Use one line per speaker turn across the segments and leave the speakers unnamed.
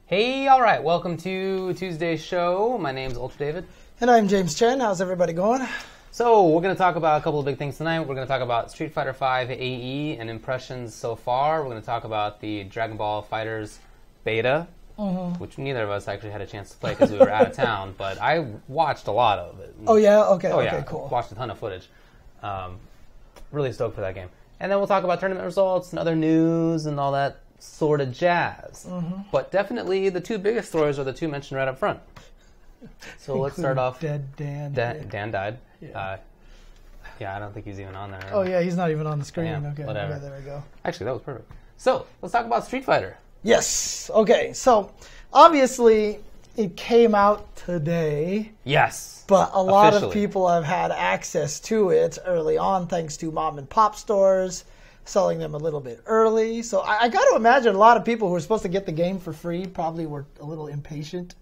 Hey, all right, welcome to Tuesday's show. My name's Ultra David.
And I'm James Chen. How's everybody going?
So, we're going to talk about a couple of big things tonight. We're going to talk about Street Fighter V AE and impressions so far. We're going to talk about the Dragon Ball FighterZ beta, which neither of us actually had a chance to play because we were out of town, but I watched a lot of it.
Oh, yeah? Okay,
yeah,
cool.
Watched a ton of footage. Really stoked for that game. And then we'll talk about tournament results and other news and all that sort of jazz. But definitely the two biggest stories are the two mentioned right up front. So let's start off.
Dead Dan.
Dan died.
Yeah.
I don't think he's even on there.
Oh, yeah, he's not even on the screen.
Damn,
okay,
whatever.
Okay, there we go.
Actually, that was perfect. So let's talk about Street Fighter.
Yes. Okay, so obviously it came out today.
Yes.
But a lot
Officially.
of people have had access to it early on thanks to mom and pop stores selling them a little bit early. So I got to imagine a lot of people who were supposed to get the game for free probably were a little impatient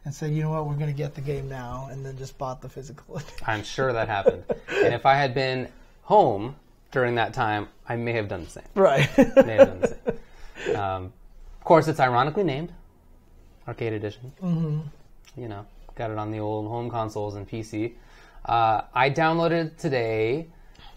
and said, you know what, we're going to get the game now, and then just bought the physical.
I'm sure that happened. And if I had been home during that time, I may have done the same.
Right.
May have done the same. Of course, it's ironically named Arcade Edition. You know, got it on the old home consoles and PC. I downloaded it today.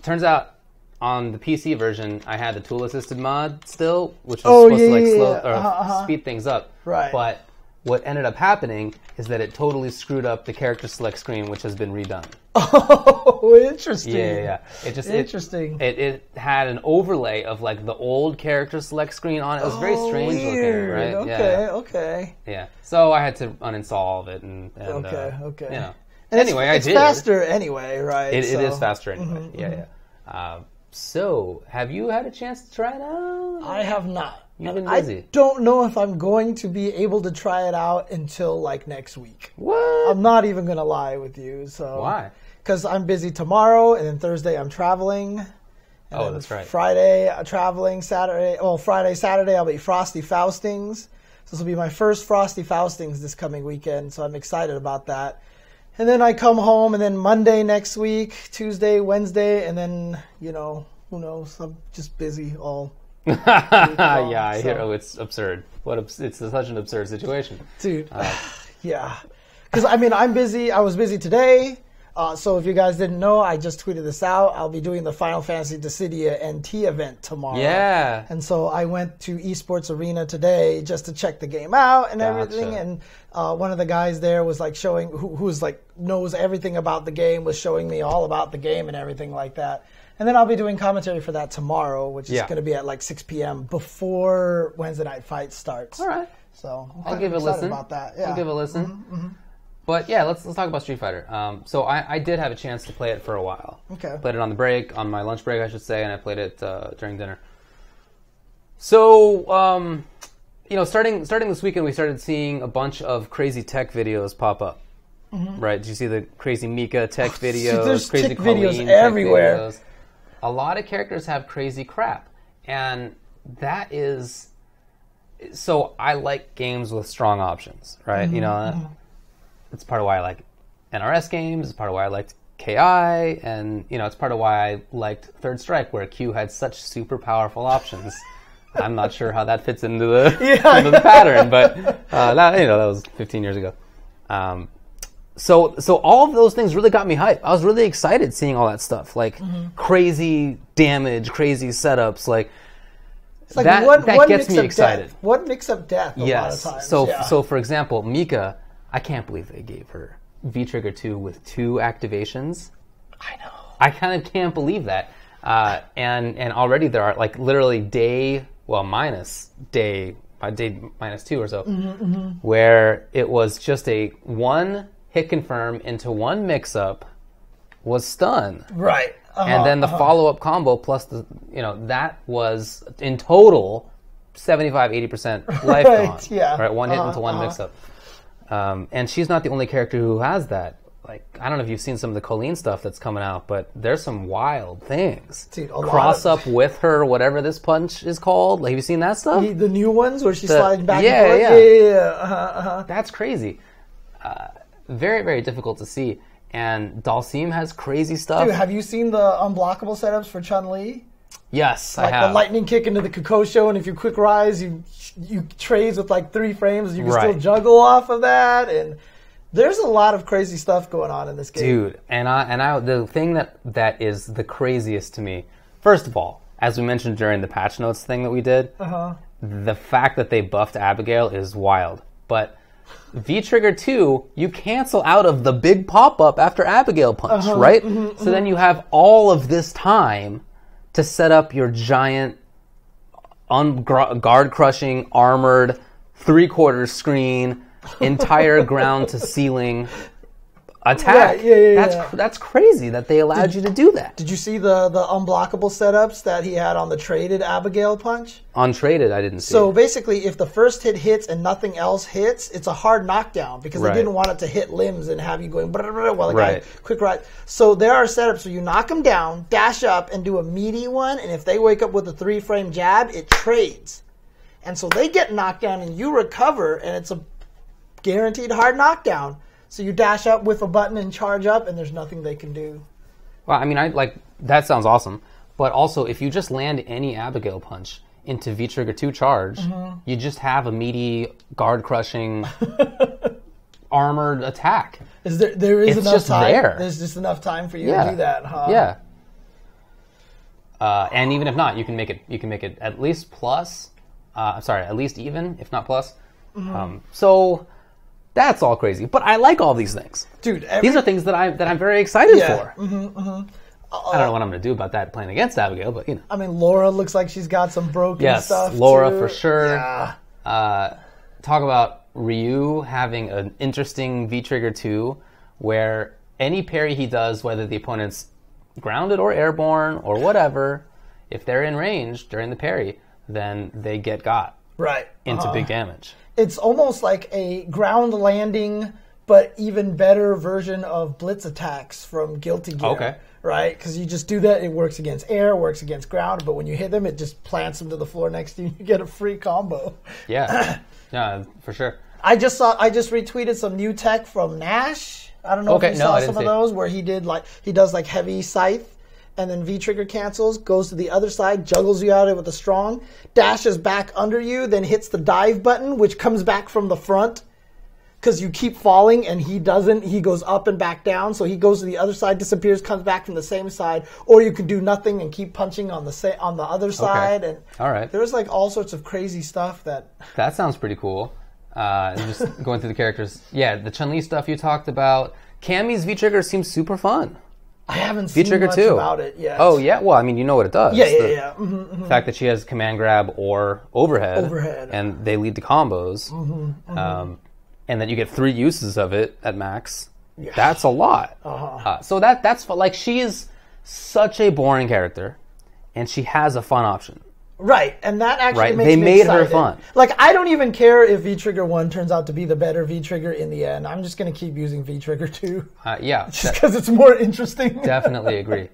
Turns out, on the PC version, I had the tool-assisted mod still, which was supposed to speed things up.
Right.
But what ended up happening is that it totally screwed up the character select screen, which has been redone.
Oh, interesting.
Yeah. It just
interesting.
It had an overlay of like the old character select screen on it. It was very strange
weird.
looking, right?
Okay.
Yeah. So I had to uninstall all of it and
Okay.
You know.
And
anyway,
it's
I did.
faster anyway, right?
It is faster anyway. Yeah. So, have you had a chance to try it out?
I have not.
You've been busy.
I don't know if I'm going to be able to try it out until like next week.
What?
I'm not even going to lie with you. So
Why?
Because I'm busy tomorrow, and then Thursday I'm traveling. And then
that's right.
Friday I'm traveling. Friday, Saturday I'll be Frosty Faustings. So this will be my first Frosty Faustings this coming weekend. So I'm excited about that. And then I come home, and then Monday next week, Tuesday, Wednesday, and then, you know, who knows? I'm just busy all week long,
Yeah, I hear. Oh, it's absurd. It's such an absurd situation.
Dude, yeah. Because, I mean, I'm busy. I was busy today. So if you guys didn't know, I just tweeted this out. I'll be doing the Final Fantasy Dissidia NT event tomorrow.
Yeah.
And so I went to Esports Arena today just to check the game out and everything.
Gotcha.
And one of the guys there was like showing, who's like knows everything about the game, was showing me all about the game and everything like that. And then I'll be doing commentary for that tomorrow, which is going to be at like 6 p.m. before Wednesday Night Fight starts.
All right.
So
I'll give it a listen.
About that. Yeah.
I'll give it a listen. But yeah, let's talk about Street Fighter. So I did have a chance to play it for a while.
Okay.
Played it on the break, on my lunch break, I should say, and I played it during dinner. So, you know, starting this weekend, we started seeing a bunch of crazy tech videos pop up. Right? Did you see the crazy Mika tech videos?
There's
crazy
tech
Colleen
videos everywhere.
Videos. A lot of characters have crazy crap, and that is. So I like games with strong options, right? You know. It's part of why I like NRS games. It's part of why I liked KI, and you know, it's part of why I liked Third Strike, where Q had such super powerful options. I'm not sure how that fits into the into the pattern, but that was 15 years ago. So all of those things really got me hyped. I was really excited seeing all that stuff, like crazy damage, crazy setups, like.
It's like
that
one
gets me excited.
One mix up death a lot of times.
So for example, Mika, I can't believe they gave her V-Trigger 2 with 2 activations.
I know.
I kind of can't believe that. And already there are like literally day minus 2 or so, where it was just a 1 hit confirm into 1 mix up was stun.
Right.
And then the follow-up combo plus that was in total 75-80% life gone.
Yeah.
Right, 1 hit into 1 mix-up. And she's not the only character who has that. Like, I don't know if you've seen some of the Colleen stuff that's coming out, but there's some wild things.
Dude,
Cross up with her, whatever this punch is called. Like, have you seen that stuff?
The new ones where she's sliding back and forth? Yeah.
That's crazy. Very, very difficult to see. And Dalsim has crazy stuff.
Dude, have you seen the unblockable setups for Chumlee?
Yes, I
Like
have.
the lightning kick into the Kokosho, and if you quick rise, you trades with like 3 frames. You can still juggle off of that, and there's a lot of crazy stuff going on in this game.
Dude, and I the thing that is the craziest to me, first of all, as we mentioned during the patch notes thing that we did, the fact that they buffed Abigail is wild. But V-Trigger 2, you cancel out of the big pop-up after Abigail punch, right? So then you have all of this time to set up your giant, guard-crushing, armored, 3/4 screen, entire ground-to-ceiling attack.
Right,
That's crazy that they allowed you to do that.
Did you see the unblockable setups that he had on the traded Abigail punch?
On traded, I didn't see
So
it.
basically, if the first hit hits and nothing else hits, it's a hard knockdown because they didn't want it to hit limbs and have you going while the guy quick ride. So there are setups where you knock them down, dash up, and do a meaty one, and if they wake up with a 3-frame jab, it trades. And so they get knocked down and you recover, and it's a guaranteed hard knockdown. So you dash up with a button and charge up, and there's nothing they can do.
Well, I mean, that sounds awesome. But also, if you just land any Abigail punch into V-Trigger 2 charge, you just have a meaty, guard-crushing, armored attack.
There is
It's
enough
just
time.
there.
There's just enough time for you to do that, huh?
Yeah. And even if not, you can make it at least plus. At least even, if not plus. So that's all crazy. But I like all these things,
dude.
These are things that I'm very excited for. I don't know what I'm going to do about that playing against Abigail, but you know.
I mean, Laura looks like she's got some broken stuff.
Yes, Laura
too.
for sure.
Yeah.
Talk about Ryu having an interesting V-Trigger 2, where any parry he does, whether the opponent's grounded or airborne or whatever, if they're in range during the parry, then they get got into big damage.
It's almost like a ground landing, but even better version of blitz attacks from Guilty Gear.
Okay.
Right? Because you just do that. It works against air, works against ground, but when you hit them, it just plants them to the floor next to you. You get a free combo.
Yeah. Yeah, for sure.
I just retweeted some new tech from Nash. I don't know if you saw some of those where he does heavy scythe. And then V-Trigger cancels, goes to the other side, juggles you out with a strong, dashes back under you, then hits the dive button, which comes back from the front because you keep falling and he doesn't. He goes up and back down, so he goes to the other side, disappears, comes back from the same side, or you can do nothing and keep punching on the other side. And
all right.
There was all sorts of crazy stuff that
sounds pretty cool. And just going through the characters. Yeah, the Chumlee stuff you talked about. Cammy's V-Trigger seems super fun.
I haven't seen much about it yet.
Oh, yeah? Well, I mean, you know what it does.
Yeah.
The fact that she has command grab or overhead. And they lead to combos. And that you get 3 uses of it at max. Yeah. That's a lot. So that's like, she is such a boring character. And she has a fun option.
Right, and that actually makes me
They made
excited.
her fun.
I don't even care if V-Trigger 1 turns out to be the better V-Trigger in the end. I'm just going to keep using V-Trigger 2.
Yeah.
Just because it's more interesting.
Definitely agree.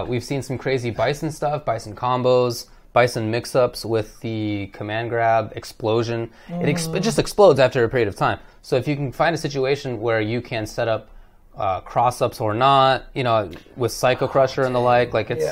We've seen some crazy Bison stuff, Bison combos, Bison mix-ups with the command grab, explosion. It just explodes after a period of time. So if you can find a situation where you can set up cross-ups or not, with Psycho Crusher and the like it's,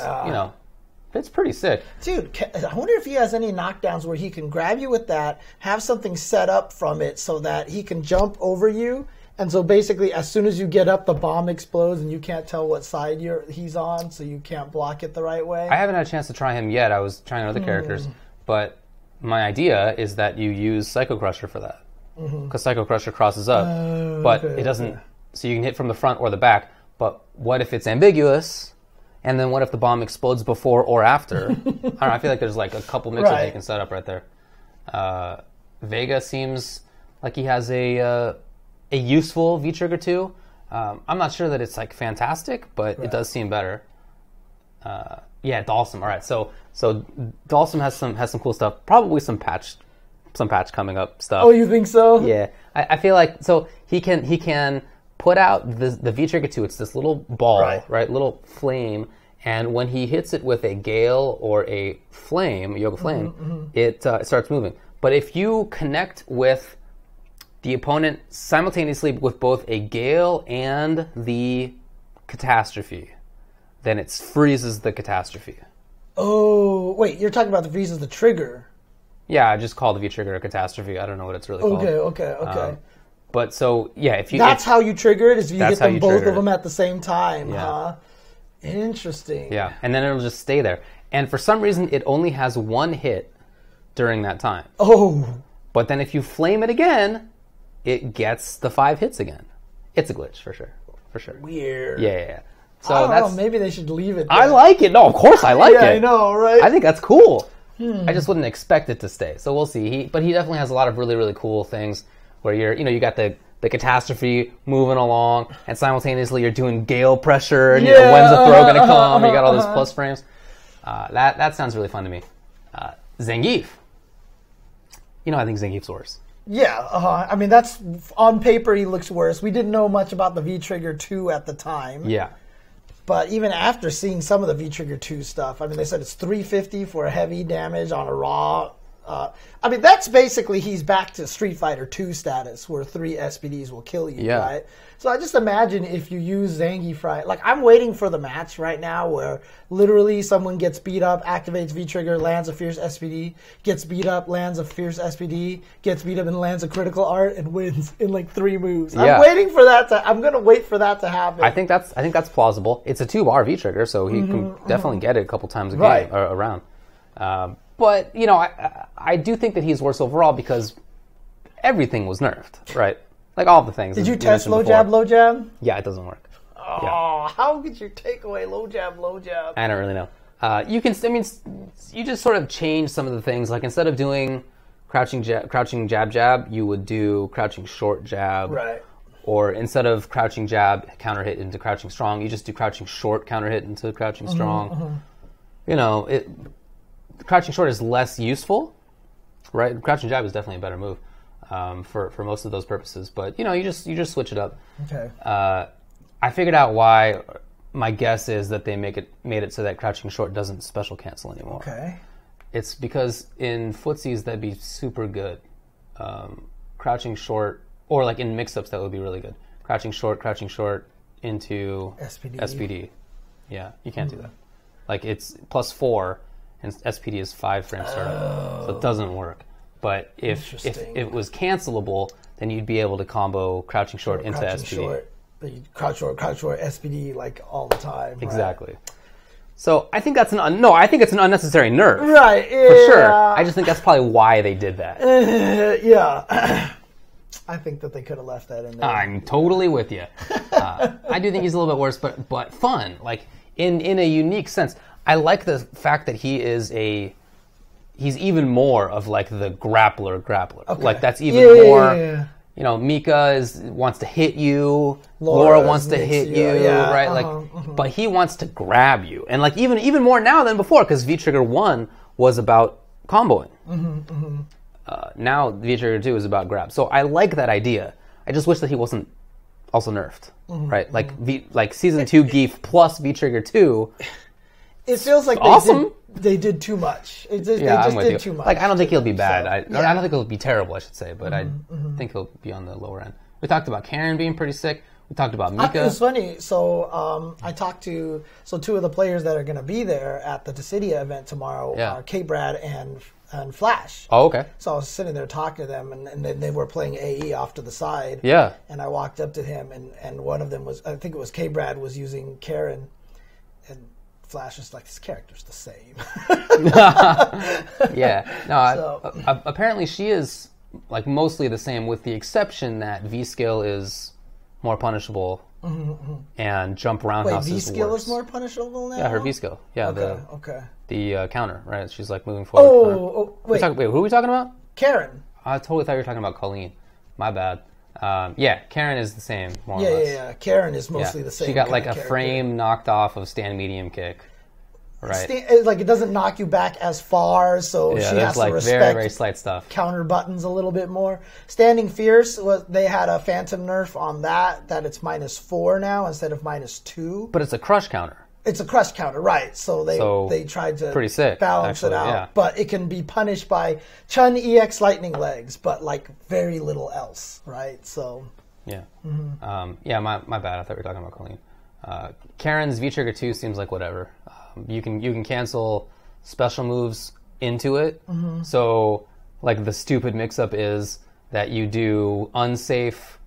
it's pretty sick.
Dude, I wonder if he has any knockdowns where he can grab you with that, have something set up from it so that he can jump over you. And so basically, as soon as you get up, the bomb explodes and you can't tell what side he's on, so you can't block it the right way.
I haven't had a chance to try him yet. I was trying other characters. But my idea is that you use Psycho Crusher for that. Because Psycho Crusher crosses up, but it doesn't... So you can hit from the front or the back. But what if it's ambiguous? And then what if the bomb explodes before or after? I don't know, I feel like there's a couple mixes you can set up right there. Vega seems like he has a useful V-Trigger 2. I'm not sure that it's fantastic, but it does seem better. Dalsum. All right, so Dalsum has some cool stuff. Probably some patch coming up stuff.
Oh, you think so?
Yeah, I feel like he can put out the V-Trigger 2. It's this little ball, right? Little flame. And when he hits it with a gale or a flame, a yoga flame, it starts moving. But if you connect with the opponent simultaneously with both a gale and the catastrophe, then it freezes the catastrophe.
Oh, wait, you're talking about the V's as the trigger.
Yeah, I just call the V trigger a catastrophe. I don't know what it's really called.
Okay.
But so, yeah, if you...
That's how you trigger it, is you hit them both of them
it.
at the same time, huh? Interesting.
Yeah, and then it'll just stay there. And for some reason, it only has one hit during that time.
Oh.
But then if you flame it again, it gets the 5 hits again. It's a glitch, for sure. For sure.
Weird.
Yeah. So
I don't know, maybe they should leave it there.
I like it. No, of course I like it.
Yeah, I know, right?
I think that's cool. I just wouldn't expect it to stay. So we'll see. But he definitely has a lot of really, really cool things where you got the catastrophe moving along, and simultaneously you're doing gale pressure, and when's the throw going to come? You got all those plus frames. That sounds really fun to me. Zangief. I think Zangief's worse.
Yeah, I mean, that's on paper he looks worse. We didn't know much about the V-Trigger 2 at the time.
Yeah.
But even after seeing some of the V-Trigger 2 stuff, I mean, they said it's 350 for a heavy damage on a raw. I mean, that's basically he's back to Street Fighter 2 status, where 3 SPDs will kill you, right? So I just imagine if you use Zangief right. Like, I'm waiting for the match right now where literally someone gets beat up, activates V-Trigger, lands a fierce SPD, gets beat up, lands a fierce SPD, gets beat up and lands a critical art and wins in like 3 moves. I'm waiting for that I'm going to wait for that to happen.
I think that's plausible. It's a 2-bar V-Trigger, so he can definitely get it a couple times a game, or around. But, I do think that he's worse overall because everything was nerfed, right? Like all the things.
Did you test low jab, low jab?
Yeah, it doesn't work.
Oh, how could you take away low jab, low jab?
I don't really know. You just sort of change some of the things. Like instead of doing crouching jab jab, you would do crouching short jab.
Right.
Or instead of crouching jab counter hit into crouching strong, you just do crouching short counter hit into crouching strong. Crouching short is less useful, right? Crouching jab is definitely a better move for most of those purposes. But you just switch it up.
Okay.
I figured out why. My guess is that they made it so that crouching short doesn't special cancel anymore.
Okay.
It's because in footsies that'd be super good. Crouching short, or like in mix-ups that would be really good. Crouching short into SPD. Yeah, you can't do that. Like it's +4. And SPD is 5 frame startup, so it doesn't work. But if it was cancelable, then you'd be able to combo crouching short into SPD.
Short, but you crouch short, SPD like all the time.
Exactly. Right? So I think it's an unnecessary nerf.
Right. Yeah.
For sure. I just think that's probably why they did that.
Yeah. I think that they could have left that in there.
I'm totally with you. I do think he's a little bit worse, but fun. Like in a unique sense. I like the fact that he's even more of like the grappler.
Okay.
Like that's even more. Mika wants to hit you. Laura wants to hit you, right? But he wants to grab you, and like even more now than before, because V-Trigger 1 was about comboing. Now V-Trigger 2 is about grab. So I like that idea. I just wish that he wasn't also nerfed, right? Like Season 2 Geef plus V-Trigger 2.
It feels like they did too much. They just did too much.
Like I don't think he'll be bad. I don't think he'll be terrible, I should say, but I think he'll be on the lower end. We talked about Karen being pretty sick. We talked about Mika.
It's funny. So I talked to 2 of the players that are going to be there at the Dissidia event tomorrow are K-Brad and Flash.
Oh, okay.
So I was sitting there talking to them, and they were playing AE off to the side.
Yeah.
And I walked up to him, and one of them was, I think it was K-Brad, was using Karen, and Flash is like, this character's the same.
Yeah. No, apparently she is like mostly the same, with the exception that V-Skill is more punishable and jump roundhouse is worse.
V-Skill is more punishable now?
Yeah, her V-Skill. Yeah, the counter, right? She's like moving forward. Wait, who are we talking about?
Karen.
I totally thought you were talking about Colleen. My bad. Yeah, Karen is the same, more or less.
Yeah. Karen is mostly the same.
She got like a frame knocked off of stand medium kick. Right.
It doesn't knock you back as far, so she has to respect
very, very slight stuff.
Counter buttons a little bit more. Standing Fierce, they had a phantom nerf on that it's -4 now instead of -2.
But it's a crush counter.
It's a crush counter, right? So they tried to
pretty sick,
balance it out.
Yeah.
But it can be punished by Chun EX Lightning Legs, but like very little else, right? So
yeah, my bad. I thought we were talking about Colleen. Karen's V-Trigger 2 seems like whatever. You can cancel special moves into it. So, like, the stupid mix-up is that you do unsafe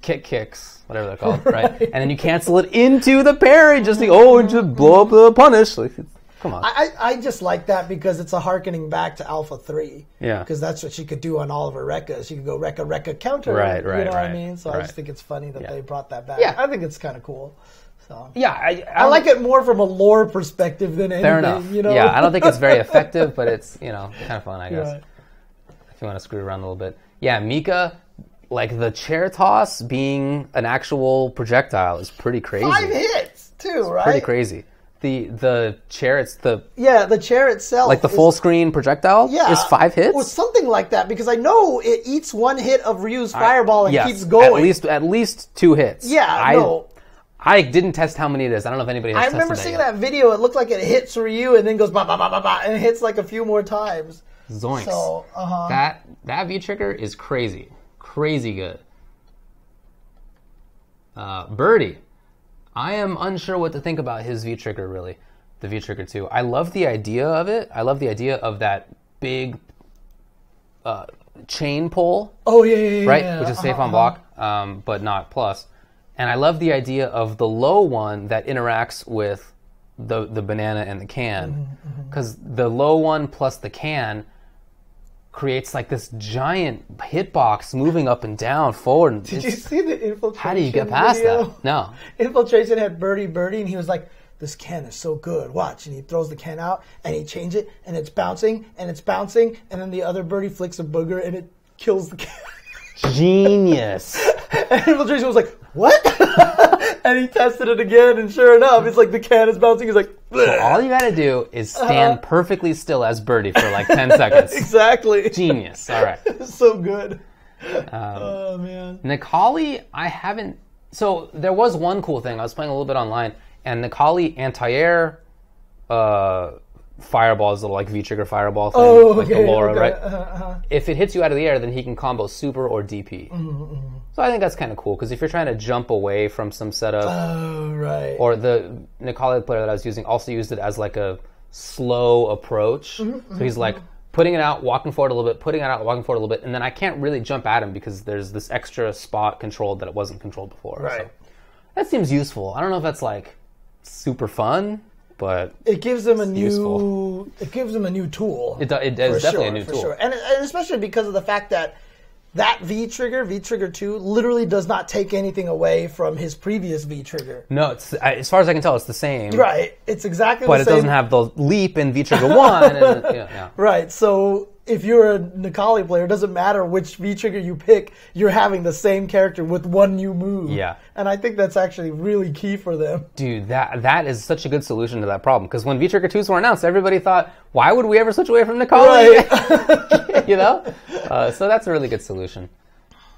kicks, whatever they're called, right? And then you cancel it into the parry, just just blow up the punish. Like, come on.
I just like that because it's a harkening back to Alpha 3.
Yeah.
Because that's what she could do on all of her Rekkas. She could go Rekka counter.
Right,
you know what I mean? So I
right.
just think it's funny that they brought that back.
Yeah.
I think it's kind of cool. So.
Yeah,
I like it more from a lore perspective than anything.
Fair enough.
You know?
Yeah, I don't think it's very effective, but it's, kind of fun, I guess.
Right.
If you want to screw around a little bit. Yeah, Mika, like the chair toss being an actual projectile is pretty crazy.
5 hits, too, right?
Pretty crazy. The chair, it's the...
Yeah, the chair itself.
Like the full screen projectile is 5 hits?
Or something like that, because I know it eats 1 hit of Ryu's fireball and keeps going.
At least 2 hits.
Yeah,
I didn't test how many it is. I don't know if anybody has tested that.
I remember seeing that video. It looked like it hits Ryu and then goes ba ba ba ba ba and hits like a few more times.
Zoinks.
So,
that V-trigger is crazy. Crazy good. Birdie. I am unsure what to think about his V-trigger, really. The V-trigger 2. I love the idea of it. I love the idea of that big chain pull.
Oh, yeah.
Right? Which is safe on block, but not plus. And I love the idea of the low one that interacts with the banana and the can. Because the low one plus the can creates like this giant hitbox moving up and down, forward. And
Did you see the infiltration?
How do you get past
video?
that? No.
Infiltration had Birdie, and he was like, this can is so good. Watch. And he throws the can out, and he changes it, and it's bouncing, and then the other Birdie flicks a booger, and it kills the can.
Genius.
And Infiltration was like, what? And he tested it again, and sure enough, it's like the can is bouncing. He's like,
so all you gotta do is stand perfectly still as Birdie for like 10 seconds.
Exactly.
Genius. All right.
So good. Oh, man.
Nikali, I haven't... So there was one cool thing. I was playing a little bit online, and Nikali anti-air fireball is the like V-trigger fireball thing, like the Laura, right? If it hits you out of the air, then he can combo super or DP. So I think that's kind of cool, because if you're trying to jump away from some setup...
Oh, right.
Or the Nikali player that I was using also used it as like a slow approach. So he's like putting it out, walking forward a little bit, putting it out, walking forward a little bit, and then I can't really jump at him because there's this extra spot controlled that it wasn't controlled before.
Right.
So that seems useful. I don't know if that's like super fun, but
it gives them a new
useful.
It gives them a new tool.
It is definitely a new tool.
Sure. And especially because of the fact that V-trigger 2, literally does not take anything away from his previous V-trigger.
No, it's, as far as I can tell, it's the same.
Right. It's exactly the same.
But it doesn't have the leap in V-trigger 1. And,
Right. So if you're a Nikali player, it doesn't matter which V-trigger you pick, you're having the same character with one new move.
Yeah.
And I think that's actually really key for them.
Dude, that is such a good solution to that problem. Because when V-trigger 2s were announced, everybody thought, why would we ever switch away from Nikali? Right. So that's a really good solution.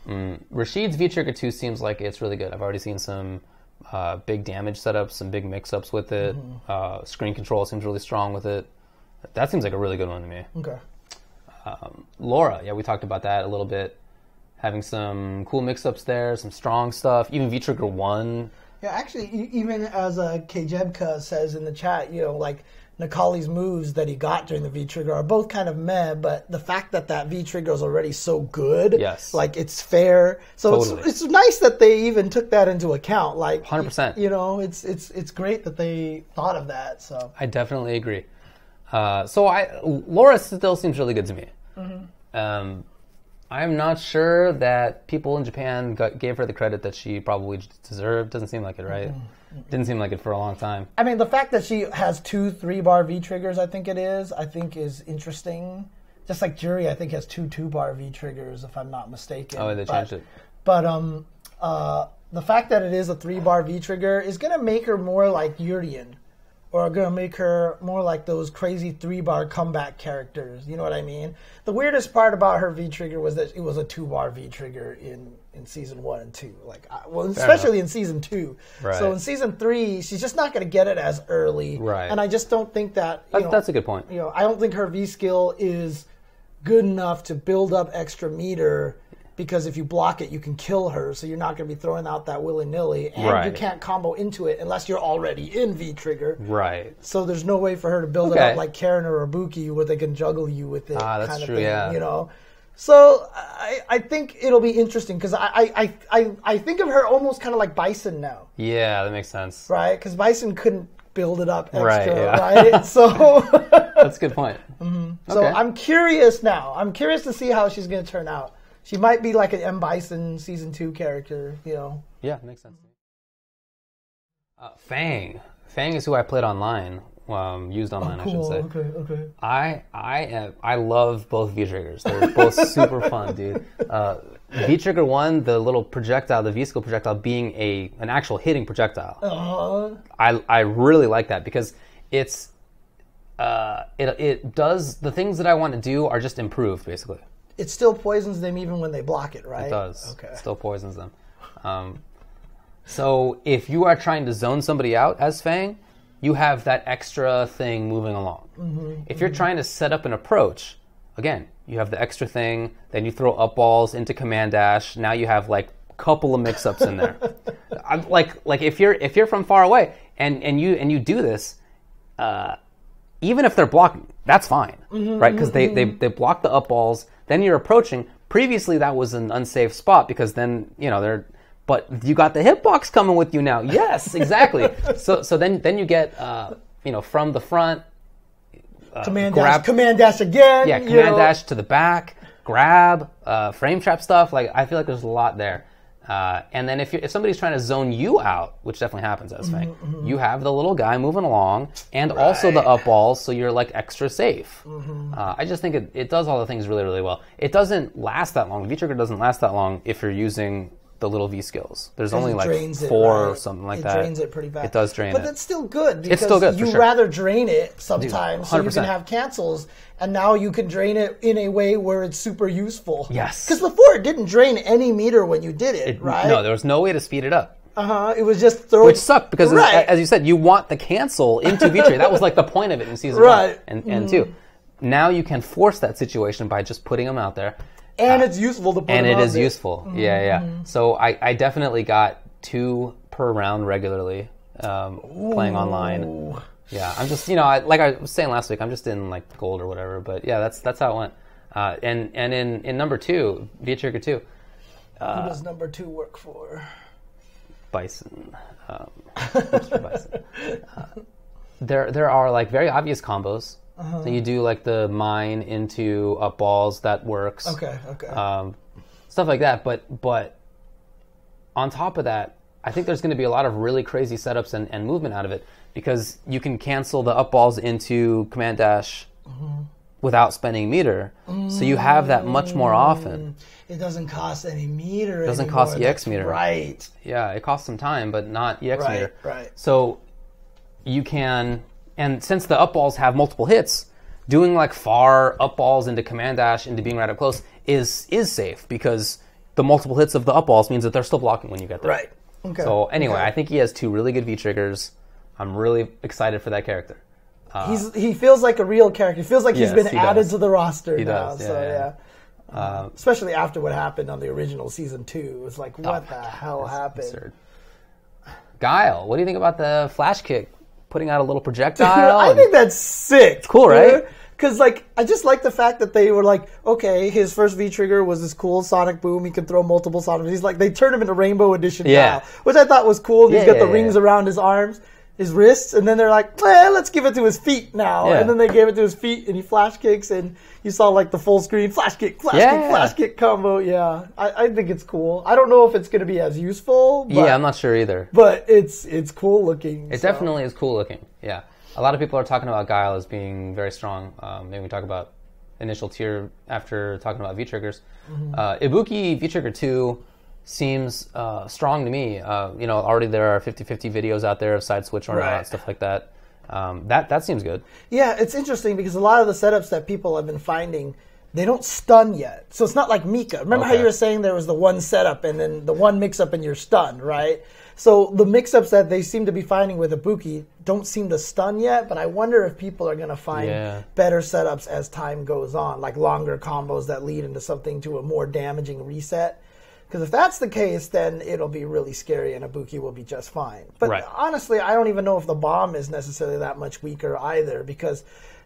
Rasheed's V-trigger 2 seems like it's really good. I've already seen some big damage setups, some big mix-ups with it. Screen control seems really strong with it. That seems like a really good one to me.
Okay.
Laura, we talked about that a little bit. Having some cool mix-ups there, some strong stuff. Even V-trigger 1.
Yeah, actually, even as Kjebka says in the chat, like Nikali's moves that he got during the V-trigger are both kind of meh, but the fact that V-trigger is already so good, like it's fair. So totally. It's nice that they even took that into account. Like
100%.
It's great that they thought of that. So
I definitely agree. Laura still seems really good to me. I'm not sure that people in Japan gave her the credit that she probably deserved. Doesn't seem like it, right? Didn't seem like it for a long time.
I mean, the fact that she has 2 3-bar V-triggers, I think is interesting. Just like Jury, I think, has 2 2-bar V-triggers, if I'm not mistaken.
Oh, they changed it.
But the fact that it is a 3-bar V-trigger is going to make her more like Urian. Or going to make her more like those crazy 3-bar comeback characters. You know what I mean? The weirdest part about her V-trigger was that it was a 2-bar V-trigger in Season 1 and 2. Especially in Season 2.
Right.
So in Season 3, she's just not going to get it as early.
Right.
And I just don't think that...
That's a good point.
I don't think her V-skill is good enough to build up extra meter because if you block it, you can kill her, so you're not going to be throwing out that willy-nilly, and you can't combo into it unless you're already in V-Trigger.
Right.
So there's no way for her to build it up like Karen or Ibuki, where they can juggle you with it.
That's
kind of
true,
thing,
yeah.
you know? So I think it'll be interesting, because I think of her almost kind of like Bison now.
Yeah, that makes sense.
Right? Because Bison couldn't build it up extra,
right?
So
that's a good point.
So I'm curious now. I'm curious to see how she's going to turn out. She might be like an M. Bison Season 2 character, you know.
Yeah, makes sense. Fang. Fang is who I played online, used online,
cool.
I should say.
Okay.
I love both V-Triggers. They're both super fun, dude. V-Trigger 1, the little projectile, the V-Skill projectile, being an actual hitting projectile. I really like that, because it's it does the things that I want to do are just improved, basically.
It still poisons them even when they block it, right?
It does.
Okay.
It still poisons them. So if you are trying to zone somebody out as Fang, you have that extra thing moving along. If you're trying to set up an approach, again, you have the extra thing, then you throw up balls into command dash. Now you have like a couple of mix-ups in there. like if you're from far away and you do this, even if they're blocking, that's fine, right? Because they block the up balls. Then you're approaching. Previously, that was an unsafe spot, because then but you got the hitbox coming with you now. Yes, exactly. so then you get from the front.
Command dash again.
Yeah, command dash to the back, grab, frame trap stuff. Like, I feel like there's a lot there. And then if somebody's trying to zone you out, which definitely happens as Fang, you have the little guy moving along, and also the up balls, so you're like extra safe. I just think it does all the things really, really well. It doesn't last that long. V-Trigger doesn't last that long if you're using the little V skills. There's only like 4 or something like that.
It drains it pretty fast.
It does drain it.
But that's still good, because
it's still good,
you'd rather drain it sometimes,
Dude,
so you can have cancels, and now you can drain it in a way where it's super useful.
Yes.
Because before it didn't drain any meter when you did it, right?
No, there was no way to speed it up.
It was just throw.
Which sucked, because as you said, you want the cancel into V-Trigger. That was like the point of it in Season 1 and 2. Now you can force that situation by just putting them out there.
And it's useful to put
and
it
is useful. Yeah. So I definitely got 2 per round regularly playing online. Yeah, I'm just, like I was saying last week, I'm just in like gold or whatever. But yeah, that's how it went. And in number 2, V-Trigger 2.
Who does number 2 work for?
Bison. Mr. Bison. There are like very obvious combos. So you do like the mine into up balls, that works.
Okay.
Stuff like that. But on top of that, I think there's going to be a lot of really crazy setups and movement out of it, because you can cancel the up balls into command dash without spending meter. So you have that much more often.
It doesn't cost any meter.
It doesn't
anymore.
cost EX meter.
Right.
Yeah, it costs some time, but not EX meter.
Right.
So you can... And since the up balls have multiple hits, doing like far up balls into command dash into being right up close is safe, because the multiple hits of the up balls means that they're still blocking when you get there.
Right. Okay.
So anyway, I think he has 2 really good V-Triggers. I'm really excited for that character.
He feels like a real character. He feels like he's been added to the roster
he
now.
Does.
So especially after what happened on the original Season 2. It's like, what the hell happened?
Absurd. Guile, what do you think about the flash kick? Putting out a little projectile.
I think that's sick.
It's cool, right?
Because I just like the fact that they were like, okay, his first V-Trigger was this cool sonic boom. He could throw multiple sonic. He's like, they turned him into Rainbow Edition now, which I thought was cool. He's got the rings around his arms, his wrists, and then they're like, let's give it to his feet now. And then they gave it to his feet, and he flash kicks, and you saw like the full screen flash kick combo. Yeah, I think it's cool. I don't know if it's going to be as useful. But,
I'm not sure either.
But it's cool looking.
It definitely is cool looking. Yeah, a lot of people are talking about Guile as being very strong. Maybe we talk about initial tier after talking about V-Triggers. Ibuki V-Trigger 2 seems strong to me. Already there are 50-50 videos out there of side switch or not, stuff like that. That seems good. Yeah,
it's interesting because a lot of the setups that people have been finding, they don't stun yet. So it's not like Mika. Remember how you were saying there was the one setup and then the one mix-up and you're stunned, right? So the mix-ups that they seem to be finding with Ibuki don't seem to stun yet, but I wonder if people are going to find better setups as time goes on, like longer combos that lead into something to a more damaging reset. Because if that's the case, then it'll be really scary and Ibuki will be just fine. But honestly, I don't even know if the bomb is necessarily that much weaker either, because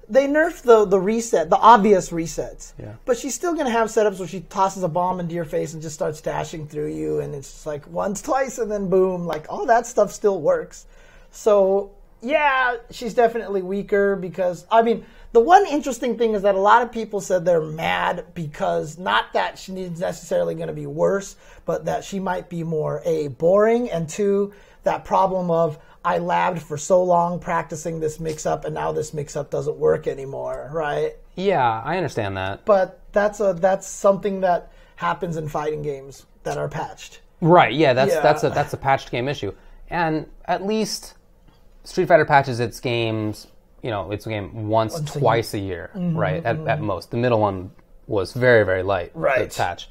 they nerfed the reset, the obvious resets.
Yeah.
But she's still going to have setups where she tosses a bomb into your face and just starts dashing through you, and it's just like once, twice, and then boom. Like, all that stuff still works. So, yeah, she's definitely weaker because, I mean, the one interesting thing is that a lot of people said they're mad because not that she's necessarily going to be worse, but that she might be more, A, boring, and 2, that problem of, I labbed for so long practicing this mix-up, and now this mix-up doesn't work anymore, right?
Yeah, I understand that.
But that's something that happens in fighting games that are patched.
Right, yeah, that's a patched game issue. And at least Street Fighter patches its games, its game once twice a year, right, at most. The middle one was very, very light, the patch.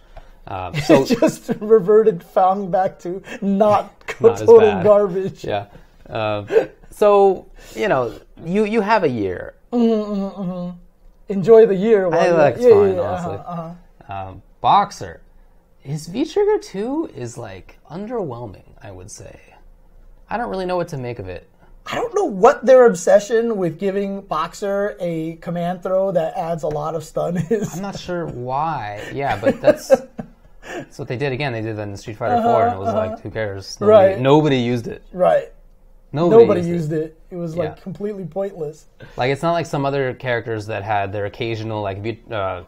So
just reverted, found back to not total garbage.
Yeah. So, you have a year.
Enjoy the year.
I think that's fine, honestly. Boxer. His V-Trigger 2 is, underwhelming, I would say. I don't really know what to make of it.
I don't know what their obsession with giving Boxer a command throw that adds a lot of stun is. I'm
not sure why. Yeah, but that's what they did again. They did that in Street Fighter 4, and it was like, who cares? Nobody used it.
Right. Nobody used it. It was completely pointless.
It's not like some other characters that had their occasional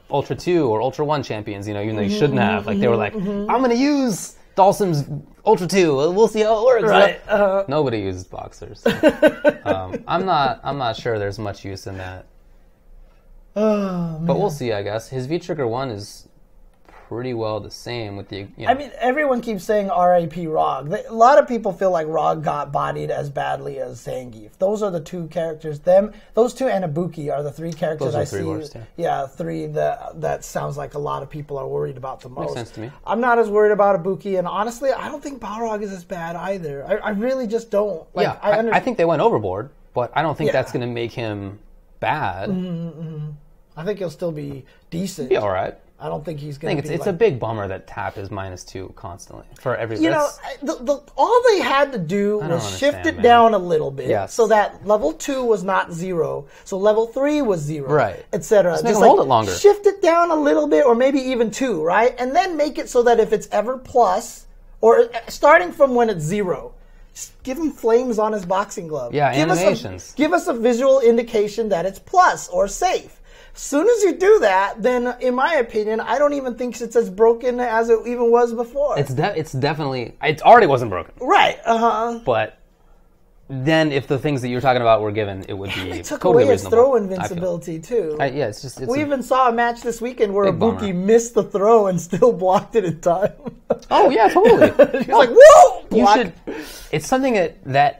Ultra 2 or Ultra 1 champions, even though you shouldn't have. They were like, I'm going to use Dawson's Ultra 2. We'll see how it works.
Right.
Nobody uses Boxers. So. I'm not sure there's much use in that.
Oh,
but we'll see, I guess. His V-Trigger 1 is pretty well the same with the.
I mean, everyone keeps saying R.A.P. Rog. A lot of people feel like Rog got bodied as badly as Zangief. Those are the two characters. Those two and Ibuki are the three characters I see.
Worst,
three that sounds like a lot of people are worried about the most.
Makes sense to me.
I'm not as worried about Ibuki, and honestly, I don't think Balrog is as bad either. I really just don't.
I think they went overboard, but I don't think that's going to make him bad.
I think he'll still be decent.
Be all right.
I don't think he's going to be
it's a big bummer that tap is -2 constantly for every.
All they had to do was shift it down a little bit, so that level 2 was not 0, so level 3 was 0,
right,
etc.
Just hold it longer.
Shift it down a little bit, or maybe even 2, right, and then make it so that if it's ever plus, or starting from when it's 0. Just give him flames on his boxing glove.
Yeah, animations.
Give us a visual indication that it's plus or safe. As soon as you do that, then, in my opinion, I don't even think it's as broken as it even was before.
It's definitely... It already wasn't broken.
Right,
But then if the things that you were talking about were given, it would be
they took
totally
away
reasonable.
His throw invincibility, too.
We
even saw a match this weekend where Ibuki missed the throw and still blocked it in time.
Oh, yeah, totally.
He was like, whoa!
Block. It's something that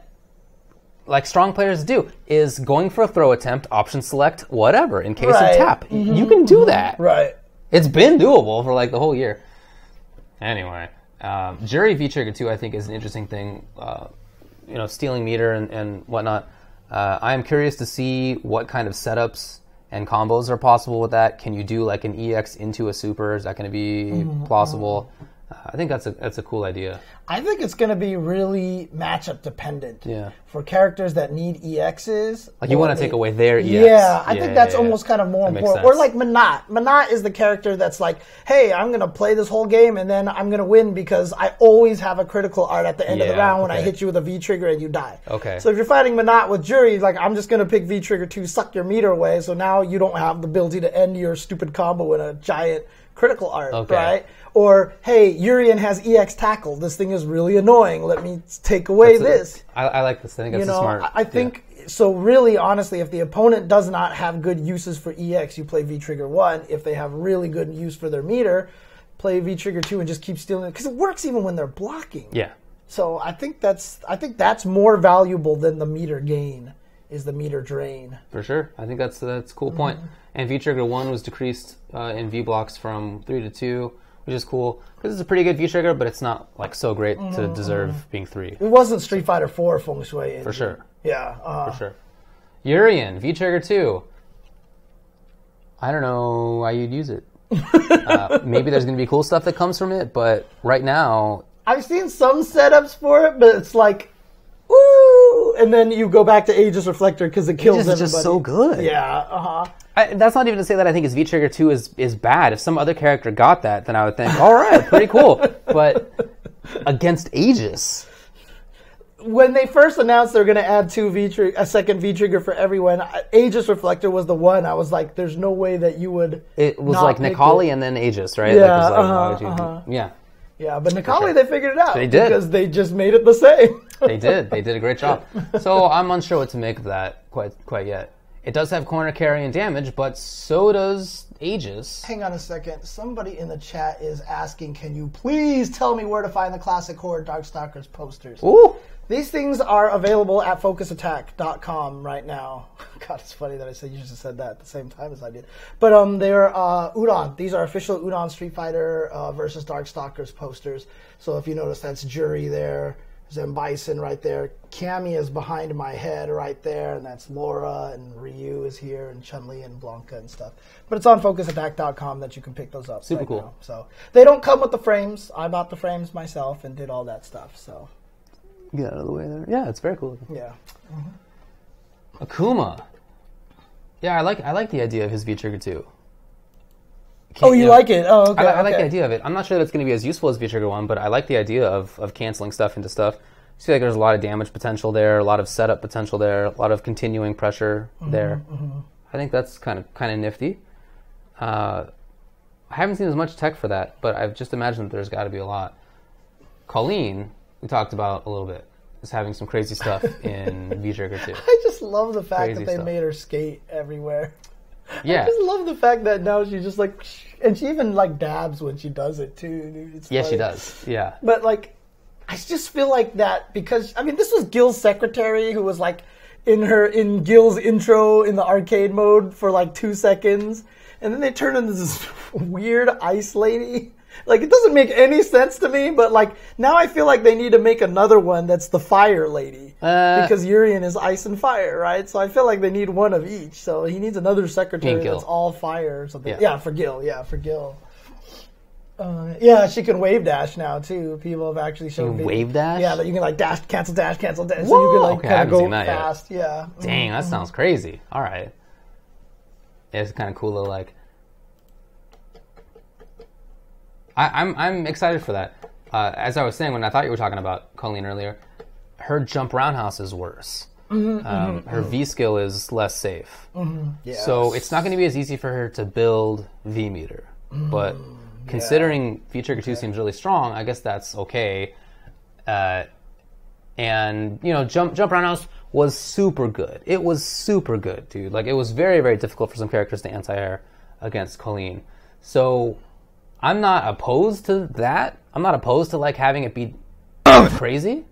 strong players do, is going for a throw attempt, option select, whatever, in case of tap. You can do that.
Right.
It's been doable for the whole year. Anyway, Jury V-Trigger 2, I think, is an interesting thing. Stealing meter and whatnot. I am curious to see what kind of setups and combos are possible with that. Can you do an EX into a super? Is that going to be plausible? I think that's a cool idea.
I think it's going to be really matchup dependent.
Yeah.
For characters that need EXs.
You want to take away their EX.
Yeah, I think that's almost kind of more important. Or Manat. Manat is the character that's like, hey, I'm going to play this whole game and then I'm going to win because I always have a critical art at the end of the round when I hit you with a V-trigger and you die.
Okay.
So if you're fighting Manat with Jury, I'm just going to pick V-trigger to suck your meter away, so now you don't have the ability to end your stupid combo in a giant critical art, right? Or, hey, Urien has EX tackle. This thing is really annoying. Let me take away this.
I like this. I think that's smart.
I think, so really, honestly, if the opponent does not have good uses for EX, you play V-Trigger 1. If they have really good use for their meter, play V-Trigger 2 and just keep stealing it. Because it works even when they're blocking.
Yeah.
So I think that's more valuable than the meter gain, is the meter drain.
For sure. I think that's a cool point. And V-Trigger 1 was decreased in V-blocks from 3 to 2, which is cool because it's a pretty good V trigger, but it's not like so great to deserve being 3.
It wasn't Street Fighter 4 feng shui.
For sure.
Yeah.
For sure. Urien, V trigger 2. I don't know why you'd use it. Maybe there's going to be cool stuff that comes from it, but right now...
I've seen some setups for it, but it's like, ooh, and then you go back to Aegis Reflector because it kills everybody.
It's just so good.
Yeah,
that's not even to say that I think his V trigger 2 is bad. If some other character got that, then I would think, all right, pretty cool. But against Aegis...
When they first announced they're going to add a second V trigger for everyone, Aegis Reflector was the one. I was like, "There's no way that you would."
It was like Nikali and then Aegis, right?
Yeah,
Yeah.
Yeah, but Nikali they figured it out.
They did
because they just made it the same.
They did. They did a great job. So I'm unsure what to make of that quite yet. It does have corner carry and damage, but so does Aegis.
Hang on a second. Somebody in the chat is asking, "Can you please tell me where to find the classic Hoard Darkstalkers posters?"
Ooh.
These things are available at FocusAttack.com right now. God, it's funny that you just said that at the same time as I did. But they're Udon. These are official Udon Street Fighter versus Darkstalkers posters. So if you notice, that's Jury there. There's Bison right there. Cammy is behind my head right there. And that's Laura, and Ryu is here, and Chumlee and Blanca and stuff. But it's on FocusAttack.com that you can pick those up.
Super cool.
Now. So they don't come with the frames. I bought the frames myself and did all that stuff. So...
Get out of the way there. Yeah, it's very cool.
Yeah.
Akuma. Yeah, I like the idea of his V trigger too.
You like it? Oh, okay.
I like the idea of it. I'm not sure that's going to be as useful as V trigger 1, but I like the idea of canceling stuff into stuff. I feel like there's a lot of damage potential there, a lot of setup potential there, a lot of continuing pressure there. I think that's kind of nifty. I haven't seen as much tech for that, but I've just imagined that there's got to be a lot. Colleen, we talked about a little bit, is having some crazy stuff in V trigger 2.
I just love the fact that they made her skate everywhere.
Yeah.
I just love the fact that now she's just like, and she even like dabs when she does it too, dude. It's funny.
She does. Yeah.
But like, I just feel like that because, I mean, this was Gil's secretary who was like in Gil's intro in the arcade mode for like 2 seconds. And then they turn into this weird ice lady. Like, it doesn't make any sense to me, but, like, now I feel like they need to make another one that's the fire lady. Because Urien is ice and fire, right? So I feel like they need one of each. So he needs another secretary that's all fire or something. Yeah, for Gil. Yeah, she can wave dash now, too. People have actually shown me.
Wave dash?
Yeah, that you can, like, cancel dash.
Whoa!
So you can, like, kind of go
fast.
Yet. Yeah.
Dang, that sounds crazy. All right. Yeah, it's kind of cool, though, like... I'm excited for that. As I was saying when I thought you were talking about Colleen earlier, her jump roundhouse is worse. Her V skill is less safe.
Yes.
So it's not going to be as easy for her to build V meter. But considering V trigger 2 seems really strong, I guess that's okay. And, you know, jump roundhouse was super good. It was super good, dude. Like, it was very, very difficult for some characters to anti-air against Colleen. So... I'm not opposed to that. I'm not opposed to like having it be crazy,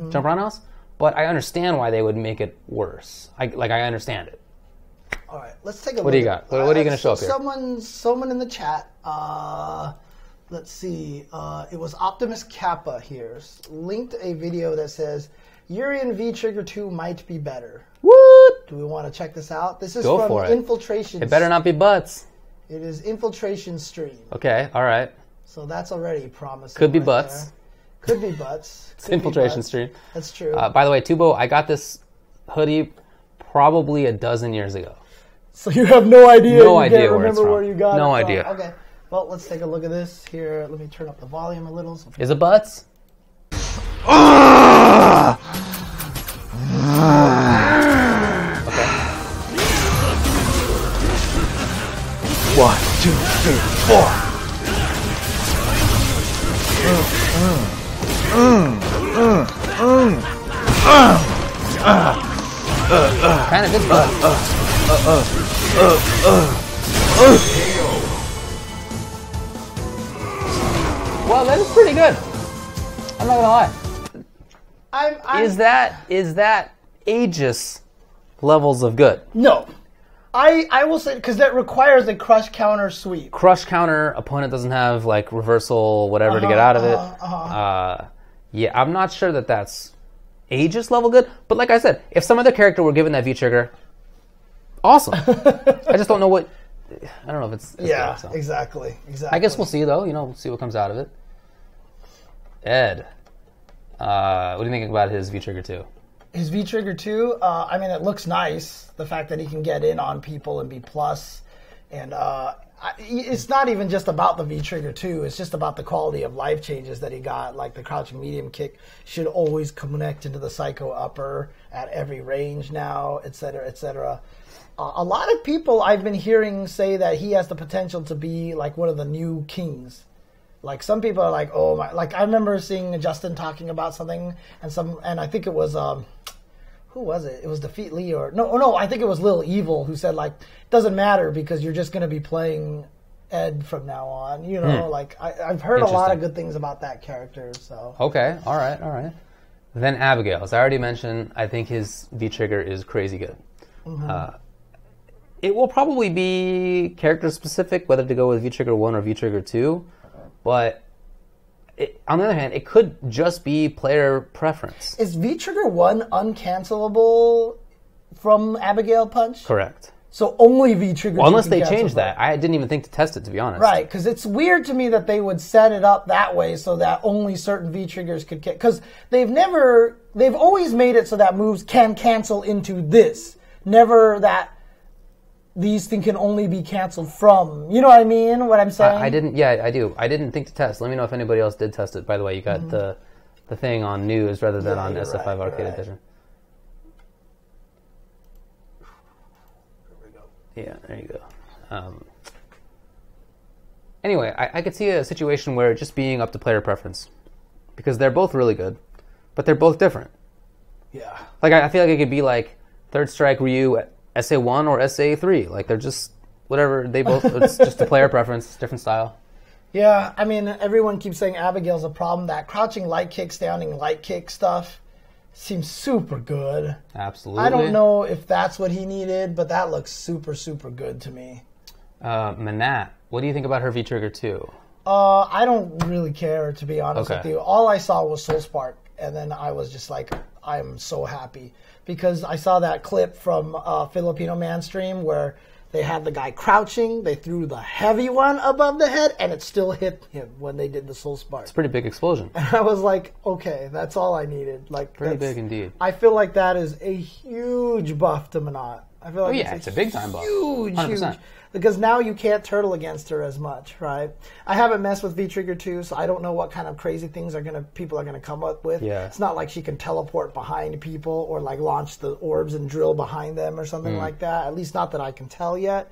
jump roundhouse, but I understand why they would make it worse. I understand it.
All right, let's take a look.
What do you got? What are you going to show up here?
Someone in the chat. Let's see. It was Optimus Kappa here. Linked a video that says Urien V Trigger 2 might be better.
What?
Do we want to check this out? This is
Go
from
for it.
Infiltration.
It better not be butts.
It is Infiltration Stream.
Okay, all right.
So that's already promising.
Could be
right
butts.
There. Could be butts.
It's Infiltration Stream.
That's true.
By the way, Tubo, I got this hoodie probably a dozen years ago.
So you have no idea.
No idea where it's from.
Where you got
no
it
idea.
From. Okay. Well, let's take a look at this here. Let me turn up the volume a little.
Is it butts? Okay.
1, 2, 3, 4.
Kind of good butt. Well, that is pretty good. I'm not gonna lie. Is that Aegis levels of good?
No. I will say, because that requires a crush counter sweep.
Crush counter, opponent doesn't have like reversal, whatever to get out of it. Yeah, I'm not sure that that's Aegis level good, but like I said, if some other character were given that V-trigger, awesome. I just don't know what, I don't know if it's
yeah,
good, so.
exactly.
I guess we'll see though, we'll see what comes out of it. Ed, what do you think about his V-trigger 2?
His V-trigger 2, I mean, it looks nice. The fact that he can get in on people and be plus. And it's not even just about the V-trigger 2. It's just about the quality of life changes that he got. Like the crouching medium kick should always connect into the psycho upper at every range now, etc., etc. A lot of people I've been hearing say that he has the potential to be like one of the new kings. Like some people are like, oh my! Like I remember seeing Justin talking about something, and I think it was who was it? It was Defeat Lee or no, I think it was Lil Evil who said like, doesn't matter because you're just going to be playing Ed from now on. Like I've heard a lot of good things about that character. So
okay, all right. Then Abigail, as I already mentioned, I think his V trigger is crazy good. It will probably be character specific whether to go with V trigger 1 or V trigger 2. But on the other hand, it could just be player preference.
Is V-Trigger 1 uncancelable from Abigail Punch?
Correct.
So only V-Trigger 2
well, unless they
cancel
change that. I didn't even think to test it, to be honest.
Right, because it's weird to me that they would set it up that way so that only certain V-Triggers could... Because they've always made it so that moves can cancel into this. Never that... These things can only be canceled from. You know what I mean? What I'm saying?
I didn't. Yeah, I do. I didn't think to test. Let me know if anybody else did test it. By the way, you got the thing on news rather than on SF5 Arcade Edition. There we go. Yeah, there you go. Anyway, I could see a situation where it just being up to player preference, because they're both really good, but they're both different.
Yeah.
Like I feel like it could be like Third Strike Ryu SA1 or SA3. Like, they're just, whatever, they both, it's just a player preference, different style.
Yeah, I mean, everyone keeps saying Abigail's a problem. That crouching light kick, standing light kick stuff seems super good.
Absolutely.
I don't know if that's what he needed, but that looks super, super good to me.
Manat, what do you think about her V-Trigger 2?
I don't really care, to be honest with you. All I saw was Soul Spark, and then I was just like, I'm so happy. Because I saw that clip from Filipino Man stream where they had the guy crouching, they threw the heavy one above the head, and it still hit him when they did the Soul Spark.
It's a pretty big explosion.
And I was like, okay, that's all I needed. Like,
pretty big indeed.
I feel like that is a huge buff to Manat. I feel like
it's a big time buff.
Huge,
100%.
huge. Because now you can't turtle against her as much, right? I haven't messed with V-Trigger 2, so I don't know what kind of crazy things people are gonna come up with.
Yeah.
It's not like she can teleport behind people or like launch the orbs and drill behind them or something like that. At least not that I can tell yet.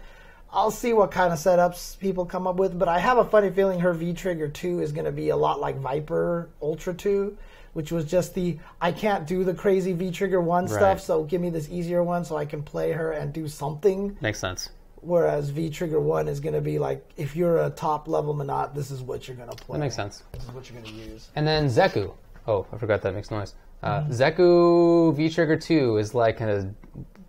I'll see what kind of setups people come up with, but I have a funny feeling her V-Trigger 2 is gonna be a lot like Viper Ultra 2, which was just I can't do the crazy V-Trigger 1 stuff, so give me this easier one so I can play her and do something.
Makes sense.
Whereas V-Trigger 1 is going to be like, if you're a top-level Manat, this is what you're going to play.
That makes sense.
This is what you're going to use.
And then Zeku. Oh, I forgot that makes noise. Zeku V-Trigger 2 is like a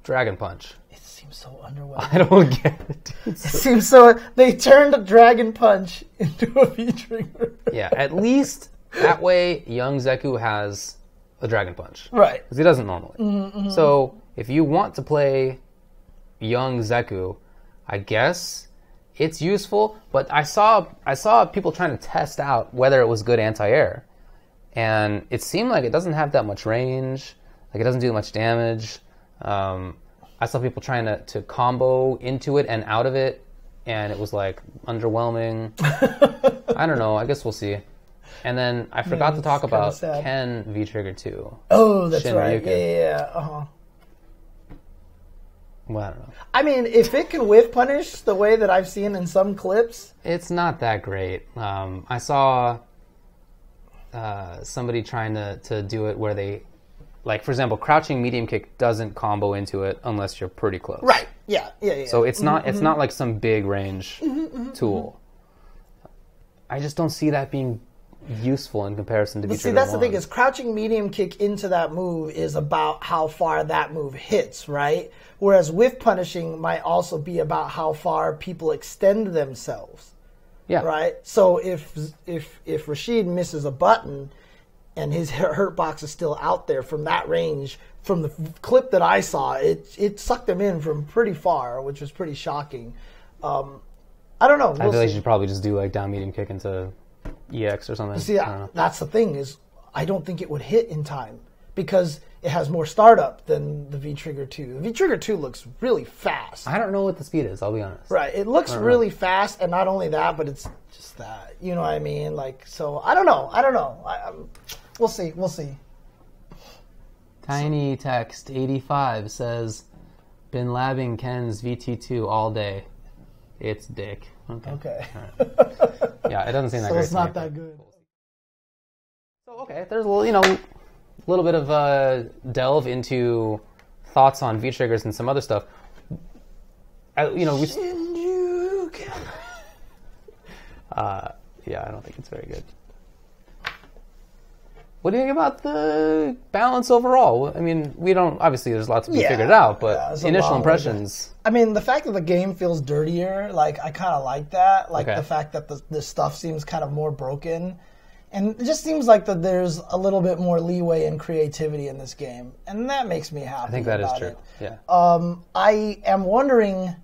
Dragon Punch.
It seems so underwhelming.
I don't get it.
It seems so... They turned a Dragon Punch into a V-Trigger.
Yeah, at least that way young Zeku has a Dragon Punch.
Right.
Because he doesn't normally. So, if you want to play young Zeku... I guess it's useful, but I saw people trying to test out whether it was good anti-air, and it seemed like it doesn't have that much range, like it doesn't do much damage. I saw people trying to combo into it and out of it, and it was like underwhelming. I don't know. I guess we'll see. And then I forgot to talk about Ken V-Trigger 2.
Oh, that's right. Yeah. Uh-huh.
Well, I don't know.
I mean, if it can whiff punish the way that I've seen in some clips...
It's not that great. I saw somebody trying to do it where they... Like, for example, crouching medium kick doesn't combo into it unless you're pretty close.
Right. Yeah.
So it's not not like some big range tool. I just don't see that being useful in comparison to
But
V-Trigger
see, that's
1.
the thing is crouching medium kick into that move is about how far that move hits, right? Whereas whiff punishing might also be about how far people extend themselves.
Yeah.
Right? So if Rasheed misses a button and his hurt box is still out there from that range, from the clip that I saw, it sucked him in from pretty far, which was pretty shocking. I don't know.
I feel like you should probably just do like down medium kick into EX or something.
See, that's the thing is I don't think it would hit in time because it has more startup than the V-Trigger 2. The V-Trigger 2 looks really fast.
I don't know what the speed is, I'll be honest.
Right. It looks really fast, and not only that, but it's just that. You know what I mean? Like, so, I don't know. We'll see.
Tiny Text 85 says, been labbing Ken's VT2 all day. It's dick. Okay. Right. Yeah, it doesn't seem that
so
great.
It's not that good.
So, okay, there's a little bit of a delve into thoughts on V-Triggers and some other stuff. Yeah, I don't think it's very good. What do you think about the balance overall? I mean, we don't, obviously there's lots to be figured out, but initial impressions.
I mean, the fact that the game feels dirtier, like, I kind of like that. Like, the fact that the stuff seems kind of more broken. And it just seems like that there's a little bit more leeway and creativity in this game. And that makes me happy.
I think that is true,
it.
yeah.
I am wondering,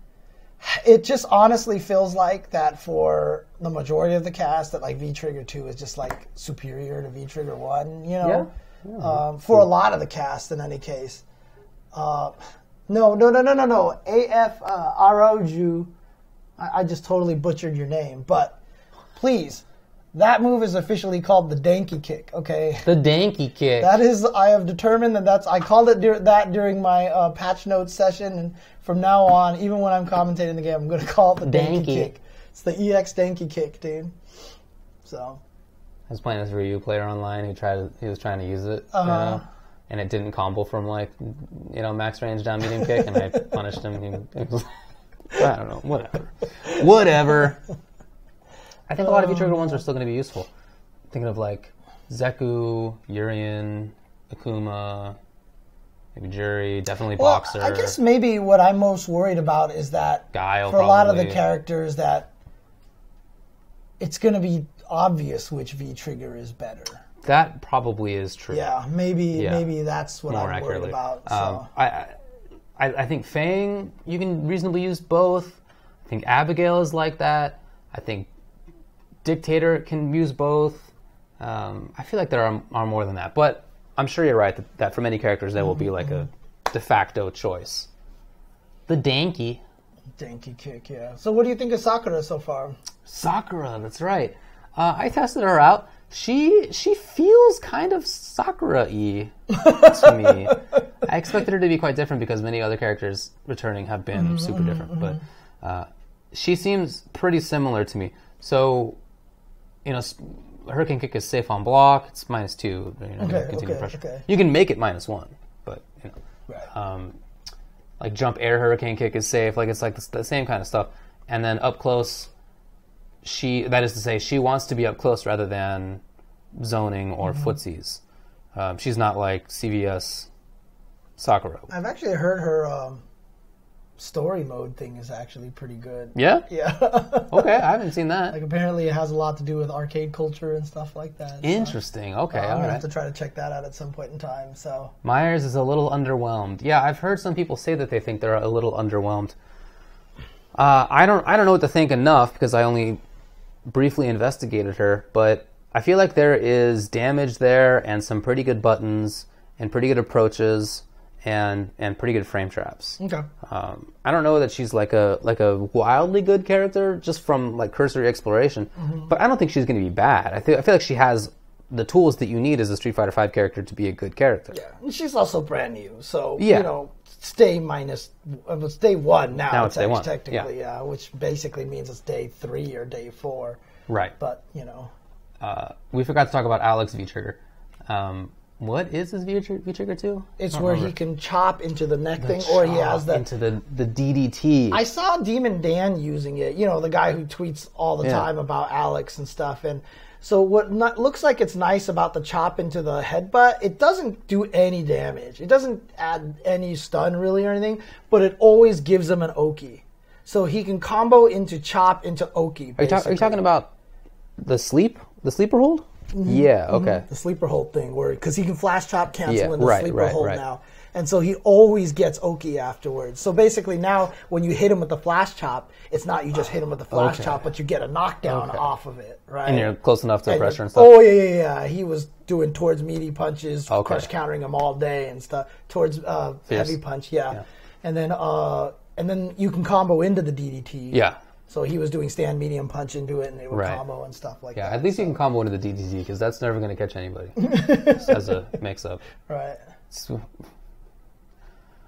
it just honestly feels like that for the majority of the cast that like V-Trigger 2 is just like superior to V-Trigger 1, you know? Yeah. For a lot of the cast in any case. No. AFROJU. I just totally butchered your name, but please. That move is officially called the Danky Kick, okay?
The Danky Kick.
That is, I have determined I called it that during my patch notes session, and from now on, even when I'm commentating the game, I'm going to call it the Danky Kick. It's the EX Danky Kick, dude. So.
I was playing this Ryu player online he was trying to use it, and it didn't combo from max range down medium kick, and I punished him. I don't know, whatever. I think a lot of V-Trigger ones are still going to be useful. Thinking of like Zeku, Urien, Akuma, maybe Jury, definitely Boxer.
I guess maybe what I'm most worried about is that
Guile,
for a lot of the characters that it's going to be obvious which V-Trigger is better.
That probably is true.
Yeah, maybe that's what I'm worried about. So.
I think Fang, you can reasonably use both. I think Abigail is like that. I think Dictator can use both. I feel like there are more than that, but I'm sure you're right that for many characters there will be like a de facto choice. The Danky
Kick, yeah. So what do you think of Sakura so far?
Sakura, that's right. I tested her out. She feels kind of Sakura-y to me. I expected her to be quite different because many other characters returning have been super different, but she seems pretty similar to me. So, Hurricane Kick is safe on block. It's -2. Continued pressure.
Okay.
You can make it -1, but
Right.
like jump air Hurricane Kick is safe. Like it's like the same kind of stuff. And then up close, she wants to be up close rather than zoning or footsies. She's not like CVS Sakura.
I've actually heard her story mode thing is actually pretty good.
Yeah?
Yeah.
Okay, I haven't seen that.
Like apparently it has a lot to do with arcade culture and stuff like that.
Interesting. Okay,
I'm
all
gonna
right.
have to try to check that out at some point in time. So
Myers is a little underwhelmed. Yeah, I've heard some people say that they think they're a little underwhelmed. I don't know what to think enough because I only briefly investigated her, but I feel like there is damage there and some pretty good buttons and pretty good approaches and pretty good frame traps.
okay.
I don't know that she's like a wildly good character just from like cursory exploration, but I don't think she's going to be bad. I feel like she has the tools that you need as a Street Fighter V character to be a good character.
Yeah, and she's also brand new, so
Yeah.
It's day 1 now.
Now it's day 1,
technically, yeah, which basically means it's day 3 or day 4.
Right.
But
we forgot to talk about Alex V-Trigger. What is his V-Trigger 2?
it's where he can chop into the neck thing, or he has that.
Into the DDT.
I saw Demon Dan using it, the guy who tweets all the time about Alex and stuff. And So what looks like it's nice about the chop into the headbutt, it doesn't do any damage. It doesn't add any stun really or anything, but it always gives him an Oki. So he can combo into chop into Oki.
Are you talking about the sleeper hold? Mm-hmm. Yeah, okay.
Mm-hmm. The sleeper hold thing, because he can flash chop cancel in the
right,
sleeper
right,
hold
right.
now. And so he always gets Oki afterwards. So basically now when you hit him with the flash chop, it's not you just hit him with the flash chop, but you get a knockdown off of it, right?
And you're close enough to pressure and stuff.
Oh, yeah. He was doing towards meaty punches, crush countering him all day and stuff. Towards heavy punch, yeah. And then you can combo into the DDT.
Yeah.
So he was doing stand medium punch into it, and they would combo and stuff like that.
Yeah, at least you can combo into the DDT, because that's never going to catch anybody. Just as a mix-up.
Right.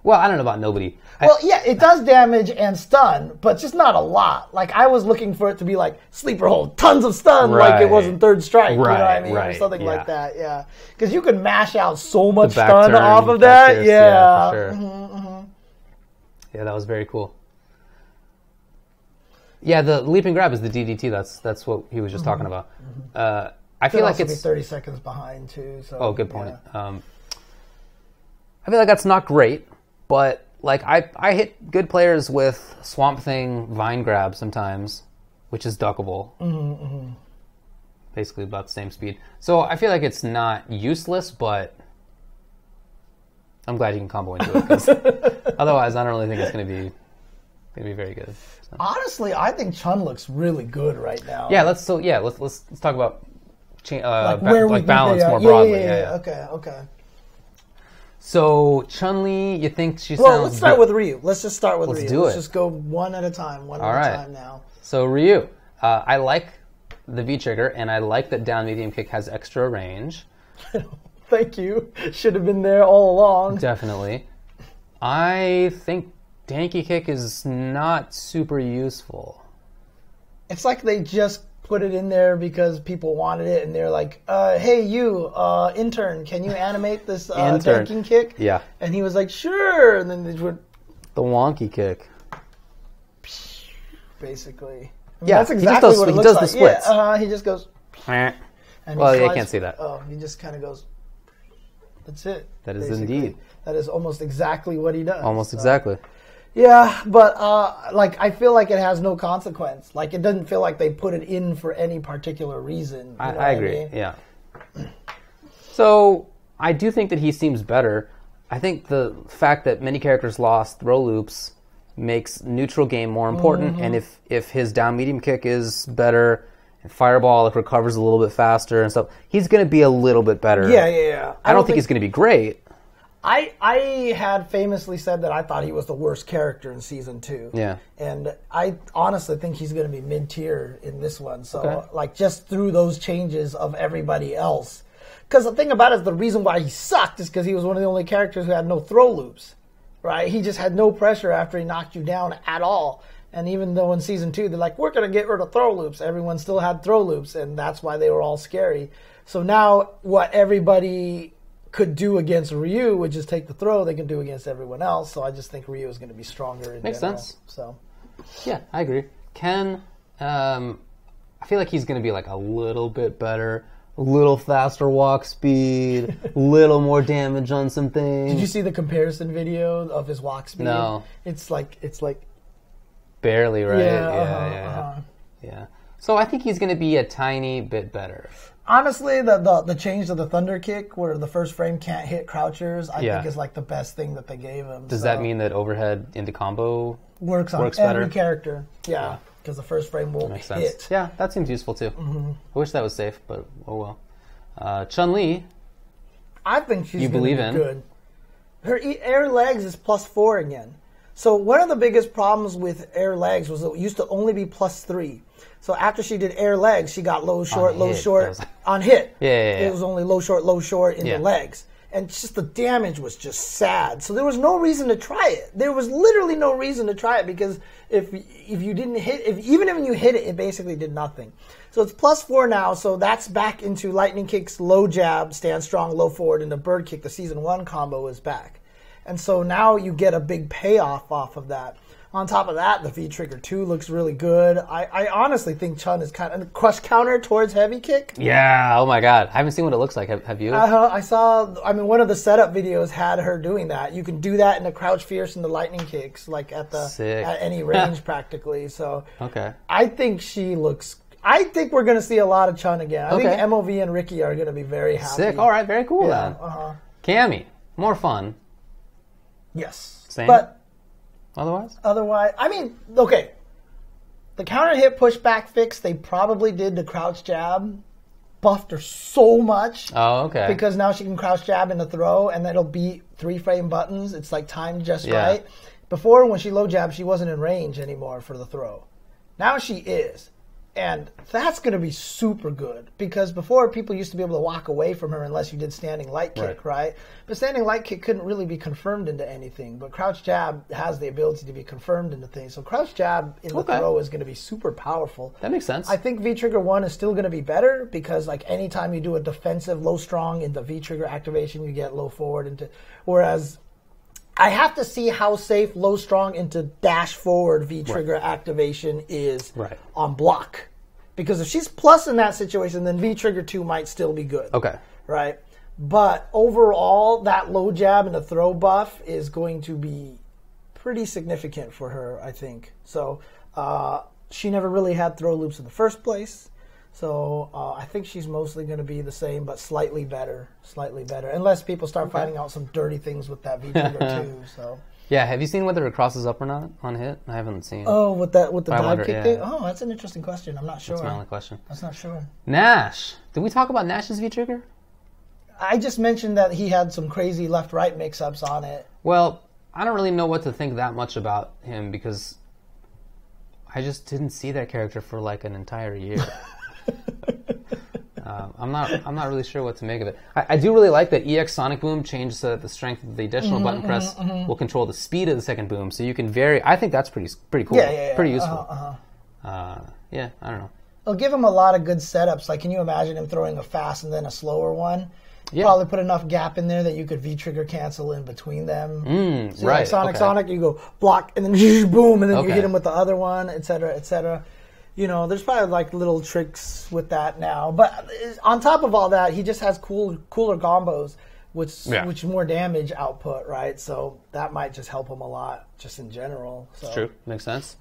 Well, I don't know about nobody.
It does damage and stun, but just not a lot. Like, I was looking for it to be like sleeper hold, tons of stun, like it was in Third Strike, you know what I mean? Or something like that, yeah. Because you can mash out so much stun off of that.
For sure. Mm-hmm. Yeah, that was very cool. Yeah, the leaping grab is the DDT. That's what he was just talking about. I feel like it's
30 seconds behind too. So,
good point. Yeah. I feel like that's not great, but like I hit good players with Swamp Thing Vine Grab sometimes, which is duckable. Basically about the same speed. So I feel like it's not useless, but I'm glad you can combo into it, because otherwise I don't really think it's going to be very good. So.
Honestly, I think Chun looks really good right now.
Yeah, let's talk about balance more broadly. Yeah.
Okay.
So Chumlee, you think she sounds?
Well, let's start with Ryu. Let's just start with Ryu.
Let's do it.
Let's just go one at a time. One at a time now.
So Ryu, I like the V trigger, and I like that down medium kick has extra range.
Thank you. Should have been there all along.
Definitely. I think Danky Kick is not super useful.
It's like they just put it in there because people wanted it, and they're like, hey, you, intern, can you animate this tanking kick?
Yeah.
And he was like, sure. And then they went...
The wonky kick.
Basically.
That's exactly what it looks like. He does the splits.
Yeah, he just goes...
And you can't see that.
Oh, he just kind of goes... That's it.
That is indeed.
That is almost exactly what he does.
Almost exactly.
Yeah, but I feel like it has no consequence. Like, it doesn't feel like they put it in for any particular reason.
I agree. Yeah. So I do think that he seems better. I think the fact that many characters lost throw loops makes neutral game more important. And if his down medium kick is better, and fireball, if recovers a little bit faster and stuff, he's going to be a little bit better.
Yeah.
I don't think he's going to be great.
I had famously said that I thought he was the worst character in Season 2.
Yeah.
And I honestly think he's going to be mid-tier in this one. So, just through those changes of everybody else. Because the thing about it is the reason why he sucked is because he was one of the only characters who had no throw loops. Right? He just had no pressure after he knocked you down at all. And even though in Season 2, they're like, we're going to get rid of throw loops. Everyone still had throw loops, and that's why they were all scary. So now what everybody could do against Ryu, which is take the throw, they can do against everyone else. So I just think Ryu is going to be stronger in
Makes
general.
sense.
So,
yeah, I agree. Ken, I feel like he's going to be like a little bit better, a little faster walk speed, a little more damage on some things.
Did you see the comparison video of his walk speed?
No.
It's like
barely, right?
Yeah.
So I think he's going to be a tiny bit better.
Honestly, the change to the thunder kick, where the first frame can't hit crouchers, I think is like the best thing that they gave him.
Does that mean that overhead into combo
works on
better?
Every character? Yeah, because the first frame won't
makes
hit.
Sense. Yeah, that seems useful too. I wish that was safe, but oh well. Chun-Li,
I think she's
you believe in
good. Her air legs is +4 again. So one of the biggest problems with air legs was it used to only be +3. So after she did air legs, she got low, short on hit.
Yeah.
It was only low, short in the legs. And just the damage was just sad. So there was no reason to try it. There was literally no reason to try it because if you didn't hit, even when you hit it, it basically did nothing. So it's +4 now. So that's back into lightning kicks, low jab, stand strong, low forward, and the bird kick. The Season 1 combo is back. And so now you get a big payoff off of that. On top of that, the V-Trigger 2 looks really good. I honestly think Chun is kind of a crush counter towards heavy kick.
Yeah, oh my god. I haven't seen what it looks like. Have you?
I saw, one of the setup videos had her doing that. You can do that in the crouch fierce and the lightning kicks, like at any range practically. So
okay.
I think I think we're going to see a lot of Chun again. I think MOV and Ricky are going to be very happy.
Sick. All right, very cool
Yeah,
then. Cammy, more fun.
Yes.
Same?
But
Otherwise,
okay. The counter hit pushback fix, they probably did the crouch jab. Buffed her so much.
Oh, okay.
Because now she can crouch jab in the throw, and it'll beat 3-frame buttons. It's like timed just right. Before, when she low jabbed, she wasn't in range anymore for the throw. Now she is. And that's going to be super good because before people used to be able to walk away from her unless you did standing light kick, right? But standing light kick couldn't really be confirmed into anything. But crouch jab has the ability to be confirmed into things. So crouch jab in the throw is going to be super powerful.
That makes sense.
I think V-Trigger 1 is still going to be better because like anytime you do a defensive low strong into V-Trigger activation, you get low forward into. Whereas I have to see how safe low strong into dash forward V-Trigger activation is on block. Because if she's plus in that situation, then V-Trigger 2 might still be good.
Okay.
Right? But overall, that low jab and the throw buff is going to be pretty significant for her, I think. So she never really had throw loops in the first place. So I think she's mostly going to be the same, but slightly better. Slightly better. Unless people start finding out some dirty things with that V-Trigger 2. So.
Yeah, have you seen whether it crosses up or not on hit? I haven't seen.
Oh, with the dive kick thing? Oh, that's an interesting question. I'm not sure.
That's my only question.
That's not sure.
Nash. Did we talk about Nash's V-Trigger?
I just mentioned that he had some crazy left-right mix-ups on it.
Well, I don't really know what to think that much about him because I just didn't see that character for like an entire year. I'm not really sure what to make of it. I do really like that EX Sonic Boom changed so that the strength of the additional button press will control the speed of the second boom, so you can vary. I think that's pretty cool.
Yeah.
Pretty useful. Yeah, I don't know.
It'll give him a lot of good setups. Like, can you imagine him throwing a fast and then a slower one?
Yeah.
Probably put enough gap in there that you could V-trigger cancel in between them. So
right.
Like Sonic, you go block and then boom, and then you hit him with the other one, et cetera, et cetera. You know, there's probably like little tricks with that now. But on top of all that, he just has cooler combos, which more damage output, right? So that might just help him a lot, just in general. So.
It's true. Makes sense.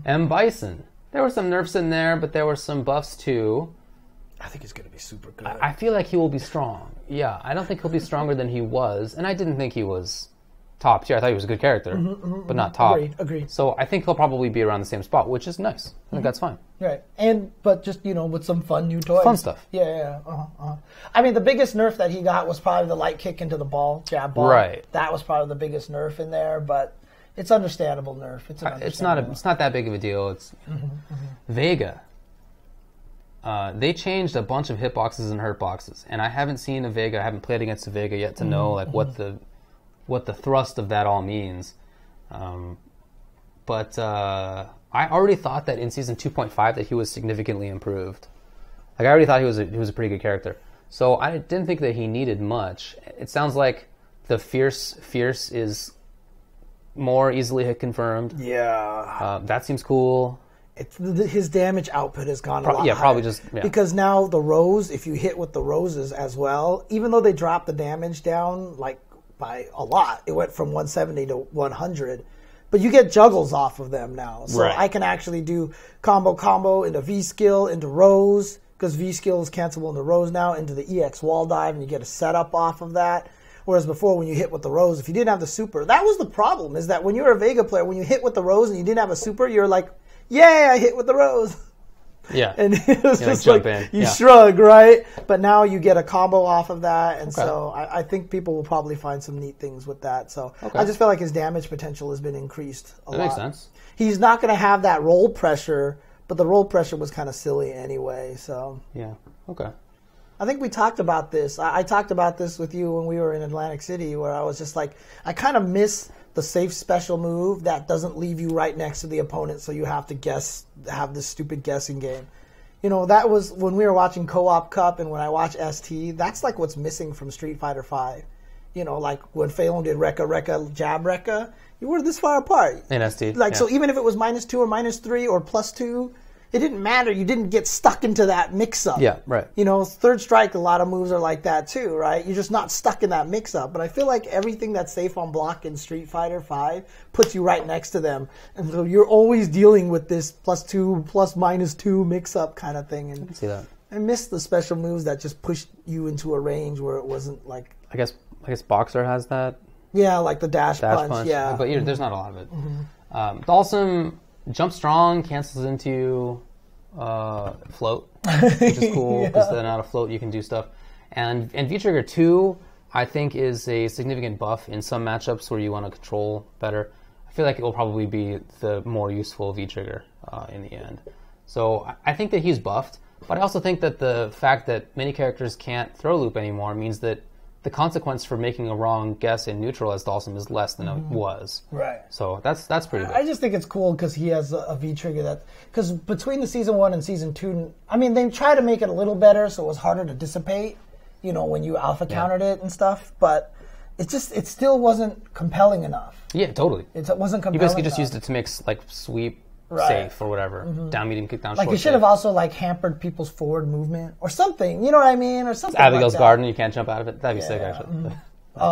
M. Bison. There were some nerfs in there, but there were some buffs too.
I think he's going to be super good.
I feel like he will be strong. Yeah, I don't think he'll be stronger than he was. And I didn't think he was top tier. I thought he was a good character, but not top.
Agreed.
So I think he'll probably be around the same spot, which is nice. I think that's fine.
Right. But just, with some fun new toys.
Fun stuff.
Yeah. I mean, the biggest nerf that he got was probably the light kick into the ball, jab ball.
Right.
That was probably the biggest nerf in there, but it's understandable nerf.
It's not that big of a deal. It's Vega. They changed a bunch of hitboxes and hurtboxes, and I haven't seen a Vega. I haven't played against a Vega yet to know what the thrust of that all means. But I already thought that in season 2.5 that he was significantly improved. Like I already thought he was a pretty good character. So I didn't think that he needed much. It sounds like the fierce is more easily hit confirmed.
Yeah.
That seems cool.
His damage output has gone a lot higher.
Probably
because now the rose, if you hit with the roses as well, even though they dropped the damage down like by a lot, it went from 170 to 100, but you get juggles off of them now. So I can actually do combo into V skill into rose because V skill is cancelable into rose now into the EX wall dive, and you get a setup off of that. Whereas before, when you hit with the rose, if you didn't have the super, that was the problem. Is that when you were a Vega player, when you hit with the rose and you didn't have a super, you're like, yeah, I hit with the rose. Yeah. And it was just like you shrug, right? But now you get a combo off of that. And so I think people will probably find some neat things with that. So I just feel like his damage potential has been increased a lot.
That makes sense.
He's not going to have that roll pressure, but the roll pressure was kind of silly anyway. So
yeah. Okay.
I think we talked about this. I talked about this with you when we were in Atlantic City, where I was just like, I kind of miss the safe special move that doesn't leave you right next to the opponent, so you have to have this stupid guessing game. That was when we were watching Co-op Cup and when I watch ST, that's like what's missing from Street Fighter V. You know, like when Phelan did Rekka, jab Rekka, you were this far apart.
In SD.
Like, so even if it was -2 or -3 or +2, it didn't matter. You didn't get stuck into that mix-up.
Yeah, right.
You know, third strike, a lot of moves are like that too, right? You're just not stuck in that mix-up. But I feel like everything that's safe on block in Street Fighter V puts you right next to them. And so you're always dealing with this +2, ±2 mix-up kind of thing. And
I can see that.
I miss the special moves that just pushed you into a range where it wasn't like...
I guess Boxer has that.
Yeah, like the dash punch. Yeah.
But there's not a lot of it. Dalsum, jump strong, cancels into float, which is cool because then out of float you can do stuff. And V-Trigger 2, I think, is a significant buff in some matchups where you want to control better. I feel like it will probably be the more useful V-Trigger in the end. So I think that he's buffed, but I also think that the fact that many characters can't throw loop anymore means that the consequence for making a wrong guess in neutral as Dalsum is less than it was.
Right.
So that's pretty good.
I just think it's cool because he has a V-Trigger that... Because between the Season 1 and Season 2... I mean, they tried to make it a little better so it was harder to dissipate, you know, when you alpha countered it and stuff. But it still wasn't compelling enough.
Yeah, totally.
It wasn't compelling
You basically just
enough.
used it to mix, like, sweep, safe, or whatever. Down, medium, kick, down,
like
short,
you should have also like hampered people's forward movement or something. You know what I mean? Or something.
Abigail's
like
Garden, you can't jump out of it. That'd be sick, actually.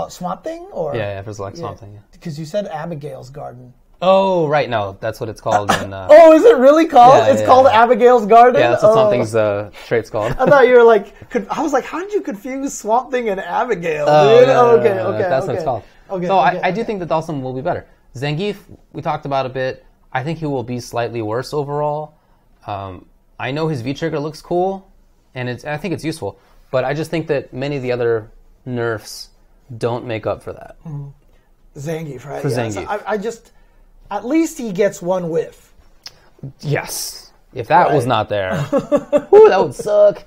Swamp Thing? Or
Yeah, if it's like something. Yeah.
Because you said Abigail's Garden.
Oh, right, no, that's what it's called. In,
oh, is it really called?
Yeah,
it's called Abigail's Garden?
Yeah, that's what something's trait's called.
I thought you were like, I was like, how did you confuse Swamp Thing and Abigail? Dude? Okay.
That's what it's called.
Okay,
so I do think that Dalsum will be better. Zangief, we talked about a bit. I think he will be slightly worse overall. I know his V-Trigger looks cool, and I think it's useful, but I just think that many of the other nerfs don't make up for that.
Zangief, right?
For Zangief.
So I just... At least he gets one whiff.
Yes. If that was not there, whew, that would suck.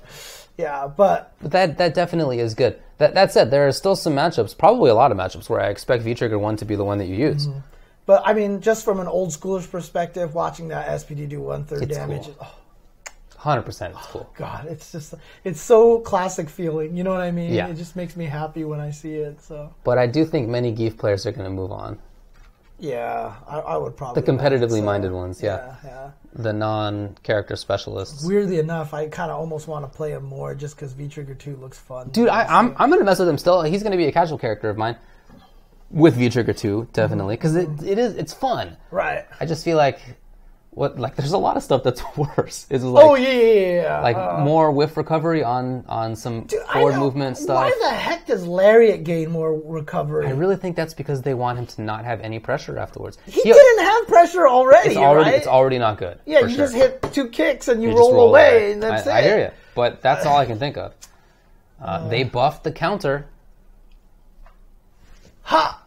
Yeah, but
that definitely is good. That said, there are still some matchups, probably a lot of matchups, where I expect V-Trigger 1 to be the one that you use.
But, I mean, just from an old schooler's perspective, watching that SPD do 1/3 damage...
Cool. 100% it's cool.
God, it's so classic feeling, you know what I mean?
Yeah.
It just makes me happy when I see it, so...
But I do think many Geef players are going to move on.
Yeah, I would probably...
The competitively minded ones, yeah.
Yeah.
The non-character specialists.
Weirdly enough, I kind of almost want to play him more just because V-Trigger 2 looks fun.
Dude, I'm going to mess with him still. He's going to be a casual character of mine. With V-Trigger 2, definitely. Because it's fun.
Right.
I just feel like... there's a lot of stuff that's worse. It's like,
yeah.
Like more whiff recovery on some forward movement stuff.
Why the heck does Lariat gain more recovery?
I really think that's because they want him to not have any pressure afterwards.
He didn't have pressure already, right?
It's already not good.
Yeah, you just hit 2 kicks and you
just
roll away, and that's it.
I hear you, but that's all I can think of. They buffed the counter.
Ha!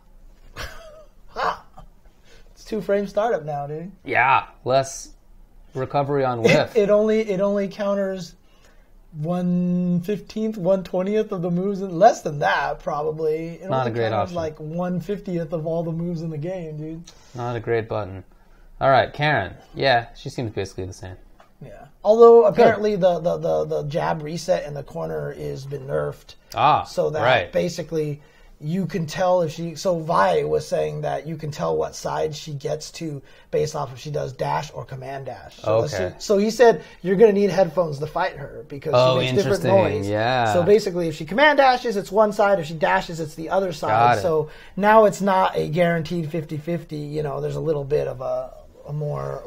2-frame startup now, dude.
Yeah, less recovery on whiff.
It only counters 1/15th, 1/20th of the moves, and less than that probably. It
Not
only
a great
counters
option.
like 1/50th of all the moves in the game, dude.
Not a great button. All right, Karen. Yeah, she seems basically the same.
Yeah. Although apparently the jab reset in the corner has been nerfed. So that basically you can tell if she... So Vi was saying that you can tell what side she gets to based off if she does dash or command dash. So, so he said you're going to need headphones to fight her because she makes different noise.
Yeah.
So basically if she command dashes, it's one side. If she dashes, it's the other side. So now it's not a guaranteed 50-50. You know, there's a little bit of a more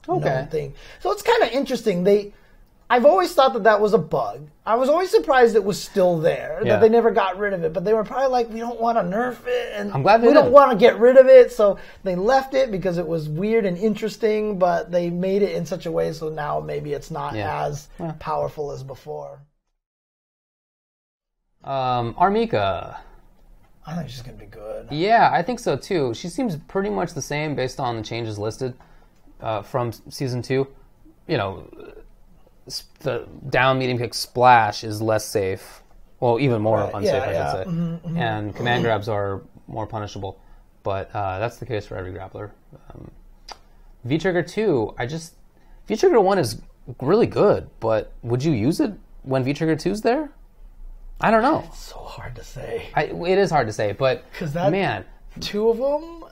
known thing. So it's kind of interesting. I've always thought that was a bug. I was always surprised it was still there, that they never got rid of it. But they were probably like, we don't want to nerf it, and
I'm glad
we don't want to get rid of it. So they left it because it was weird and interesting, but they made it in such a way so now maybe it's not as powerful as before.
Armika.
I think she's going to be good.
Yeah, I think so too. She seems pretty much the same based on the changes listed from Season 2. You know... The down medium kick splash is less safe. Well, even more unsafe, I should say. And command grabs are more punishable. But that's the case for every grappler. V-Trigger 2, V-Trigger 1 is really good, but would you use it when V-Trigger 2's there? I don't know.
It's so hard to say.
It is hard to say, but man,
2 of them.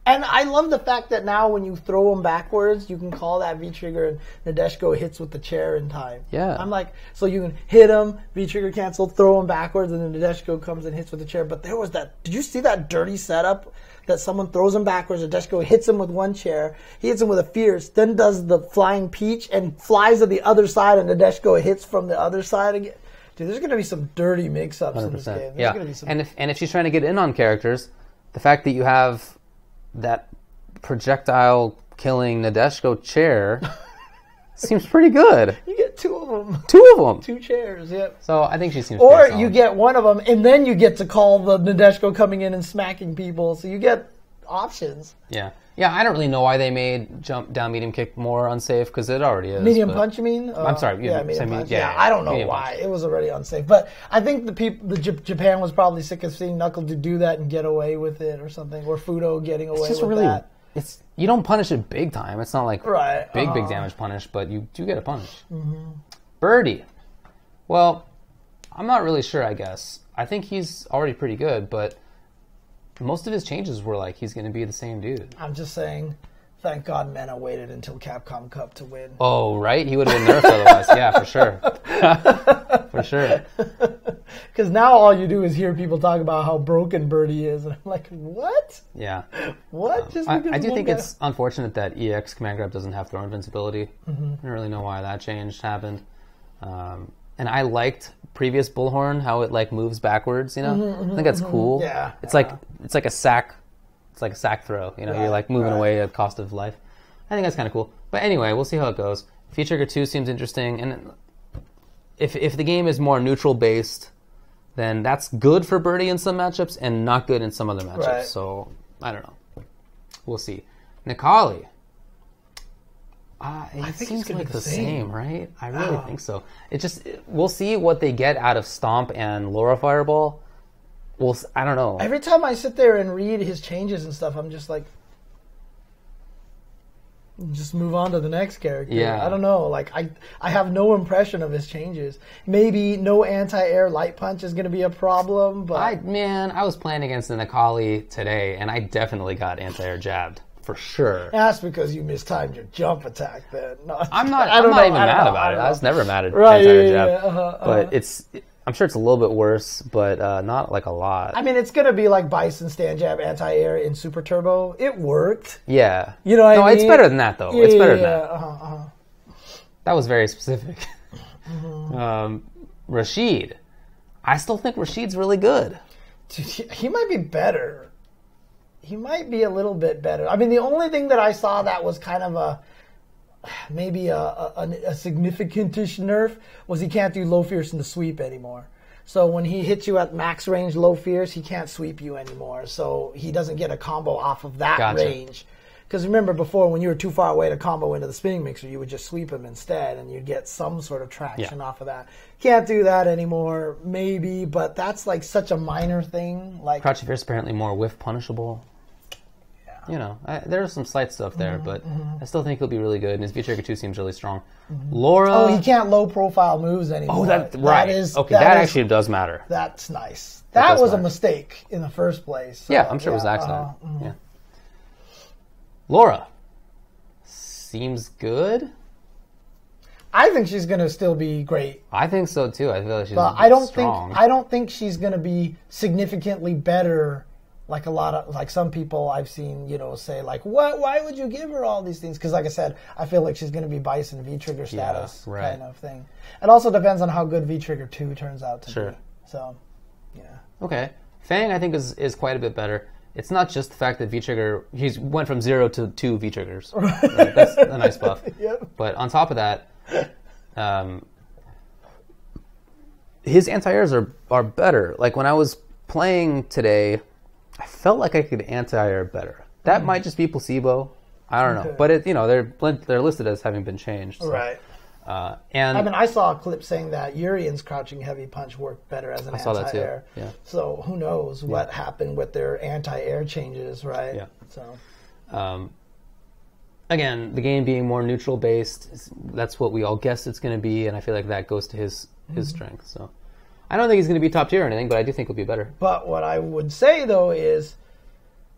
And I love the fact that now when you throw them backwards, you can call that V-trigger and Nadeshiko hits with the chair in time.
Yeah.
I'm like, so you can hit them, V-trigger cancel, throw them backwards, and then Nadeshiko comes and hits with the chair. But there was that, did you see that dirty setup that someone throws him backwards, Nadeshiko hits him with one chair, he hits him with a fierce, then does the flying peach and flies to the other side, and Nadeshiko hits from the other side again. Dude, there's going to be some dirty mix-ups 100%. In this game. There's gonna be some...
And if she's trying to get in on characters, the fact that you have that projectile killing Nadeshiko chair seems pretty good.
You get 2 of them.
2 of them.
2 chairs, yep.
So I think she seems
Or
pretty solid.
you get one of them, and then you get to call the Nadeshiko coming in and smacking people. So you get options.
Yeah. Yeah, I don't really know why they made jump down medium kick more unsafe, because it already is.
Medium punch, you mean?
I'm sorry.
Medium punch. Yeah, I don't know why. Punch. It was already unsafe. But I think Japan was probably sick of seeing Knuckle to do that and get away with it or something, or Fudo getting away with that.
You don't punish it big time. It's not like big damage punish, but you do get a punish.
Mm-hmm.
Birdie. Well, I'm not really sure, I guess. I think he's already pretty good, but most of his changes were like he's going to be the same dude.
I'm just saying, thank God Mena waited until Capcom Cup to win.
Oh, right? He would have been nerfed otherwise. Yeah, for sure. For sure.
Because now all you do is hear people talk about how broken Birdie is. And I'm like, what?
Yeah.
What?
I do think it's unfortunate that EX command grab doesn't have throw invincibility. Mm-hmm. I don't really know why that change happened. And I liked previous Bullhorn, how it like moves backwards, you know? I think that's cool.
Yeah.
It's like a sack. It's like a sack throw, you know? You're like moving away at cost of life. I think that's kind of cool. But anyway, we'll see how it goes. V-Trigger 2 seems interesting, and if the game is more neutral based, then that's good for Birdie in some matchups and not good in some other matchups.
Right.
So I don't know. We'll see. Nikali. It seems like the same, right? I really think so. We'll see what they get out of Stomp and Laura Fireball. I don't know.
Every time I sit there and read his changes and stuff, I'm just like, just move on to the next character.
Yeah.
I don't know. Like I have no impression of his changes. Maybe no anti-air light punch is going to be a problem, but
I was playing against the Nikali today, and I definitely got anti-air jabbed. For sure.
That's because you mistimed your jump attack then. No,
I'm not even mad about it. I was never mad at anti-air jab. But I'm sure it's a little bit worse, but not like a lot.
I mean, it's going to be like Bison stand jab anti-air in Super Turbo. It worked.
Yeah.
You know what I mean?
No, it's better than that, though.
Yeah,
it's better than that. That was very specific. Rasheed. I still think Rasheed's really good.
Dude, he might be better. He might be a little bit better. I mean, the only thing that I saw that was kind of maybe a significant-ish nerf was he can't do low fierce in the sweep anymore. So when he hits you at max range low fierce, he can't sweep you anymore. So he doesn't get a combo off of that range. Because remember before, when you were too far away to combo into the spinning mixer, you would just sweep him instead, and you'd get some sort of traction off of that. Can't do that anymore, maybe, but that's like such a minor thing. Like
Crouching Fierce apparently more whiff punishable. You know, there's some slight stuff there, but I still think he'll be really good, and his V-Trigger 2 seems really strong. Laura...
Oh, he can't low-profile moves anymore.
Oh, right. That actually does matter.
That's nice. That was a mistake in the first place. So,
yeah, I'm sure it was accident. Yeah. Laura. Seems good.
I think she's going to still be great.
I think so, too. I feel like she's strong.
I don't think she's going to be significantly better. Like a lot of, like some people I've seen, say like, what? Why would you give her all these things? Because like I said, I feel like she's going to be Bison V-Trigger status kind of thing. It also depends on how good V-Trigger 2 turns out to be. So, yeah.
Okay. Fang, I think, is quite a bit better. It's not just the fact that V-Trigger, he's went from 0 to 2 V-Triggers. Right? That's a nice buff.
Yep.
But on top of that, his anti-airs are better. Like when I was playing today, I felt like I could anti-air better. That might just be placebo. I don't know. But they're listed as having been changed. So.
Right.
And
I mean, I saw a clip saying that Urian's crouching heavy punch worked better as an anti-air.
I saw that too. Yeah.
So who knows what happened with their anti-air changes, right?
Yeah.
So.
Again, the game being more neutral based, that's what we all guess it's going to be, and I feel like that goes to his strength. So, I don't think he's going to be top tier or anything, but I do think he'll be better.
But what I would say, though, is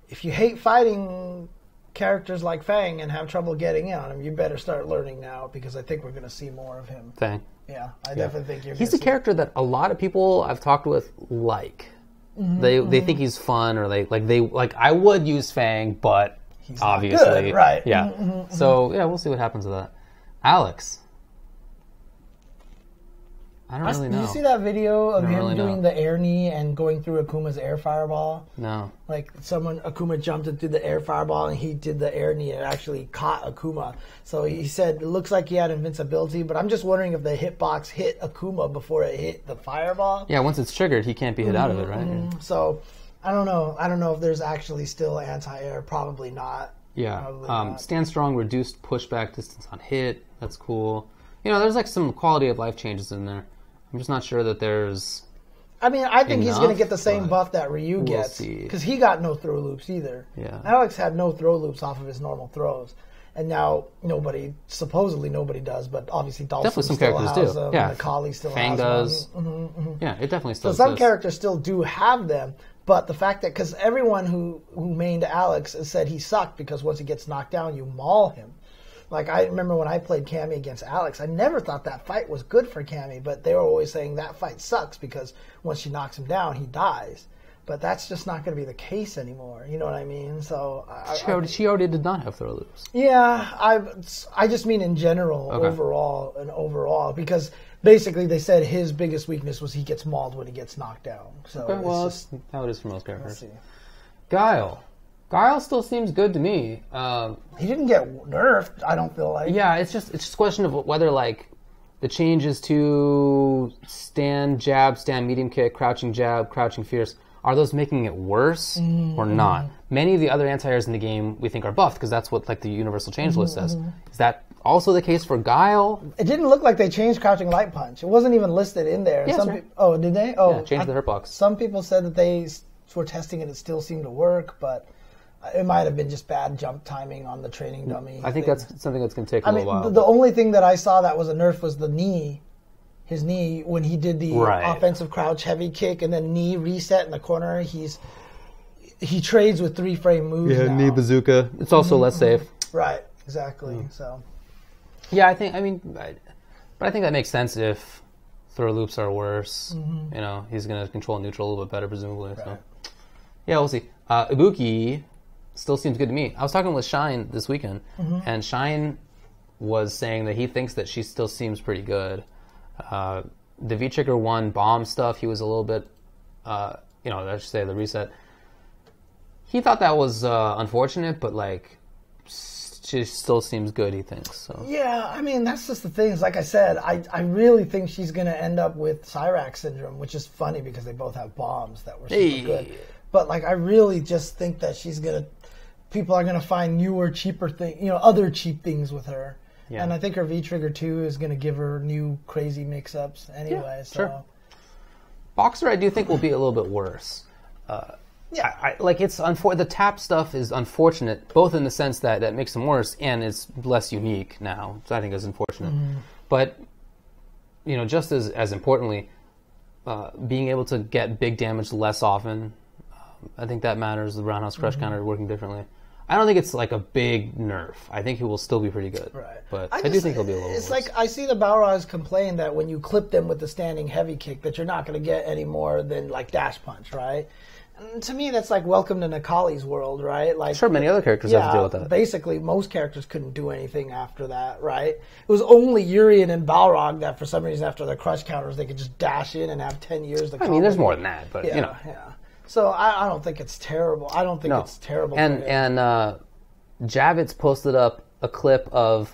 if you hate fighting characters like Fang and have trouble getting in on him, you better start learning now, because I think we're going to see more of him.
Fang.
Yeah, I definitely think
he's a character that a lot of people I've talked with like. They think he's fun, or I would use Fang, but
he's
obviously,
not good, right?
Yeah. So yeah, we'll see what happens with that. Alex. I don't really know.
Did you see that video of him
really
doing
know.
the air knee and going through Akuma's air fireball?
No.
Like Akuma jumped into the air fireball and he did the air knee and it actually caught Akuma. So he said it looks like he had invincibility, but I'm just wondering if the hitbox hit Akuma before it hit the fireball.
Yeah, once it's triggered, he can't be hit out of it, right? Yeah.
So I don't know. I don't know if there's actually still anti-air. Probably not.
Yeah.
Probably not.
Stand strong, reduced pushback distance on hit. That's cool. There's like some quality of life changes in there. I'm just not sure that there's...
I mean, I think he's going to get the same
but
buff that Ryu gets. Because he got no throw loops either.
Yeah.
Alex had no throw loops off of his normal throws. And now supposedly nobody does, but obviously Dolphin
some
still
characters
has
do.
them.
Yeah.
The Collie still
Fang
has
does.
one.
Yeah, it definitely still
So some
exists.
characters still do have them, but the fact that... Because everyone who mained Alex has said he sucked because once he gets knocked down, you maul him. Like, I remember when I played Cammy against Alex, I never thought that fight was good for Cammy, but they were always saying that fight sucks because once she knocks him down, he dies. But that's just not going to be the case anymore. You know what I mean? So
She already did not have throw loops.
Yeah, I just mean in general, overall, because basically they said his biggest weakness was he gets mauled when he gets knocked down. So
Okay, well,
just,
that's how it is for most characters.
let's see.
Guile still seems good to me.
He didn't get nerfed, I don't feel like.
Yeah, it's just a question of whether like the changes to stand jab, stand medium kick, crouching jab, crouching fierce, are those making it worse or not? Many of the other anti-airs in the game we think are buffed because that's what like the universal change list says. Is that also the case for Guile?
It didn't look like they changed crouching light punch. It wasn't even listed in there.
Yeah,
Oh, did they? Oh,
yeah, changed the hurt box.
Some people said that they were testing it still seemed to work, but it might have been just bad jump timing on the training dummy.
I think that's something that's going to take a little while.
The only thing that I saw that was a nerf was the knee. His knee, when he did the offensive crouch heavy kick and then knee reset in the corner, he trades with 3-frame moves now.
knee bazooka. It's also less safe.
Right, exactly. So,
yeah, I think that makes sense if throw loops are worse. He's going to control neutral a little bit better, presumably. Right. So, yeah, we'll see. Ibuki still seems good to me. I was talking with Shine this weekend, and Shine was saying that he thinks that she still seems pretty good. The V-Trigger 1 bomb stuff, he was a little bit, I should say the reset. He thought that was unfortunate, but like, she still seems good, he thinks. So.
Yeah, I mean, that's just the thing. Is like I said, I really think she's going to end up with Cyrax syndrome, which is funny because they both have bombs that were super good. But like, I really just think that people are going to find newer, cheaper things, other cheap things with her. Yeah. And I think her V-Trigger 2 is going to give her new crazy mix-ups anyway. Sure.
Boxer, I do think will be a little bit worse. The tap stuff is unfortunate, both in the sense that makes them worse and it's less unique now. So I think it's unfortunate. But, just as importantly, being able to get big damage less often, I think that matters. The roundhouse crush counter working differently. I don't think it's like a big nerf. I think he will still be pretty good. Right. But I do think he'll be a little worse.
It's like I see the Balrogs complain that when you clip them with the standing heavy kick that you're not going to get any more than like dash punch, right? And to me, that's like welcome to Nakali's world, right? Like,
sure, many other characters have to deal with that.
Basically, most characters couldn't do anything after that, right? It was only Urian and Balrog that for some reason after their crush counters they could just dash in and have 10 years to
I mean, there's more than that, but
Yeah. So I don't think it's terrible. I don't think it's terrible.
And Javits posted up a clip of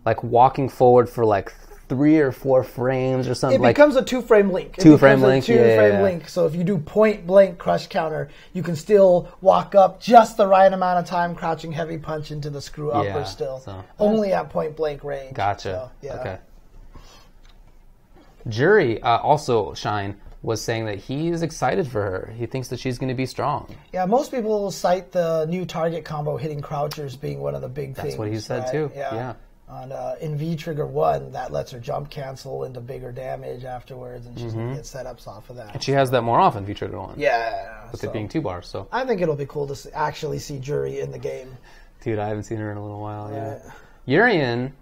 like walking forward for like 3 or 4 frames or something.
It becomes a 2-frame link.
Two-frame link.
Link. So if you do point blank crush counter, you can still walk up just the right amount of time, crouching heavy punch into the screw upper still. So. Only at point blank range.
Gotcha.
So,
Okay. Jury also Shine was saying that he's excited for her. He thinks that she's going to be strong.
Yeah, most people cite the new target combo hitting crouchers being one of the big things.
That's what he said too. Yeah.
In V-Trigger 1, that lets her jump cancel into bigger damage afterwards, and she's going to get setups off of that.
And she has that more often, V-Trigger 1.
Yeah.
With it being 2 bars, so.
I think it'll be cool to actually see Jury in the game.
Dude, I haven't seen her in a little while,
Right.
Urian...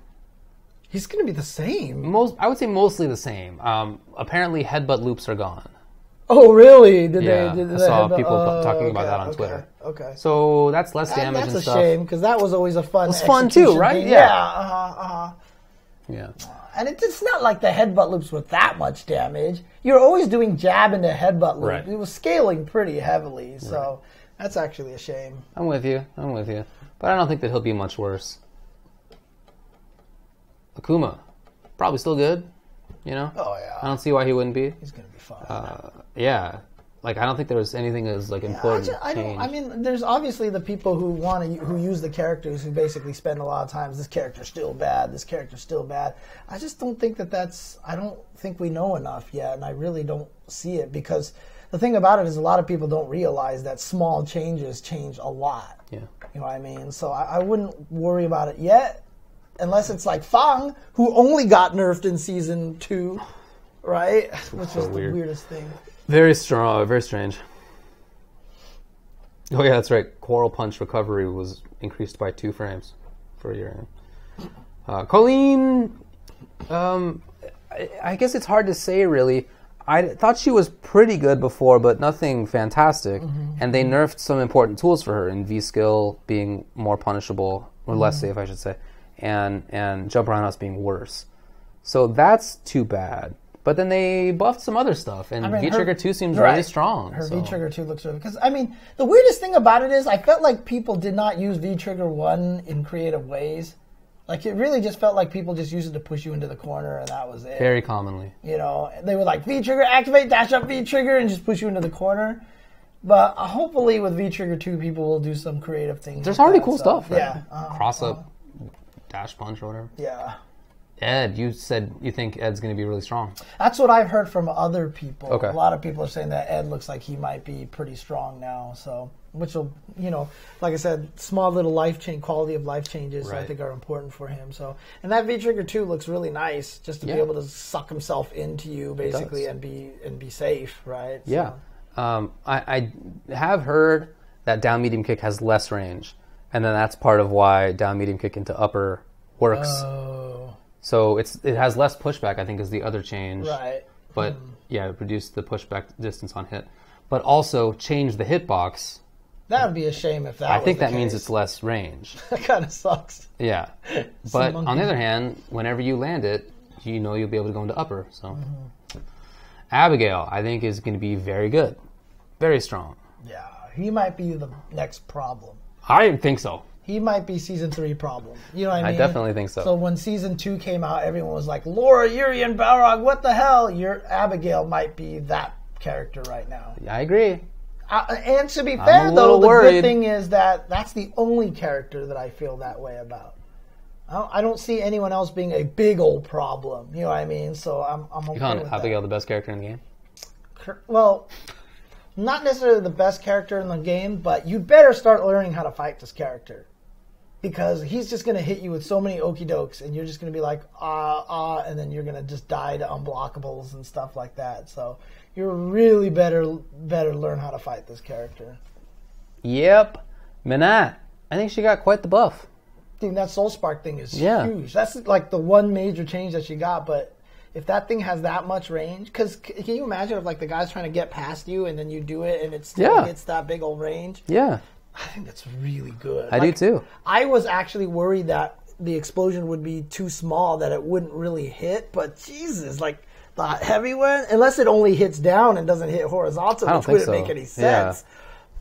He's going to be the same.
I would say mostly the same. Apparently, headbutt loops are gone.
Oh, really? Did
I
they
saw people talking about that on Twitter.
Okay.
So that's less damage and stuff.
That's a shame, because that was always a fun
It's fun too, right?
Game.
Yeah. Yeah.
And it's not like the headbutt loops with that much damage. You're always doing jab into headbutt loop.
Right.
It was scaling pretty heavily, so that's actually a shame.
I'm with you. But I don't think that he'll be much worse. Akuma, probably still good, you know?
Oh, yeah.
I don't see why he wouldn't be.
He's going to be fine.
Yeah. Like, I don't think there was anything as, like, important change.
I mean, there's obviously the people who use the characters who basically spend a lot of times, this character's still bad, this character's still bad. I just don't think I don't think we know enough yet, and I really don't see it, because the thing about it is a lot of people don't realize that small changes change a lot.
Yeah.
You know what I mean? So I wouldn't worry about it yet, unless it's like Fang, who only got nerfed in Season 2, right? Which is the weirdest thing.
Very strong, very strange. Oh yeah, that's right. Quarrel Punch recovery was increased by 2 frames for a year. Colleen, I guess it's hard to say really. I thought she was pretty good before, but nothing fantastic. And they nerfed some important tools for her in V-Skill being more punishable, or less safe, I should say, and Jump Around House being worse. So that's too bad. But then they buffed some other stuff, and V-Trigger 2 seems really strong.
Her V-Trigger 2 looks really... Because, I mean, the weirdest thing about it is I felt like people did not use V-Trigger 1 in creative ways. Like, it really just felt like people just used it to push you into the corner, and that was it.
Very commonly.
You know, they would like, V-Trigger, activate, dash up V-Trigger, and just push you into the corner. But hopefully with V-Trigger 2, people will do some creative things.
There's already cool stuff, right?
Yeah.
Cross-up, dash punch, or whatever.
Yeah.
Ed, you said you think Ed's going to be really strong.
That's what I've heard from other people.
Okay.
A lot of people are saying that Ed looks like he might be pretty strong now. So, which will, you know, like I said, small little quality of life changes I think are important for him. So, and that V-Trigger 2 looks really nice, just to be able to suck himself into you basically and be safe, right?
Yeah. So. I have heard that down medium kick has less range, and then that's part of why down medium kick into upper works.
Oh.
So it has less pushback, I think, is the other change.
Right.
But, yeah, reduce the pushback distance on hit. But also change the hitbox.
That would be a shame if that
I
was
think
the
that means
case.
it's less range.
That kind of sucks.
Yeah. But on the other hand, whenever you land it, you know you'll be able to go into upper. So Abigail, I think, is going to be very good. Very strong.
Yeah. He might be the next problem.
I think so.
He might be Season 3 problem. You know what I mean?
I definitely think so.
So when Season 2 came out, everyone was like, Laura, Yuri, and Balrog, what the hell? Your Abigail might be that character right now.
I agree.
And to be fair, though, the good thing is that that's the only character that I feel that way about. I don't see anyone else being a big old problem. You know what I mean? So I'm okay
You calling
with
Abigail the best character in the game?
Well, not necessarily the best character in the game, but you better start learning how to fight this character. Because he's just going to hit you with so many okie dokes, and you're just going to be like, and then you're going to just die to unblockables and stuff like that. So you're really better learn how to fight this character.
Yep. Minat. I think she got quite the buff.
Dude, that Soul Spark thing is huge. That's like the one major change that she got, but if that thing has that much range, because can you imagine if like the guy's trying to get past you and then you do it and it still hits that big old range?
Yeah.
I think that's really good.
I do too.
I was actually worried that the explosion would be too small, that it wouldn't really hit, but Jesus, like the heavy one, unless it only hits down and doesn't hit horizontal, which wouldn't make any sense. Yeah.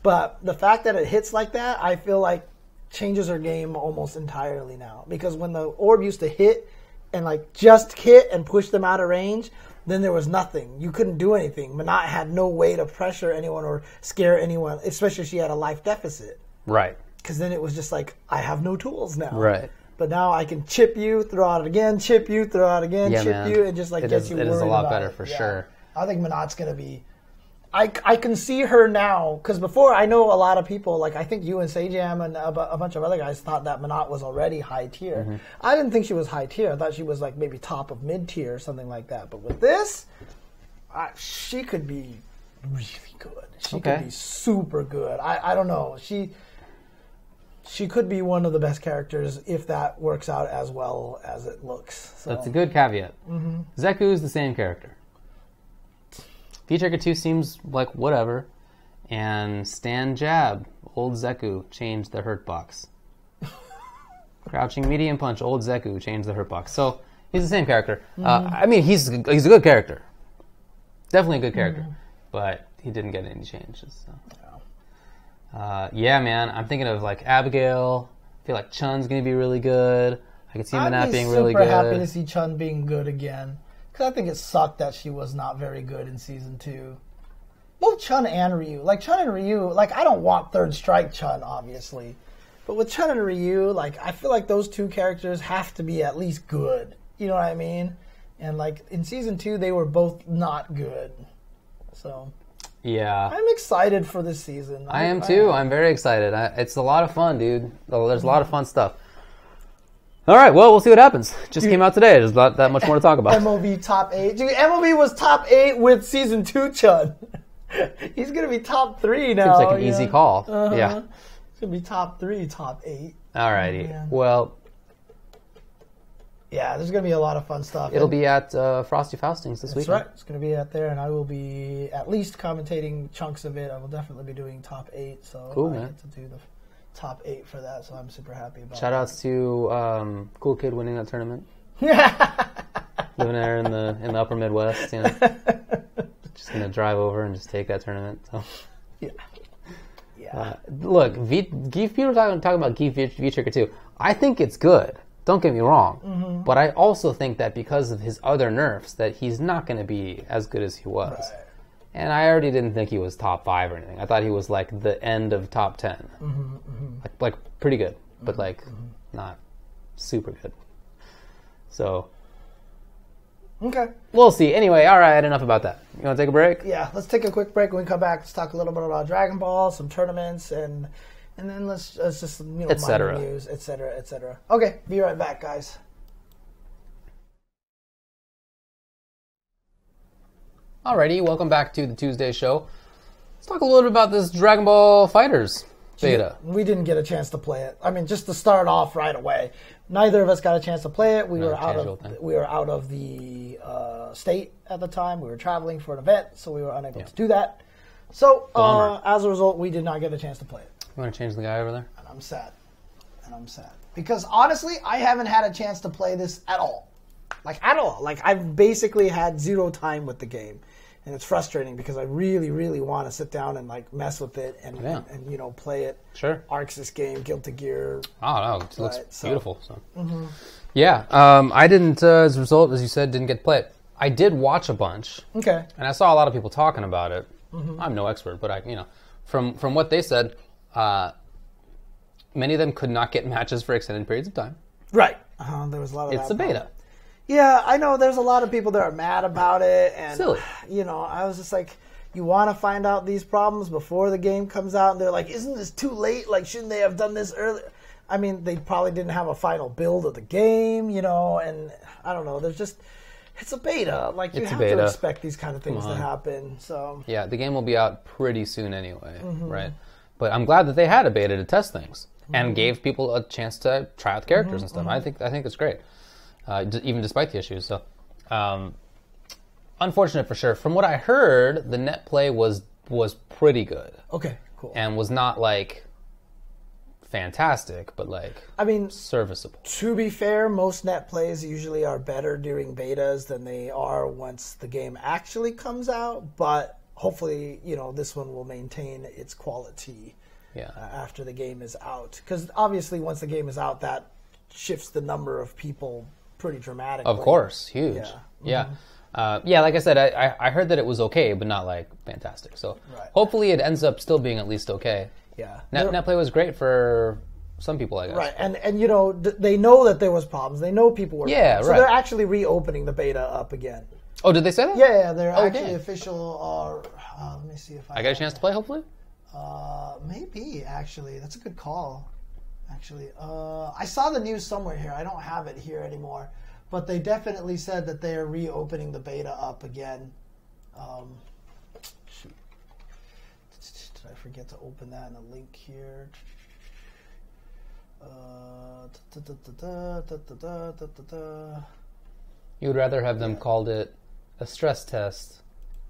But the fact that it hits like that, I feel like changes her game almost entirely now. Because when the orb used to hit and like just hit and push them out of range, then there was nothing. You couldn't do anything. Minat had no way to pressure anyone or scare anyone, especially if she had a life deficit.
Right.
Because then it was just like, I have no tools now.
Right.
But now I can chip you, throw out again, chip you, throw out again, chip you, and just like get you worried about it.
It is a lot better for sure.
I think Minat's going to be I can see her now, because before I know a lot of people, like I think you and Sajam and a bunch of other guys thought that Menat was already high tier.
Mm-hmm.
I didn't think she was high tier. I thought she was like maybe top of mid tier or something like that. But with this, she could be really good. She could be super good. I don't know. She could be one of the best characters if that works out as well as it looks. So.
That's a good caveat. Mm-hmm. Zeku is the same character. V-Trigger 2 seems like whatever. And Stan Jab, old Zeku, changed the hurt box. Crouching Medium Punch, old Zeku, changed the hurt box. So he's the same character. I mean, he's a good character. Definitely a good character. But he didn't get any changes. So. Yeah, man. I'm thinking of like Abigail. I feel like Chun's going to be really good. I could see Menat being really good.
I'm super happy to see Chun being good again. Because I think it sucked that she was not very good in Season 2. Both Chun and Ryu. Like, Chun and Ryu, like, I don't want Third Strike Chun, obviously. But with Chun and Ryu, like, I feel like those two characters have to be at least good. You know what I mean? And, like, in Season 2, they were both not good. So...
yeah.
I'm excited for this season.
I am too. I'm very excited. It's a lot of fun, dude. There's a lot of fun stuff. All right, well, we'll see what happens. Just came out today. There's not that much more to talk about.
MOV top 8. Dude, MOV was top 8 with Season 2 Chun. He's going to be top 3 now.
Seems like an easy call. Yeah.
He's going to be top 3, top 8.
All righty. Well...
yeah, there's going to be a lot of fun stuff.
It'll be at Frosty Faustings this weekend.
That's right. It's going to be out there, and I will be at least commentating chunks of it. I will definitely be doing top 8, so
cool,
I
man.
get to do the top 8 for that, so I'm super happy about
Shout-outs to Cool Kid winning that tournament. Living there in the upper Midwest, you know. Just going to drive over and just take that tournament. So.
Yeah.
Look, people are talking about V-Trigger 2. I think it's good. Don't get me wrong, but I also think that because of his other nerfs, that he's not going to be as good as he was. Right. And I already didn't think he was top 5 or anything. I thought he was like the end of top 10. Like pretty good, but like not super good. So,
okay.
We'll see. Anyway, all right, enough about that. You want to take a break?
Yeah, let's take a quick break. When we come back, let's talk a little bit about Dragon Ball, some tournaments, and then let's just,
minor
news, et cetera, et cetera. Okay, be right back, guys.
Alrighty, welcome back to the Tuesday show. Let's talk a little bit about this Dragon Ball FighterZ beta.
We didn't get a chance to play it. I mean, just to start off right away, neither of us got a chance to play it. We were out of the state at the time. We were traveling for an event, so we were unable to do that. So as a result, we did not get a chance to play it.
You want to change the guy over there?
And I'm sad. Because honestly, I haven't had a chance to play this at all. Like, at all. Like, I've basically had zero time with the game. And it's frustrating because I really, really want to sit down and, like, mess with it and play it.
Sure.
Arxis game, Guilty Gear.
Oh, no. It looks beautiful. So. Yeah. I didn't, as a result, as you said, didn't get to play it. I did watch a bunch.
Okay.
And I saw a lot of people talking about it. I'm no expert, but from what they said, many of them could not get matches for extended periods of time.
Right. There was a lot of
It's a beta.
Yeah, I know there's a lot of people that are mad about it. And,
silly.
I was just like, you want to find out these problems before the game comes out? And they're like, isn't this too late? Like, shouldn't they have done this earlier? I mean, they probably didn't have a final build of the game, and I don't know. There's just... it's a beta. Like, you have to expect these kind of things to happen. So
yeah, the game will be out pretty soon anyway, right? But I'm glad that they had a beta to test things and gave people a chance to try out the characters and stuff. I think it's great, even despite the issues. So, unfortunate for sure. From what I heard, the net play was pretty good.
Okay, cool.
And was not like fantastic, but serviceable.
To be fair, most net plays usually are better during betas than they are once the game actually comes out, but hopefully, this one will maintain its quality after the game is out. Because obviously, once the game is out, that shifts the number of people pretty dramatically.
Of course, huge. Yeah. Like I said, I heard that it was okay, but not fantastic. So hopefully it ends up still being at least okay.
Yeah,
Netplay was great for some people, I guess.
Right, and they know that there was problems. They know people were.
Yeah,
so they're actually reopening the beta up again.
Oh, did they say that?
Yeah, they're
Oh,
actually
dang.
official. Let me see if
I got a chance to play, hopefully?
Maybe, actually. That's a good call. Actually, I saw the news somewhere here. I don't have it here anymore. But they definitely said that they are reopening the beta up again. Shoot. Did I forget to open that in a link here?
You would rather have them called it a stress test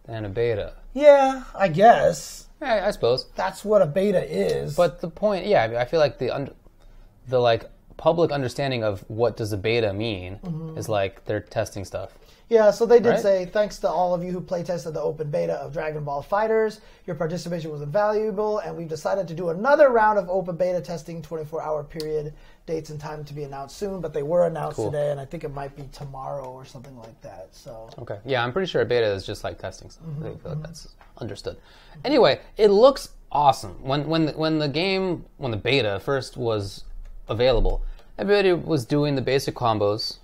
than a beta.
Yeah, I guess.
Yeah, I suppose.
That's what a beta is.
But the point, yeah, I feel like the like public understanding of what does a beta mean is like they're testing stuff.
Yeah, so they did
Right?
say, thanks to all of you who playtested the open beta of Dragon Ball FighterZ. Your participation was invaluable, and we've decided to do another round of open beta testing, 24-hour period, dates and time to be announced soon, but they were announced today, and I think it might be tomorrow or something like that. So
Okay. Yeah, I'm pretty sure a beta is just like testing stuff. I feel like that's understood. Anyway, it looks awesome. When the beta first was available, everybody was doing the basic combos,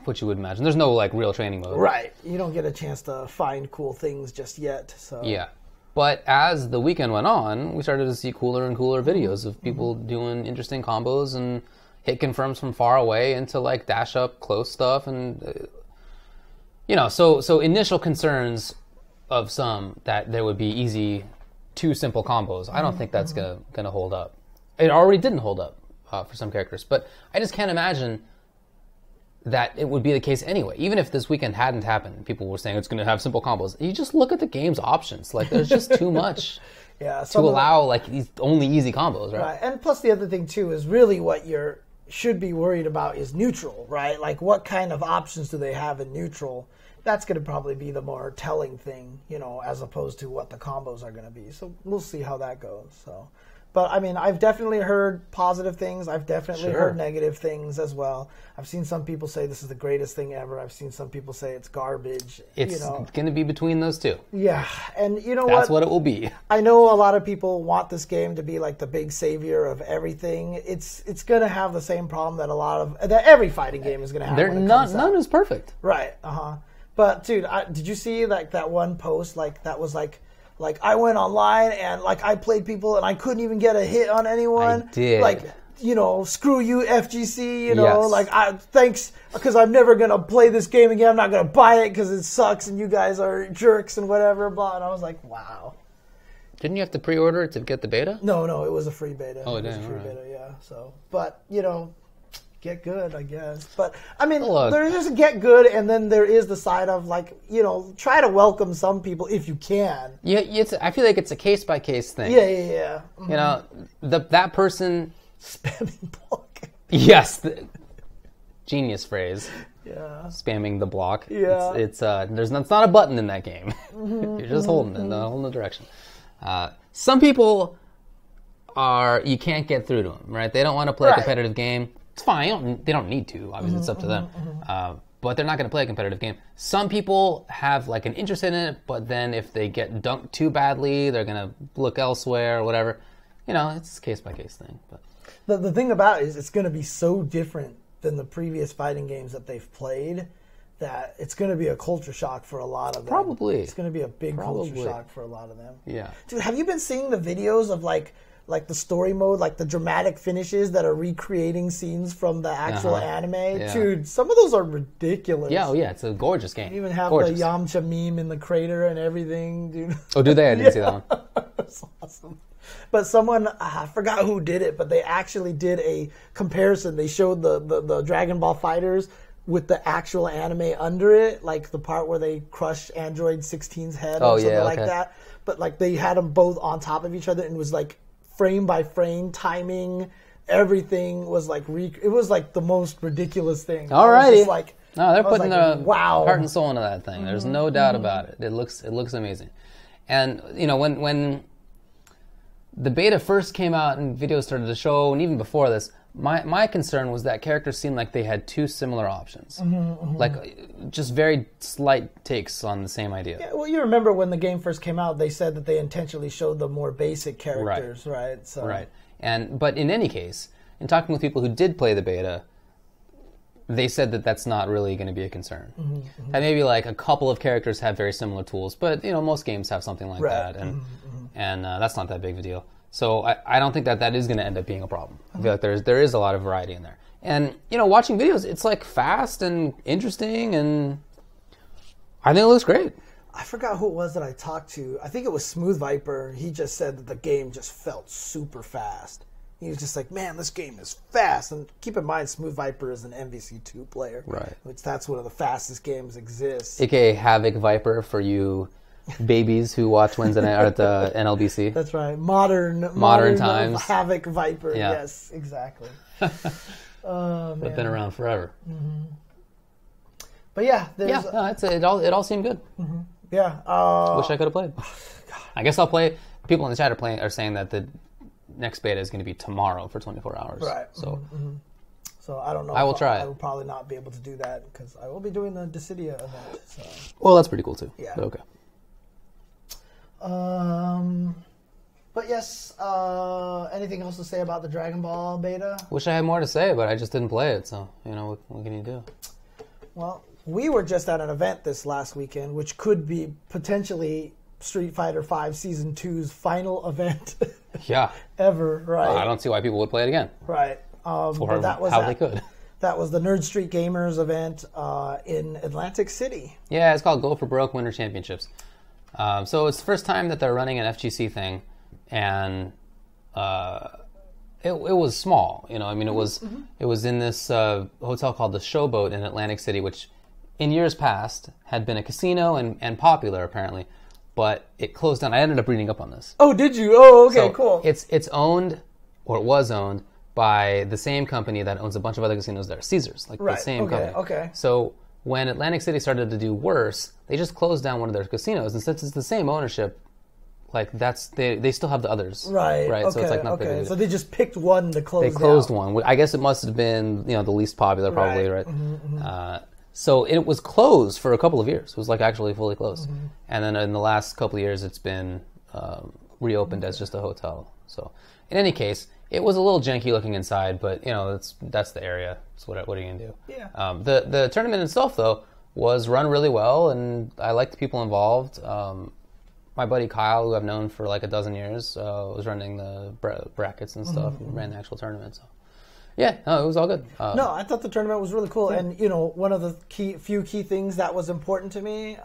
what you would imagine. There's no like real training mode.
Right. You don't get a chance to find cool things just yet. So
Yeah. But as the weekend went on, we started to see cooler and cooler videos of people doing interesting combos and hit confirms from far away into like dash up close stuff, and so initial concerns of some that there would be too simple combos. I don't think that's gonna hold up. It already didn't hold up for some characters, but I just can't imagine that it would be the case anyway. Even if this weekend hadn't happened, people were saying it's going to have simple combos. You just look at the game's options. Like, there's just too much to allow like these only easy combos, right?
Right. And plus the other thing too is really what you should be worried about is neutral, right? Like what kind of options do they have in neutral? That's going to probably be the more telling thing, as opposed to what the combos are going to be. So we'll see how that goes. So, but I mean, I've definitely heard positive things. I've definitely heard negative things as well. I've seen some people say this is the greatest thing ever. I've seen some people say it's garbage.
It's going to be between those two.
Yeah, and
That's what it will be.
I know a lot of people want this game to be like the big savior of everything. It's going to have the same problem that every fighting game is going to have.
None is perfect.
Right. But dude, did you see like that one post that was like I went online and like I played people and I couldn't even get a hit on anyone.
I did.
Like, screw you, FGC.
Yes.
Thanks because I'm never gonna play this game again. I'm not gonna buy it because it sucks and you guys are jerks and whatever. Blah. And I was like, wow.
Didn't you have to pre-order it to get the beta?
No, it was a free beta.
Oh,
it was
damn,
a free
all right.
beta, yeah. So, but get good, I guess. But I mean,
Look.
there's a get good, and then there is the side of try to welcome some people if you can.
Yeah, I feel like it's a case by case thing.
Yeah. Mm-hmm.
That person
Spamming block.
Yes, genius phrase.
Yeah.
Spamming the block.
Yeah.
It's not a button in that game. You're just holding it in a whole direction. Some people you can't get through to them, right? They don't want to play a competitive game. It's fine. They don't need to. Obviously, it's up to them. But they're not going to play a competitive game. Some people have like an interest in it, but then if they get dunked too badly, they're going to look elsewhere or whatever. It's a case by case thing. But
The thing about it is it's going to be so different than the previous fighting games that they've played that it's going to be a culture shock for a lot of them.
Probably.
It's going to be a big culture shock for a lot of them.
Yeah.
Dude, have you been seeing the videos of like the story mode, like the dramatic finishes that are recreating scenes from the actual anime?
Yeah.
Dude, some of those are ridiculous.
Yeah, it's a gorgeous game.
You even have
gorgeous.
the Yamcha meme in the crater and everything, dude.
Oh, do they? I didn't see that one.
That's awesome. But someone, I forgot who did it, but they actually did a comparison. They showed the Dragon Ball Fighters with the actual anime under it, like the part where they crush Android 16's head or something like that. But like they had them both on top of each other and it was like frame by frame timing. Everything was like, it was like the most ridiculous thing.
Alrighty.
Like,
no, they're putting their
wow.
heart and soul into that thing. There's no doubt about it. It looks amazing. And when the beta first came out and videos started to show, and even before this, my concern was that characters seemed like they had two similar options. Like, just very slight takes on the same idea.
Yeah, well, you remember when the game first came out, they said that they intentionally showed the more basic characters, right? So.
Right. But in any case, in talking with people who did play the beta, they said that that's not really going to be a concern. And maybe like a couple of characters have very similar tools, but most games have something like that, and that's not that big of a deal. So I don't think that is going to end up being a problem. I feel like there is a lot of variety in there. And watching videos, it's like fast and interesting, and I think it looks great.
I forgot who it was that I talked to. I think it was Smooth Viper. He just said that the game just felt super fast. He was just like, man, this game is fast. And keep in mind, Smooth Viper is an MVC2 player.
Right.
Which that's one of the fastest games exists.
AKA Havoc Viper for you babies who watch Wednesday night at the NLBC.
That's right. Modern
times.
Havoc Viper.
Yeah.
Yes, exactly.
They've been around forever.
But yeah,
it all seemed good.
Yeah.
Wish I could have played. I guess I'll play. People in the chat are saying that the next beta is going to be tomorrow for 24 hours.
Right.
So,
so I don't know.
I will try it.
I will probably not be able to do that because I will be doing the Dissidia event. So.
Well, that's pretty cool too.
Yeah.
But okay.
But yes. Anything else to say about the Dragon Ball beta?
Wish I had more to say, but I just didn't play it. So what can you do?
Well, we were just at an event this last weekend, which could be potentially Street Fighter V Season 2's final event
Yeah.
ever, right?
I don't see why people would play it again.
Right.
For how they could.
That was the Nerd Street Gamers event in Atlantic City.
Yeah, it's called Go for Broke Winter Championships. So it's the first time that they're running an FGC thing, and it was small. It was in this hotel called the Showboat in Atlantic City, which in years past had been a casino and popular apparently, but it closed down. I ended up reading up on this.
Oh, did you? Oh, okay,
So
cool.
It's owned, or it was owned, by the same company that owns a bunch of other casinos there, Caesars, like the same company.
Okay.
So when Atlantic City started to do worse, they just closed down one of their casinos, and since it's the same ownership, like they still have the others.
Right.
Right.
Okay,
So it's like not
okay.
big.
So they just picked one to close.
They closed
down.
one. I guess it must have been the least popular, probably, right?
Mm-hmm.
So it was closed for a couple of years. It was like actually fully closed, and then in the last couple of years, it's been reopened as just a hotel. So in any case, it was a little janky looking inside, but that's the area. So what are you gonna do?
Yeah.
The tournament itself though was run really well, and I liked the people involved. My buddy Kyle, who I've known for like a dozen years, was running the brackets and stuff, and ran the actual tournament. So, yeah, no, it was all good.
No, I thought the tournament was really cool, and one of the few key things that was important to me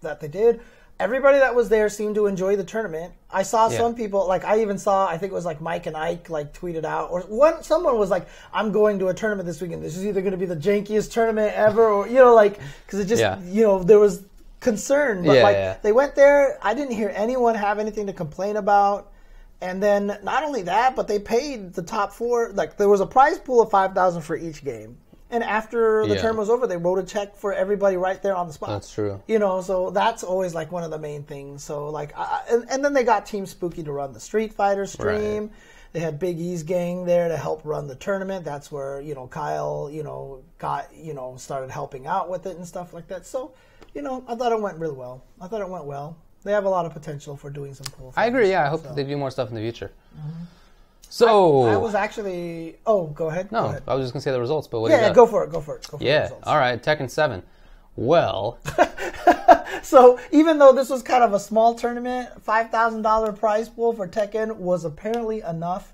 that they did. Everybody that was there seemed to enjoy the tournament. I saw some people, like I even saw, I think it was like Mike and Ike, like tweeted out, or someone was like, "I'm going to a tournament this weekend. This is either going to be the jankiest tournament ever, or because it just there was concern, but they went there. I didn't hear anyone have anything to complain about. And then not only that, but they paid the top four. Like there was a prize pool of $5,000 for each game. And after the term was over, they wrote a check for everybody right there on the spot.
That's true.
So that's always like one of the main things. So like, and then they got Team Spooky to run the Street Fighter stream. Right. They had Big E's gang there to help run the tournament. That's where Kyle got started helping out with it and stuff like that. So I thought it went really well. They have a lot of potential for doing some cool things.
I agree. Yeah, I hope they do more stuff in the future. So
I was actually. Oh, go ahead.
No,
go ahead.
I was just gonna say the results, but what do you got?
Go for it. Go for
yeah.
the
All right. Tekken 7. Well.
So even though this was kind of a small tournament, $5,000 prize pool for Tekken was apparently enough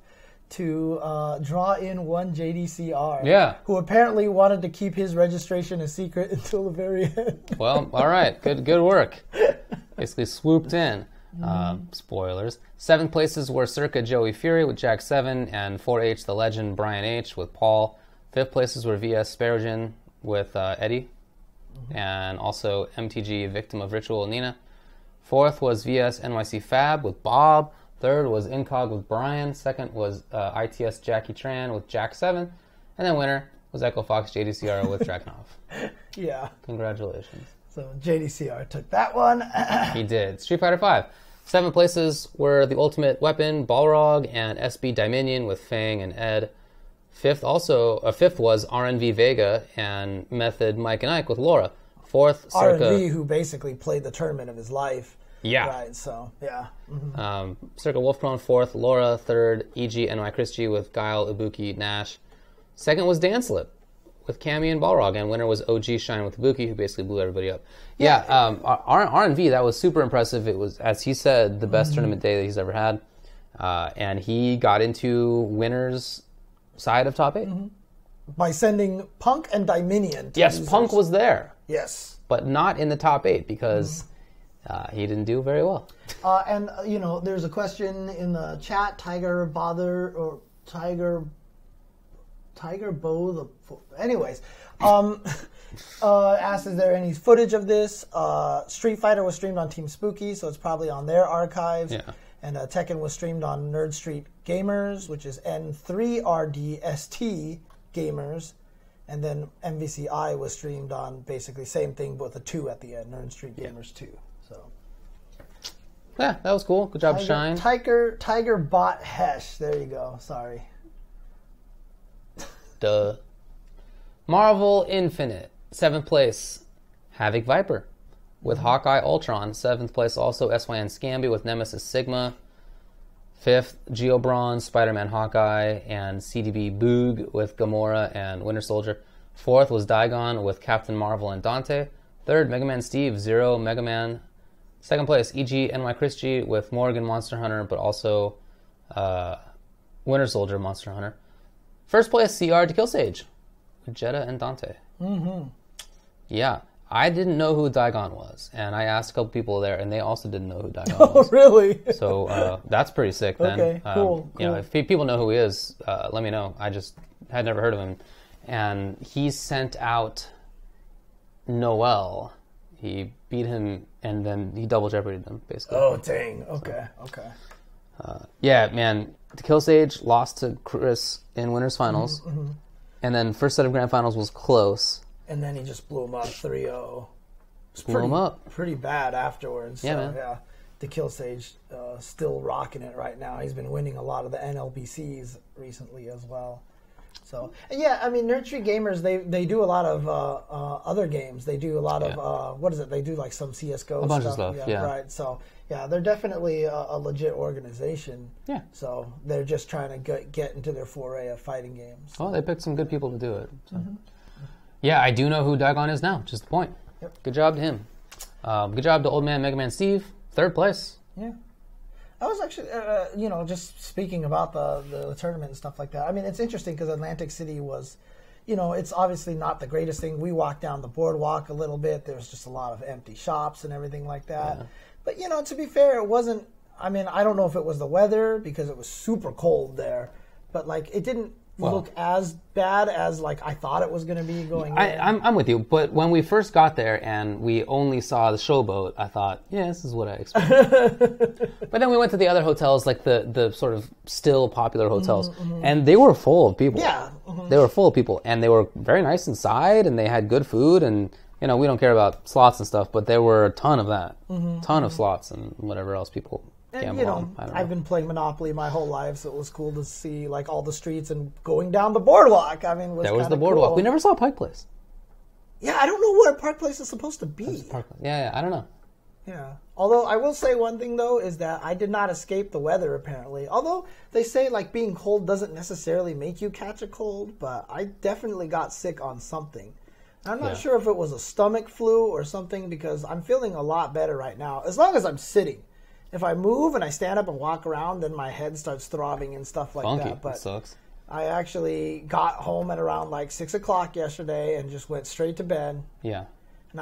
to draw in one JDCR.
Yeah. Who
apparently wanted to keep his registration a secret until the very end.
Well, all right. Good work. Basically swooped in. Spoilers. 7th places were Circa Joey Fury with Jack 7 and 4H the Legend Brian H with Paul. 5th places were VS Sparrowgen with Eddie. And also MTG Victim of Ritual Nina. 4th was VS NYC Fab with Bob. 3rd was Incog with Brian. 2nd was ITS Jackie Tran with Jack 7. And then winner was Echo Fox JDCR with Drakenov.
Yeah.
Congratulations.
So JDCR took that one.
He did. Street Fighter V. 7 places were the Ultimate Weapon, Balrog, and SB Dominion with Fang and Ed. 5th was RNV Vega and Method Mike and Ike with Laura. 4th, Circa.
RNV, who basically played the tournament of his life.
Yeah.
Right, so, yeah.
Circa Wolfcrone 4th, Laura 3rd, EG NY Christie with Guile, Ibuki, Nash. 2nd was Dancelip with Cammy and Balrog, and winner was OG Shine with Ibuki, who basically blew everybody up. Yeah, R&V, that was super impressive. It was, as he said, the best tournament day that he's ever had. And he got into winner's side of top 8.
By sending Punk and Dominion to
Yes,
losers.
Punk was there.
Yes.
But not in the top 8 because he didn't do very well.
And, there's a question in the chat, Tiger Bow, anyways, asks, is there any footage of this? Street Fighter was streamed on Team Spooky, so it's probably on their archives.
Yeah.
And Tekken was streamed on Nerd Street Gamers, which is N3RDST Gamers. And then MVCI was streamed on basically same thing, but with a 2 at the end, Nerd Street Gamers 2. So.
Yeah, that was cool. Good job, Shine.
Tiger Bot Hesh. There you go. Sorry.
Duh. Marvel Infinite, 7th place, Havoc Viper. With Hawkeye Ultron, 7th place also SYN Scamby with Nemesis Sigma. 5th, Geobron, Spider-Man Hawkeye, and CDB Boog with Gamora and Winter Soldier. 4th was Daigon with Captain Marvel and Dante. 3rd, Mega Man Steve, 0, Mega Man. 2nd place, EG NY Chris G with Morgan Monster Hunter, but also Winter Soldier Monster Hunter. 1st place, CR to Kill Sage with Jetta and Dante. Yeah. I didn't know who Daigon was, and I asked a couple people there, and they also didn't know who Daigon was.
Oh, really?
So that's pretty sick then.
Okay, cool.
If people know who he is, let me know. I just had never heard of him. And he sent out Noel. He beat him, and then he double jeoparded them, basically.
Oh, dang. Okay.
Yeah, man. To Kill Sage lost to Chris in Winners Finals, and then first set of Grand Finals was close.
And then he just blew him up 3-0.
Blew him up.
Pretty bad afterwards.
Yeah,
so,
man.
Yeah. The Kill Sage still rocking it right now. He's been winning a lot of the NLBCs recently as well. So, yeah, I mean, Nerd Street Gamers, they do a lot of other games. They do a lot of, what is it? They do like some CSGO
a bunch of stuff, yeah.
Right. So, yeah, they're definitely a legit organization.
Yeah.
So they're just trying to get into their foray of fighting games.
Well, they picked some good people to do it. So. Yeah, I do know who Daigon is now, just the point.
Yep.
Good job to him. Good job to Old Man Mega Man Steve, 3rd place.
Yeah. I was actually, just speaking about the tournament and stuff like that. I mean, it's interesting because Atlantic City was, it's obviously not the greatest thing. We walked down the boardwalk a little bit. There was just a lot of empty shops and everything like that. Yeah. But, to be fair, it wasn't, I mean, I don't know if it was the weather because it was super cold there. But, it didn't look as bad as I thought it was going to be going in.
I'm with you, but when we first got there and we only saw the showboat, I thought, yeah, this is what I expected. But then we went to the other hotels, like the sort of still popular hotels, and they were full of people.
Yeah.
They were full of people, and they were very nice inside, and they had good food, and we don't care about slots and stuff, but there were a ton of that, ton of slots and whatever else people.
And, I've been playing Monopoly my whole life, so it was cool to see all the streets and going down the boardwalk. I mean,
there was the boardwalk.
Cool.
We never saw Pike Place.
Yeah, I don't know what Park Place is supposed to be.
Yeah, I don't know.
Yeah. Although I will say one thing though is that I did not escape the weather apparently. Although they say being cold doesn't necessarily make you catch a cold, but I definitely got sick on something. I'm not sure if it was a stomach flu or something because I'm feeling a lot better right now as long as I'm sitting. If I move and I stand up and walk around, then my head starts throbbing and stuff like that. But
that sucks.
I actually got home at around 6 o'clock yesterday and just went straight to bed.
Yeah.
And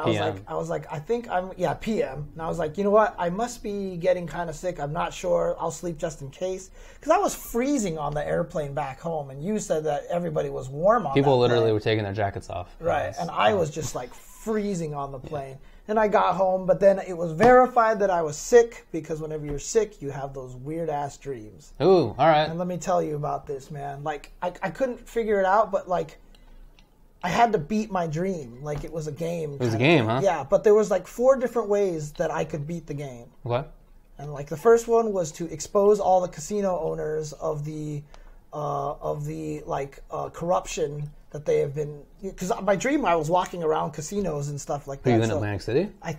I was like, I think I'm, PM. And I was like, you know what? I must be getting kind of sick. I'm not sure. I'll sleep just in case. Because I was freezing on the airplane back home. And you said that everybody was warm on
People
that
literally
plane.
were taking their jackets off.
Right. And I was just freezing on the plane. Yeah. And I got home, but then it was verified that I was sick because whenever you're sick, you have those weird-ass dreams.
Ooh, all right.
And let me tell you about this, man. I couldn't figure it out, but, I had to beat my dream. It was a game.
It was a game, huh?
Yeah, but there was, 4 different ways that I could beat the game.
What?
And, the first one was to expose all the casino owners of the corruption that they have been, because my dream I was walking around casinos and stuff like that.
Are you in Atlantic City?
I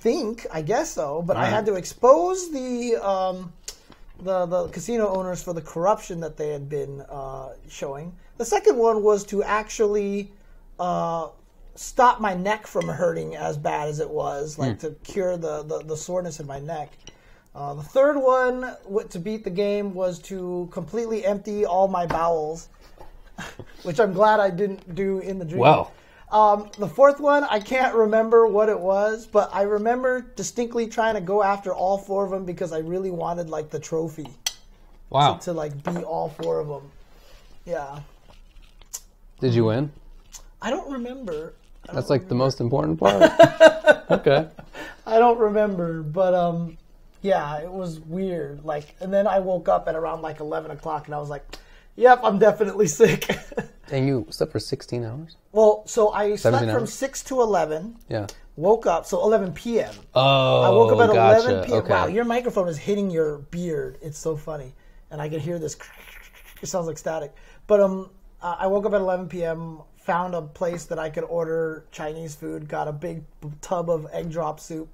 guess so, but I had to expose the casino owners for the corruption that they had been showing. The second one was to actually stop my neck from hurting as bad as it was, like to cure the soreness in my neck. The third one to beat the game was to completely empty all my bowels, which I'm glad I didn't do in the dream.
Wow.
The fourth one, I can't remember what it was, but I remember distinctly trying to go after all 4 of them because I really wanted like the trophy.
Wow.
To like beat all 4 of them. Yeah.
Did you win?
I don't remember.
That's like the most important part. Okay.
I don't remember, but yeah, it was weird. Like, and then I woke up at around like 11 o'clock, and I was like, "Yep, I'm definitely sick."
And you slept for 16 hours?
Well, so I slept from
hours?
6 to 11.
Yeah.
Woke up, so 11 p.m.
Oh,
I woke up at
gotcha.
11 p.m.
Okay.
Wow, your microphone is hitting your beard. It's so funny, and I can hear this. It sounds like static. But I woke up at 11 p.m. Found a place that I could order Chinese food. Got a big tub of egg drop soup,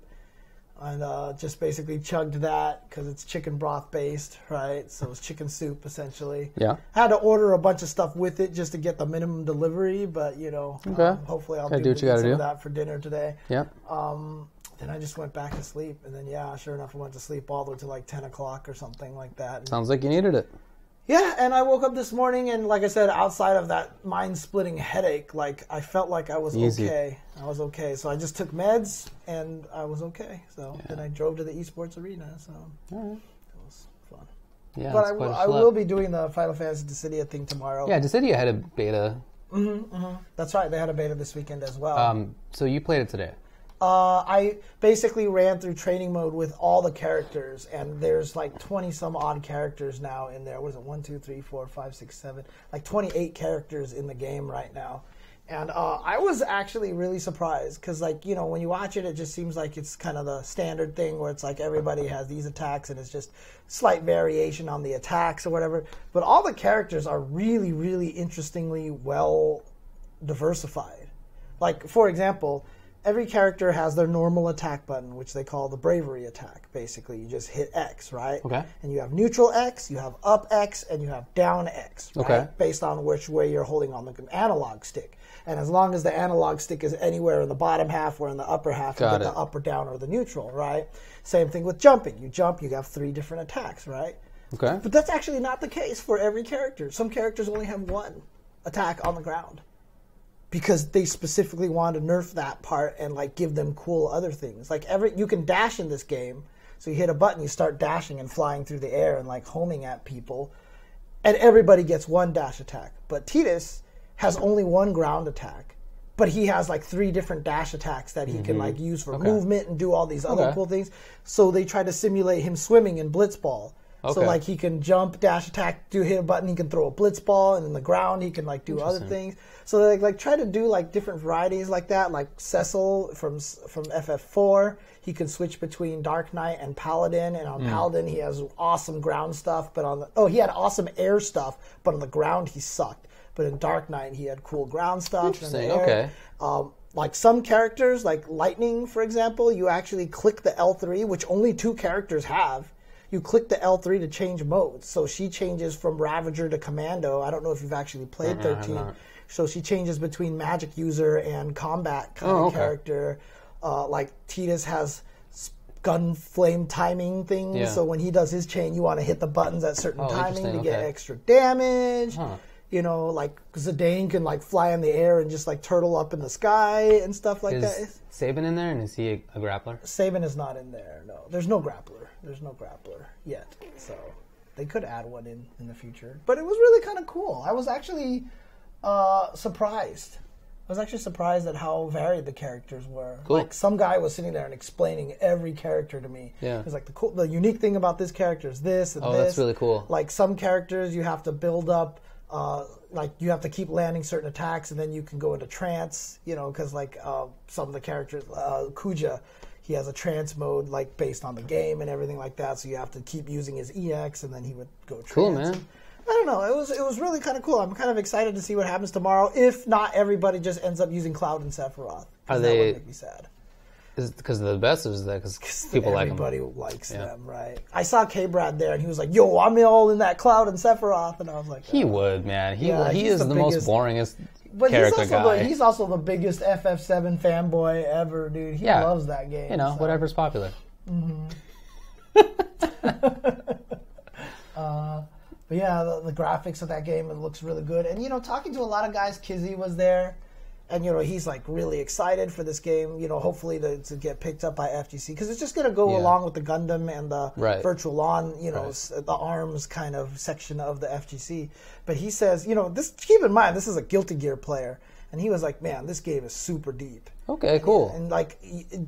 and just basically chugged that because it's chicken broth based, right? So it's chicken soup essentially.
Yeah.
I had to order a bunch of stuff with it just to get the minimum delivery, but
Okay.
hopefully I'll
Gotta
do
do what you gotta
some
do.
of that for dinner today.
Yeah.
Then I just went back to sleep, and then sure enough, I went to sleep all the way to like 10 o'clock or something like that. And
Sounds like you needed it.
yeah, and I woke up this morning, and like I said, outside of that mind-splitting headache, like I felt like I was
Easy.
okay. I was okay, so I just took meds, and I was okay. So then I drove to the esports arena, so it was fun.
Yeah,
But
it's quite a
I
schlep.
will be doing the Final Fantasy Dissidia thing tomorrow.
Yeah, Dissidia had a beta.
That's right. They had a beta this weekend as well.
So you played it today.
I basically ran through training mode with all the characters, and there's like 20 some odd characters now in there. What is it? 1, 2, 3, 4, 5, 6, 7, like 28 characters in the game right now. And I was actually really surprised because, like, you know, when you watch it, it just seems like it's kind of the standard thing where it's like everybody has these attacks and it's just slight variation on the attacks or whatever. But all the characters are really, really interestingly well diversified. Like, for example, every character has their normal attack button, which they call the Bravery Attack. Basically, you just hit X, right?
Okay.
And you have neutral X, you have up X, and you have down X, right?
Okay.
Based on which way you're holding on the analog stick. And as long as the analog stick is anywhere in the bottom half or in the upper half, you
Got
get
it.
the up or down or the neutral, right? Same thing with jumping. You jump, you have 3 different attacks, right?
Okay.
But that's actually not the case for every character. Some characters only have 1 attack on the ground, because they specifically wanted to nerf that part and like give them cool other things. Like you can dash in this game, so you hit a button, you start dashing and flying through the air and like homing at people, and everybody gets 1 dash attack. But Tidus has only 1 ground attack, but he has like 3 different dash attacks that he can like use for movement and do all these other cool things. So they try to simulate him swimming in Blitzball. So like he can jump, dash attack, hit a button, he can throw a blitz ball, and in the ground he can like do other things. So they like try to do like different varieties like that. Like Cecil from FF4, he can switch between Dark Knight and Paladin, and on Paladin he has awesome ground stuff, but he had awesome air stuff, but on the ground he sucked. But in Dark Knight he had cool ground stuff.
Interesting.
In the air.
Okay.
Like some characters, like Lightning, for example, you actually click the L3, which only 2 characters have. You click the L3 to change modes. So she changes from Ravager to Commando. I don't know if you've actually played 13. So she changes between magic user and combat kind of character. Like Tidus has gun flame timing things.
Yeah.
So when he does his chain, you want to hit the buttons at certain timing to get
okay.
extra damage. You know, like Zidane can like fly in the air and just like turtle up in the sky and stuff like that.
Is Sabin in there, and is he a grappler?
Sabin is not in there. No, there's no grappler. There's no grappler yet. So they could add one in the future. But it was really kind of cool. I was actually surprised. I was actually surprised at how varied the characters were.
Cool.
Like some guy was sitting there and explaining every character to me.
Yeah.
It was like the unique thing about this character is this and this.
Oh, that's really cool.
Like some characters you have to build up. Like you have to keep landing certain attacks, and then you can go into trance. You know, because like some of the characters, Kuja, he has a trance mode like based on the game and everything like that. So you have to keep using his EX, and then he would go trance.
Cool, man.
I don't know. It was really kind of cool. I'm kind of excited to see what happens tomorrow. If not, everybody just ends up using Cloud and Sephiroth.
Are
That
they-
would make me sad.
Is it because they're the best, or is that because people like them?
Everybody likes them, right? I saw K-Brad there, and he was like, "Yo, I'm all in that Cloud and Sephiroth," and I was like,
He would, man. He
Yeah,
he
he's
is
the
the most
biggest-
boringest
But
character guy.
He's also the biggest FF7 fanboy ever, dude. He loves that game.
You know, whatever's popular.
Mm-hmm. But yeah, the graphics of that game, it looks really good. And, you know, talking to a lot of guys, Kizzy was there. And, you know, he's, like, really excited for this game, you know, hopefully to get picked up by FGC. Because it's just going to go along with the Gundam and the Virtual On, you know, the ARMS kind of section of the FGC. But he says, you know, keep in mind, this is a Guilty Gear player. And he was like, man, this game is super deep.
Okay, cool.
And like,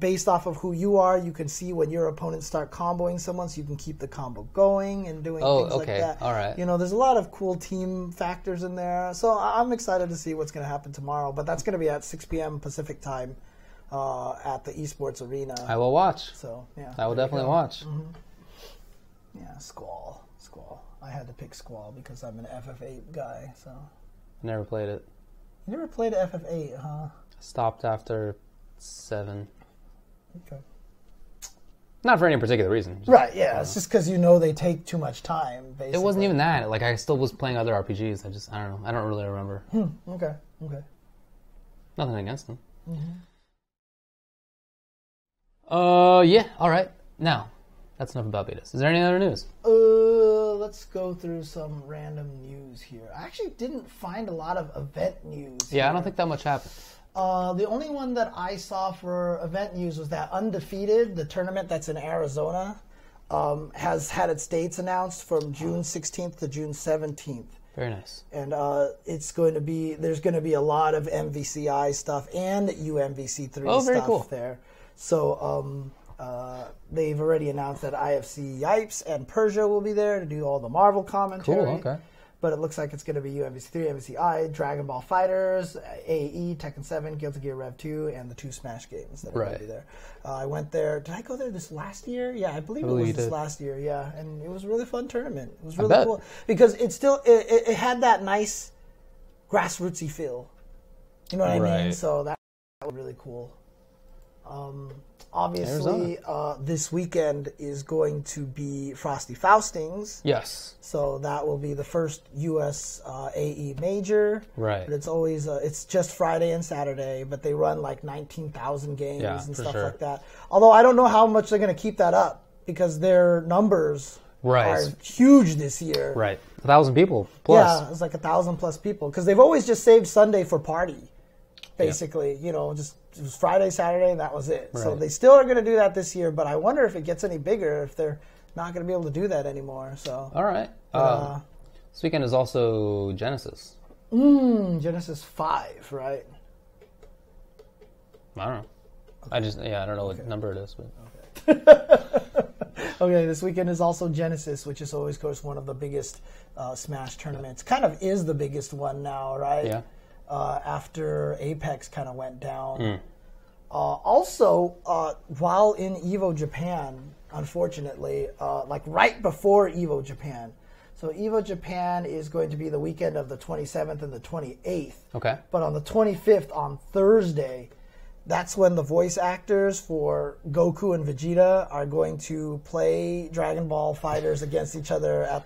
based off of who you are, you can see when your opponents start comboing someone, so you can keep the combo going and doing things like that.
All right.
You know, there's a lot of cool team factors in there. So I'm excited to see what's going to happen tomorrow. But that's going to be at 6 p.m. Pacific time at the Esports Arena.
I will watch.
So, yeah.
I will definitely watch.
Mm-hmm. Yeah, Squall. I had to pick Squall because I'm an FF8 guy, so.
Never played it.
You never played FF8, huh?
Stopped after 7.
Okay.
Not for any particular reason.
Right, yeah. It's just because you know they take too much time, basically.
It wasn't even that. Like, I still was playing other RPGs. I don't know. I don't really remember.
Okay.
Nothing against them.
Mm-hmm.
Yeah. All right. Now, that's enough about betas. Is there any other news?
Let's go through some random news here. I actually didn't find a lot of event news.
Yeah, I don't think that much happened.
The only one that I saw for event news was that Undefeated, the tournament that's in Arizona, has had its dates announced from June 16th to June 17th.
Very nice.
And there's going to be a lot of MVCI stuff and UMVC3 stuff
cool.
there. So they've already announced that IFC Yipes and Persia will be there to do all the Marvel commentary.
Cool, okay.
But it looks like it's going to be UMVC3, MVCI, Dragon Ball FighterZ, AE, Tekken 7, Guilty Gear Rev 2, and the 2 Smash games that are going to be there. I went there. Did I go there this last year? Yeah, I believe it was this last year. Yeah, and it was a really fun tournament. It was really cool because it still it had that nice grassrootsy feel. You know what I mean? So that was really cool. Obviously, this weekend is going to be Frosty Faustings.
Yes.
So that will be the first U.S. AE major.
Right.
But it's always it's just Friday and Saturday, but they run like 19,000 games and stuff like that. Although I don't know how much they're going to keep that up because their numbers are huge this year.
Right. 1,000 people plus.
Yeah, it's like 1,000 plus people because they've always just saved Sunday for party. Basically, you know, just it was Friday, Saturday, and that was it. Right. So they still are going to do that this year, but I wonder if it gets any bigger if they're not going to be able to do that anymore. So
all right. This weekend is also Genesis.
Genesis 5, right?
I don't know. Okay. I don't know what number it is, but
okay, this weekend is also Genesis, which is always, of course, one of the biggest Smash tournaments. Kind of is the biggest one now, right? Yeah. After Apex kind of went down. Also, while in EVO Japan, unfortunately, like right before EVO Japan. So EVO Japan is going to be the weekend of the 27th and the 28th.
Okay.
But on the 25th, on Thursday, that's when the voice actors for Goku and Vegeta are going to play Dragon Ball FighterZ against each other at...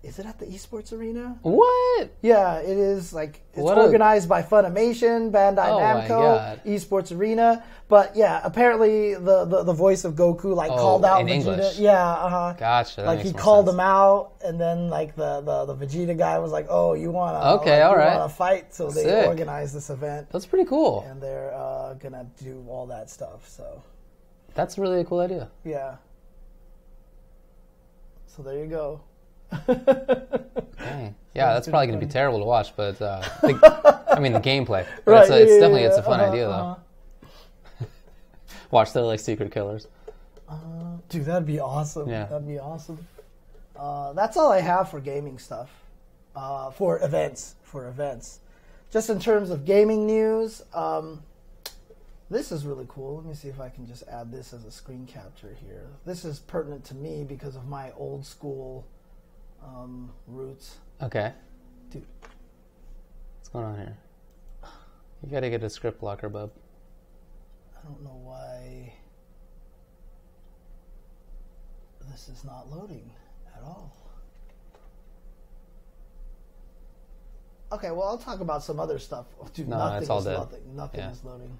is it at the Esports Arena?
What?
Yeah, it is. Like it's organized by Funimation, Bandai Namco, Esports Arena. But yeah, apparently the voice of Goku called out Vegeta.
English.
Yeah,
Gotcha.
Like he called him out, and then like the Vegeta guy was like, "Oh, you wanna wanna fight?" So they organized this event.
That's pretty cool.
And they're gonna do all that stuff. So
that's really a cool idea.
Yeah. So there you go.
Dang. Yeah, that's probably going to be terrible to watch, but the gameplay. But it's a fun idea though. Watch the secret killers.
Dude, that'd be awesome.
Yeah.
That'd be awesome. That's all I have for gaming stuff. For events. Just in terms of gaming news, this is really cool. Let me see if I can just add this as a screen capture here. This is pertinent to me because of my old school roots.
Okay.
Dude.
What's going on here? You gotta get a script blocker, bub.
I don't know why this is not loading at all. Okay, well, I'll talk about some other stuff. Dude,
No,
nothing
it's all
is
dead.
loading. Nothing
Yeah.
is loading.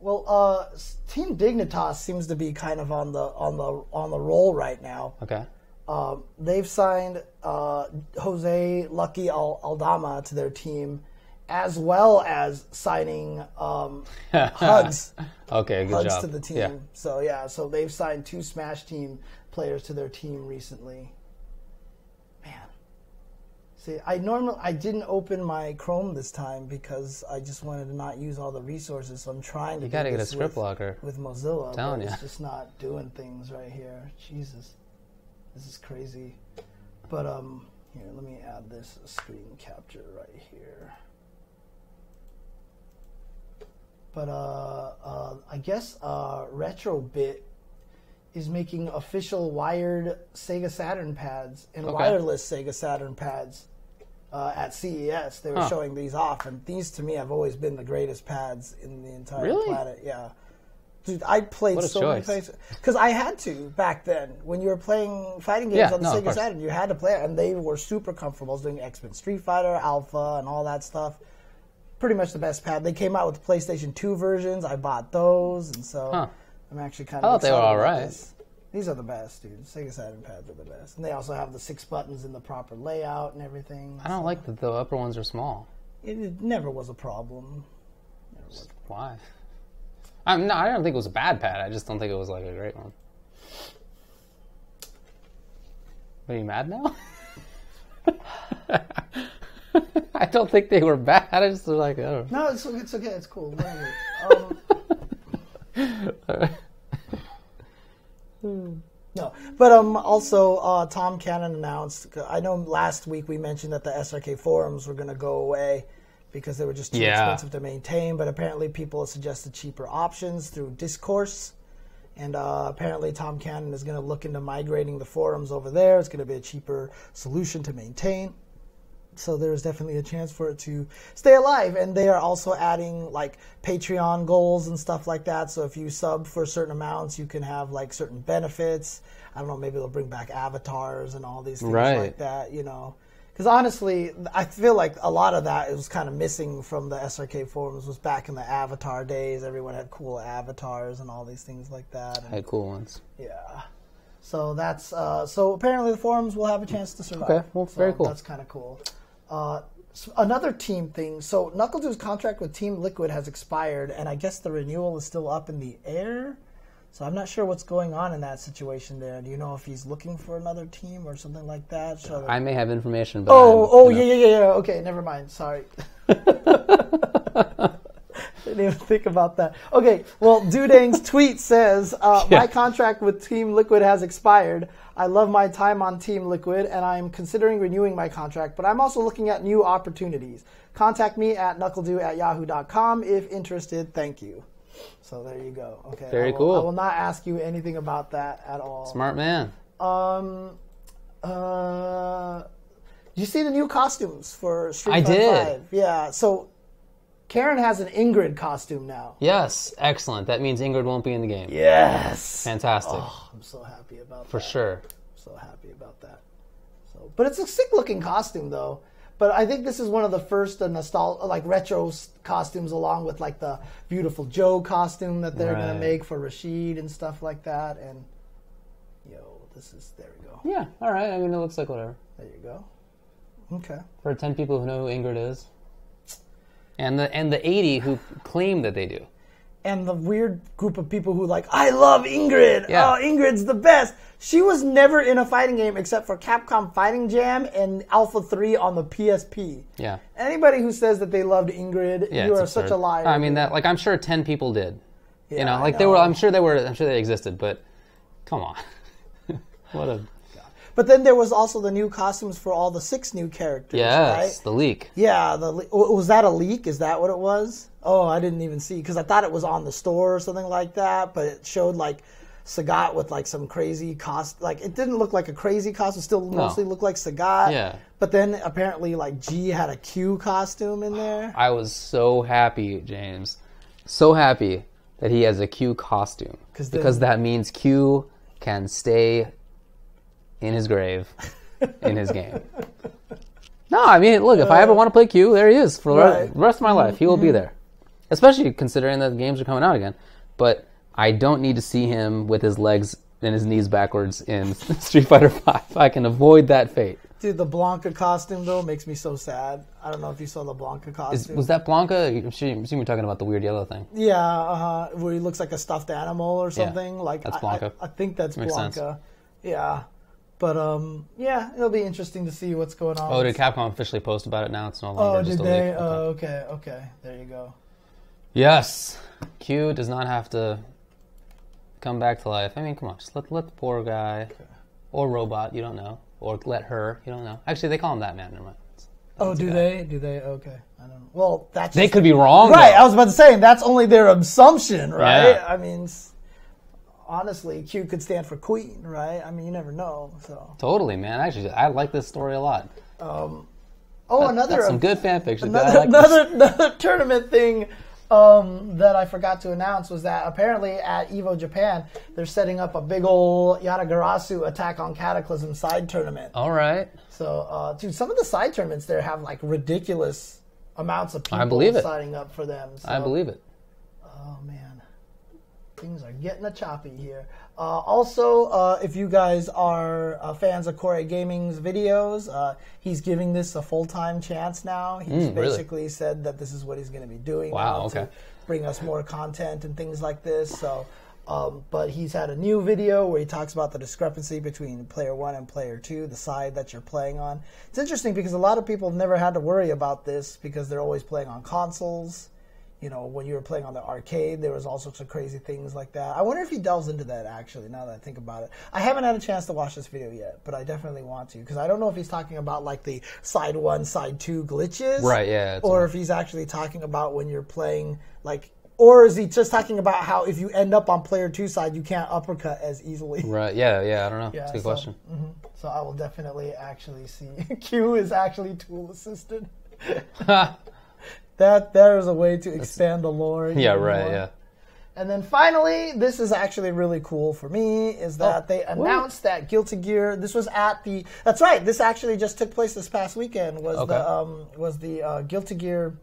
Well, Team Dignitas seems to be kind of on the roll right now.
Okay.
They've signed Jose Lucky Aldama to their team, as well as signing Hugs.
Okay, good
Hugs
job.
to the team.
Yeah.
So they've signed 2 Smash Team players to their team recently. Man, see, I didn't open my Chrome this time because I just wanted to not use all the resources. So I'm trying to.
You gotta
do
get a
this
script blocker.
with Mozilla.
I'm telling
but
ya.
it's just not doing things right here. Jesus, this is crazy. But here, let me add this screen capture right here. But I guess Retrobit is making official wired Sega Saturn pads and wireless Sega Saturn pads at CES. They were showing these off, and these to me have always been the greatest pads in the entire planet. Yeah. Dude, I played
What a
so
choice.
many places because I had to back then. When you were playing fighting games on the
of
Sega
course.
Saturn, you had to play it, and they were super comfortable. I was doing X-Men Street Fighter, Alpha, and all that stuff. Pretty much the best pad. They came out with the PlayStation 2 versions. I bought those, and so I'm actually kind of
I thought they were
excited
all
about
right.
this. These are the best, dude. Sega Saturn pads are the best. And they also have the 6 buttons in the proper layout and everything.
I don't like that the upper ones are small.
It never was a problem.
Why? I don't think it was a bad pad. I just don't think it was like a great one. Are you mad now? I don't think they were bad. I just was like, oh.
No, it's okay. It's cool. Whatever. No, but also Tom Cannon announced. I know last week we mentioned that the SRK forums were going to go away because they were just too expensive to maintain. But apparently, people have suggested cheaper options through Discourse, and apparently Tom Cannon is going to look into migrating the forums over there. It's going to be a cheaper solution to maintain. So there's definitely a chance for it to stay alive. And they are also adding like Patreon goals and stuff like that. So if you sub for certain amounts, you can have like certain benefits. I don't know, maybe they'll bring back avatars and all these things like that, you know. Because honestly, I feel like a lot of that was kind of missing from the SRK forums was back in the avatar days. Everyone had cool avatars and all these things like that. And,
I had cool ones.
yeah. So that's so apparently the forums will have a chance to survive.
Okay, well, very cool.
That's kind of cool. So another team thing. So Knuckles' contract with Team Liquid has expired, and I guess the renewal is still up in the air. So I'm not sure what's going on in that situation there. Do you know if he's looking for another team or something like that? So
I may have information, but
yeah. Okay, never mind. Sorry. Didn't even think about that. Okay, well, Dudang's tweet says, my contract with Team Liquid has expired. I love my time on Team Liquid, and I'm considering renewing my contract, but I'm also looking at new opportunities. Contact me at knuckledo@yahoo.com if interested. Thank you. So there you go. Okay.
Very cool.
I will not ask you anything about that at all.
Smart man.
Did you see the new costumes for Street
I
Fighter
did.
5? Yeah, so Karen has an Ingrid costume now.
Yes, excellent. That means Ingrid won't be in the game.
Yes.
Fantastic.
Oh, I'm so happy about that.
For sure.
I'm so happy about that. So, but it's a sick-looking costume, though. But I think this is one of the first retro costumes, along with like the Beautiful Joe costume that they're going to make for Rasheed and stuff like that. And there we go.
Yeah, all right. I mean, it looks like whatever.
There you go. Okay.
For 10 people who know who Ingrid is. And the 80 who claim that they do.
And the weird group of people who I love Ingrid.
Yeah.
Oh, Ingrid's the best. She was never in a fighting game except for Capcom Fighting Jam and Alpha 3 on the PSP.
Yeah.
Anybody who says that they loved Ingrid, you are such a liar.
I mean, that I'm sure 10 people did.
Yeah,
I'm sure they existed, but come on. What a...
But then there was also the new costumes for all the 6 new characters, right?
The leak.
Yeah, was that a leak? Is that what it was? Oh, I didn't even see, because I thought it was on the store or something like that, but it showed Sagat with some crazy costume. It didn't look like a crazy costume, still mostly looked like Sagat.
Yeah.
But then apparently G had a Q costume in there.
I was so happy, James. So happy that he has a Q costume. Because that means Q can stay in his grave in his game. No, I mean, look, if I ever want to play Q, there he is for the rest of my life. He will be there. Especially considering that the games are coming out again. But I don't need to see him with his legs and his knees backwards in Street Fighter V. I can avoid that fate.
Dude, the Blanca costume, though, makes me so sad. I don't know if you saw the Blanca costume.
Was that Blanca? I assume you're talking about the weird yellow thing.
Yeah, where he looks like a stuffed animal or something.
Yeah,
like
that's Blanca.
I think that's
Makes
Blanca.
sense.
Yeah. But, yeah, it'll be interesting to see what's going on.
Oh, did Capcom officially post about it now? It's no longer just a leak.
Oh, did they? Oh, okay. There you go.
Yes. Q does not have to come back to life. I mean, come on. Just let the poor guy or robot, you don't know. Or let her, you don't know. Actually, they call him that man. Never mind.
Oh, do they? Do they? Okay. I don't know. Well, that's...
They could be wrong,
right,
though.
I was about to say, that's only their assumption, right?
Yeah.
I mean, honestly, Q could stand for queen, right? I mean, you never know, so...
Totally, man. Actually, I like this story a lot.
Another...
some good fan fiction.
Another tournament thing that I forgot to announce was that apparently at EVO Japan, they're setting up a big ol' Yatagarasu Attack on Cataclysm side tournament.
All right.
So, dude, some of the side tournaments there have, like, ridiculous amounts of people signing up for them. So,
I believe it.
Oh, man. Things are getting a choppy here. Also, if you guys are fans of Corey Gaming's videos, he's giving this a full-time chance now. He's basically said that this is what he's going to be doing now to bring us more content and things like this. So, but he's had a new video where he talks about the discrepancy between player 1 and player 2, the side that you're playing on. It's interesting because a lot of people have never had to worry about this because they're always playing on consoles. You know, when you were playing on the arcade, there was all sorts of crazy things like that. I wonder if he delves into that, actually, now that I think about it. I haven't had a chance to watch this video yet, but I definitely want to, because I don't know if he's talking about, like, the side 1, side 2 glitches.
Right, yeah.
Or if he's actually talking about when you're playing, like... Or is he just talking about how if you end up on player 2 side, you can't uppercut as easily?
Right, yeah, I don't know. That's a good question.
So I will definitely actually see. Q is actually tool assisted. There is a way to expand the lore.
Yeah, right, yeah.
And then finally, this is actually really cool for me, is that they announced that Guilty Gear, this was at the, that's right, this actually just took place this past weekend, was the Guilty Gear,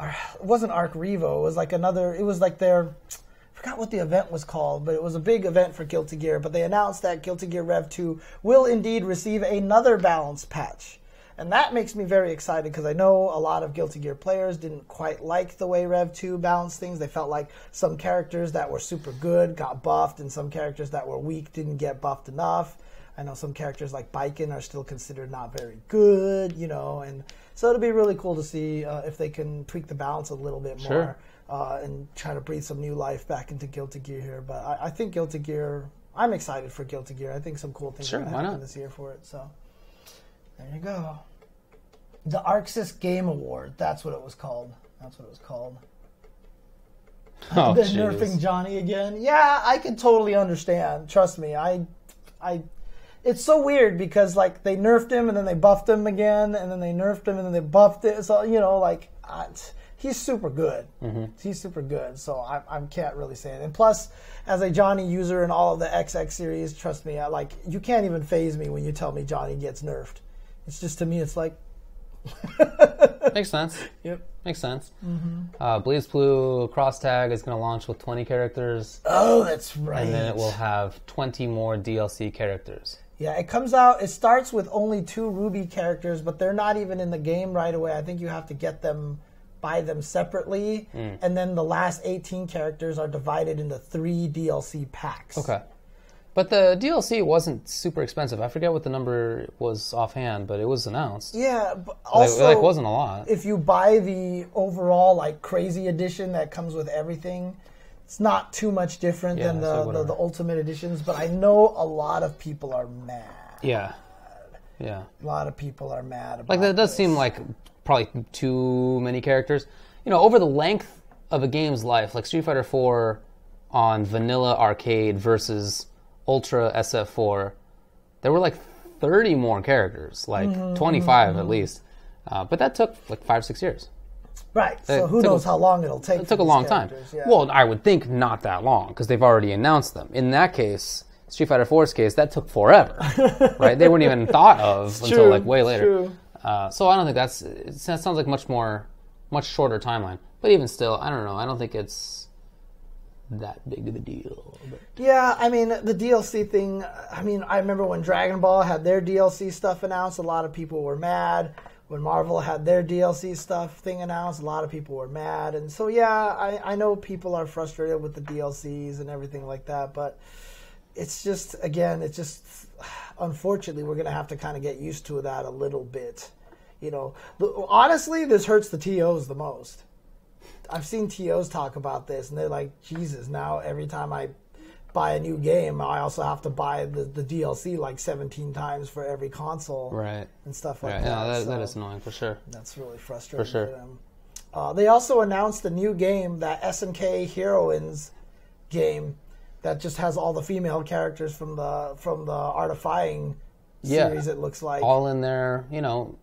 it wasn't Arc Revo, it was like another, it was like their, I forgot what the event was called, but it was a big event for Guilty Gear, but they announced that Guilty Gear Rev 2 will indeed receive another balance patch. And that makes me very excited because I know a lot of Guilty Gear players didn't quite like the way Rev 2 balanced things. They felt like some characters that were super good got buffed and some characters that were weak didn't get buffed enough. I know some characters like Baiken are still considered not very good, you know. And so it'll be really cool to see if they can tweak the balance a little bit more and try to breathe some new life back into Guilty Gear here. But I think Guilty Gear, I'm excited for Guilty Gear. I think some cool things are going to happen this year for it. So there you go. The Arxis Game Award. That's what it was called.
Oh,
they're nerfing Johnny again. Yeah, I can totally understand. Trust me. It's so weird because, like, they nerfed him and then they buffed him again and then they nerfed him and then they buffed it. So, you know, like, he's super good. He's super good. So I can't really say it. And plus, as a Johnny user in all of the XX series, trust me, you can't even faze me when you tell me Johnny gets nerfed. It's just, to me, it's like,
Makes sense.
Yep.
Makes sense. BlazBlue Cross Tag is going to launch with 20 characters.
Oh, that's right.
And then it will have 20 more DLC characters.
Yeah, it starts with only 2 Ruby characters, but they're not even in the game right away. I think you have to buy them separately. And then the last 18 characters are divided into 3 DLC packs.
Okay. But the DLC wasn't super expensive. I forget what the number was offhand, but it was announced.
Yeah, but also
it wasn't a lot.
If you buy the overall crazy edition that comes with everything, it's not too much different than the ultimate editions. But I know a lot of people are mad. Yeah. A lot of people are mad about
that does seem like probably too many characters. You know, over the length of a game's life, like Street Fighter 4 on vanilla arcade versus Ultra SF4, there were like 30 more characters, 25 at least. But that took 5-6 years.
Right, so who knows how long it'll take.
It took a long time. Yeah. Well, I would think not that long, because they've already announced them. In that case, Street Fighter 4's case, that took forever. Right? They weren't even thought of until way later. So I don't think that sounds like much shorter timeline. But even still, I don't know. I don't think it's that big of a deal. But.
Yeah, I mean, the DLC thing, I mean, I remember when Dragon Ball had their DLC stuff announced, a lot of people were mad. When Marvel had their DLC thing announced, a lot of people were mad. And so, yeah, I know people are frustrated with the DLCs and everything like that, but it's just, again, unfortunately, we're going to have to kind of get used to that a little bit. You know, honestly, this hurts the TOs the most. I've seen TOs talk about this, and they're like, Jesus, now every time I buy a new game, I also have to buy the DLC like 17 times for every console.
Right.
And stuff like
right.
that.
Yeah,
so
that is annoying, for sure.
That's really frustrating
for sure.
for them. They also announced a new game, that SNK Heroines game, that just has all the female characters from the Art of Fighting series, it looks like.
All in their,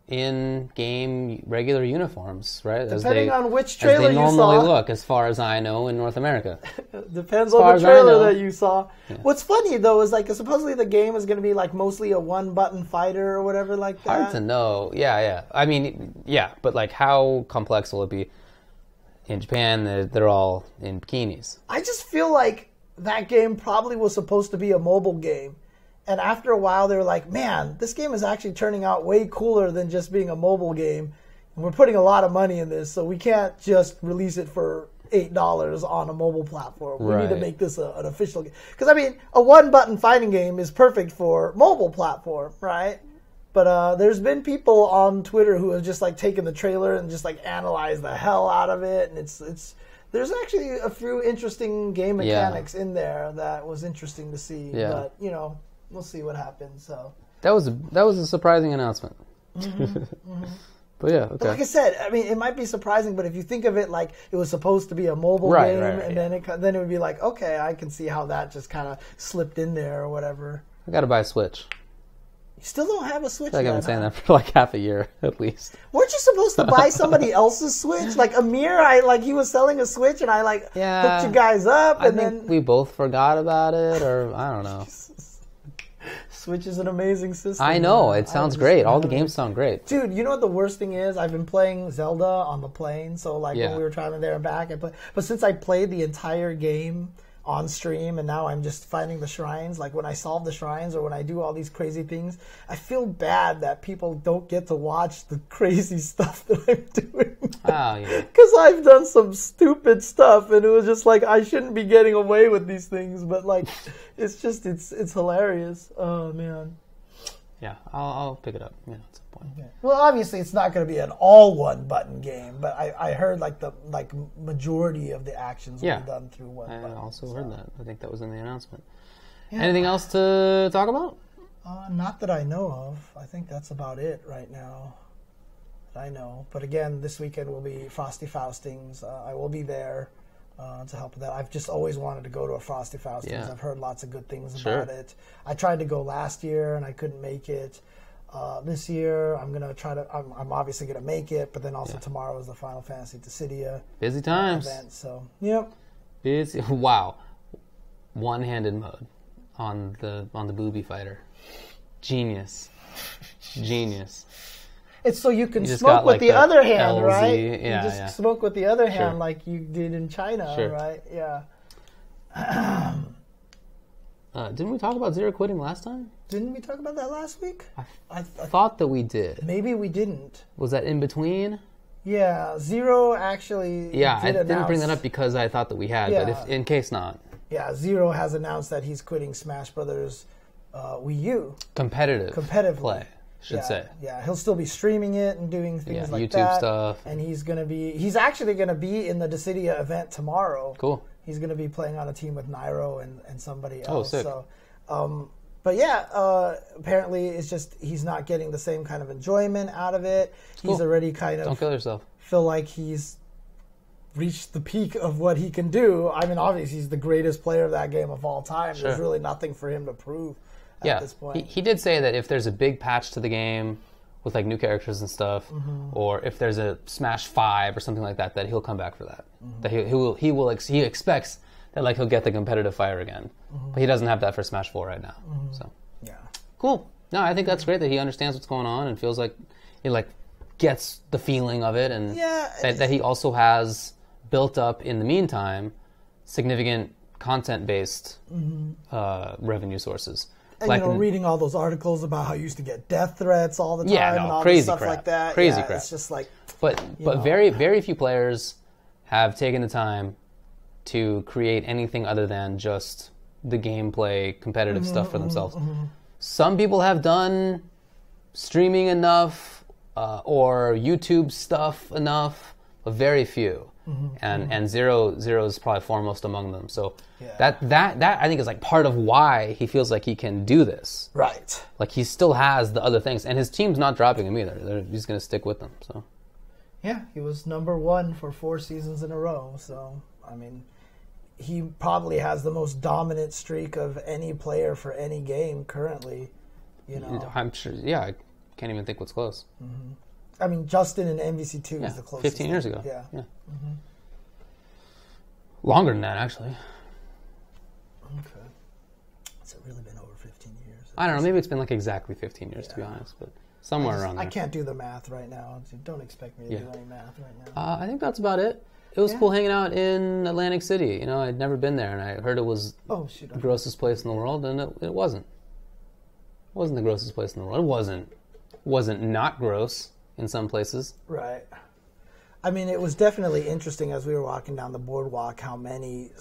in-game regular uniforms, right?
Depending on which trailer you saw.
As they normally look, as far as I know, in North America.
Depends on the trailer that you saw. Yeah. What's funny, though, is like supposedly the game is going to be like mostly a one-button fighter or whatever like that.
Hard to know. Yeah. I mean, yeah, but like how complex will it be? In Japan, they're all in bikinis.
I just feel like that game probably was supposed to be a mobile game. And after a while, they were like, man, this game is actually turning out way cooler than just being a mobile game. And we're putting a lot of money in this, so we can't just release it for $8 on a mobile platform. We need to make this an official game. Because, I mean, a one-button fighting game is perfect for mobile platform, right? But there's been people on Twitter who have just, like, taken the trailer and just, like, analyzed the hell out of it. And there's actually a few interesting game mechanics in there that was interesting to see. Yeah. But, we'll see what happens. So
that was a surprising announcement. But yeah, okay.
But like I said, I mean, it might be surprising, but if you think of it like it was supposed to be a mobile game, and then it would be like, okay, I can see how that just kind of slipped in there or whatever.
I got to buy a Switch.
You still don't have a Switch.
I feel like I've been saying that for like half a year at least.
Weren't you supposed to buy somebody else's Switch? Like Amir, he was selling a Switch, and I hooked you guys up, and then
we both forgot about it, or I don't know.
Switch is an amazing system.
I know. It sounds great. All the games sound great.
Dude, you know what the worst thing is? I've been playing Zelda on the plane, so when we were traveling there and back, but since I played the entire game on stream and now I'm just finding the shrines, like when I solve the shrines or when I do all these crazy things, I feel bad that people don't get to watch the crazy stuff that I'm doing.
Oh, yeah.
Because I've done some stupid stuff and it was just like, I shouldn't be getting away with these things, but like, it's hilarious. Oh, man.
Yeah, I'll pick it up. Yeah, at some point.
Okay. Well, obviously, it's not going to be an all one-button game, but I heard the majority of the actions will be done through one button.
I also heard that. I think that was in the announcement. Yeah. Anything else to talk about?
Not that I know of. I think that's about it right now. I know. But again, this weekend will be Frosty Faustings. I will be there to help with that. I've just always wanted to go to a Frosty Faustings. Yeah. I've heard lots of good things about it. I tried to go last year and I couldn't make it. This year, I'm gonna try to. I'm obviously gonna make it, but then also tomorrow is the Final Fantasy Dissidia
busy times
event. So yep,
busy. Wow, one-handed mode on the booby fighter. Genius.
It's so you can smoke with the other hand,
LZ.
right?
Yeah,
you just smoke with the other hand like you did in China, right? Yeah.
Didn't we talk about Zero quitting last time?
Didn't we talk about that last week?
I thought that we did.
Maybe we didn't.
Was that in between?
Yeah, Zero actually
I didn't bring that up because I thought that we had, but in case not.
Yeah, Zero has announced that he's quitting Smash Brothers Wii U.
Competitive play, should say.
Yeah, he'll still be streaming it and doing things like
YouTube
that.
stuff.
And he's actually going to be in the Dissidia event tomorrow.
Cool.
He's going to be playing on a team with Nairo and somebody else.
Oh, sick.
So, but yeah, apparently it's just he's not getting the same kind of enjoyment out of it.
Cool.
He's already kind of...
Don't kill yourself.
Feel like he's reached the peak of what he can do. I mean, obviously he's the greatest player of that game of all time. Sure. There's really nothing for him to prove at this point.
He did say that if there's a big patch to the game with like new characters and stuff, or if there's a Smash 5 or something like that, that he'll come back for that. That he expects that like he'll get the competitive fire again, but he doesn't have that for Smash 4 right now. So
yeah,
cool. No, I think that's great that he understands what's going on and feels like he like gets the feeling of it, and
Yeah,
that he also has built up in the meantime significant content-based revenue sources.
And,
Like
reading all those articles about how you used to get death threats all the time
Yeah, no,
and all
crazy
this stuff
crap.
like that.
Crazy
yeah,
crap.
It's just like,
But
know.
very few players have taken the time to create anything other than just the gameplay, competitive stuff for themselves. Some people have done streaming enough or YouTube stuff enough, but very few. And Zero is probably foremost among them. So that I think is like part of why he feels like he can do this.
right.
Like he still has the other things, and his team's not dropping him either. He's going to stick with them. So
Yeah, he was number 1 for 4 seasons in a row. So, I mean, he probably has the most dominant streak of any player for any game currently.
I'm sure. Yeah, I can't even think what's close.
I mean, Justin in MVC2 is the closest.
15 years ago.
Yeah.
Longer than that, actually.
Okay. Has it really been over 15 years?
I don't know. Maybe it's been like exactly 15 years, to be honest, but somewhere around there.
I can't do the math right now. So don't expect me to do any math right now.
I think that's about it. It was cool hanging out in Atlantic City. I'd never been there, and I heard it was the grossest place in the world, and it wasn't. It wasn't the grossest place in the world. It wasn't not gross in some places.
Right. I mean, it was definitely interesting as we were walking down the boardwalk how many,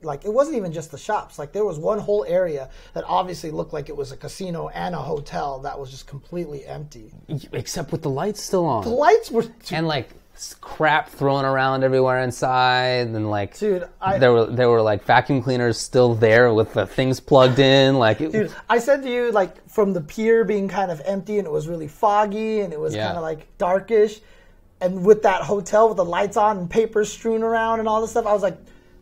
like, it wasn't even just the shops. Like, there was one whole area that obviously looked like it was a casino and a hotel that was just completely empty.
Except with the lights still on.
The lights were...
And, like, crap thrown around everywhere inside, and, like,
Dude,
there were, like, vacuum cleaners still there with the things plugged in. Like,
Dude, I said to you, like, from the pier being kind of empty and it was really foggy and it was kind of, like, darkish, and with that hotel with the lights on and papers strewn around and all this stuff, I was like,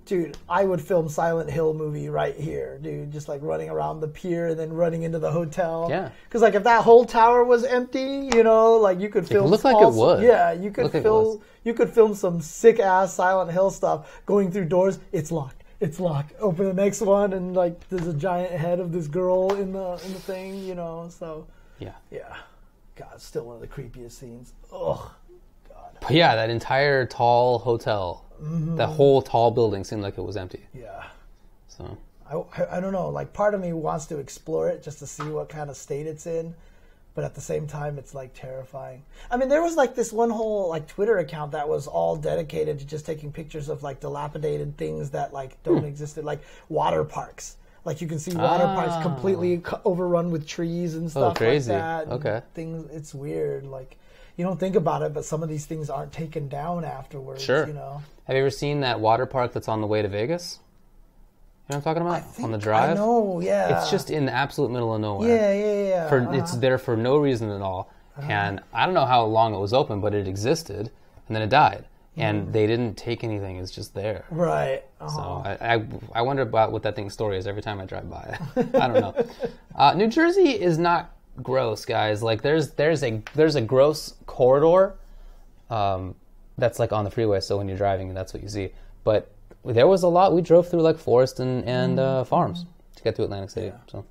dude, I would film Silent Hill movie right here, dude. Just like running around the pier and then running into the hotel.
Yeah.
Because like if that whole tower was empty, like you could film.
It looked like it would.
Yeah, you could film. You could film some sick ass Silent Hill stuff going through doors. It's locked. It's locked. Open the next one and like there's a giant head of this girl in the thing. So.
Yeah.
God, it's still one of the creepiest scenes. Ugh.
But yeah, that entire tall hotel, that whole tall building seemed like it was empty.
Yeah.
So
I don't know. Like, part of me wants to explore it just to see what kind of state it's in, but at the same time, it's like terrifying. I mean, there was like this one whole like Twitter account that was all dedicated to just taking pictures of like dilapidated things that like don't exist, like water parks. Like you can see water parks completely overrun with trees and stuff
crazy.
like that.
Okay.
Things. It's weird. Like. You don't think about it, but some of these things aren't taken down afterwards.
Sure. Have you ever seen that water park that's on the way to Vegas? You know what I'm talking about? On the drive?
I know, yeah.
It's just in the absolute middle of nowhere.
Yeah.
It's there for no reason at all. And I don't know how long it was open, but it existed, and then it died. And they didn't take anything. It's just there.
Right.
So I wonder about what that thing's story is every time I drive by. I don't know. New Jersey is not gross, guys. Like there's a gross corridor that's like on the freeway, so when you're driving that's what you see. But there was a lot. We drove through like forest and farms to get to Atlantic City. So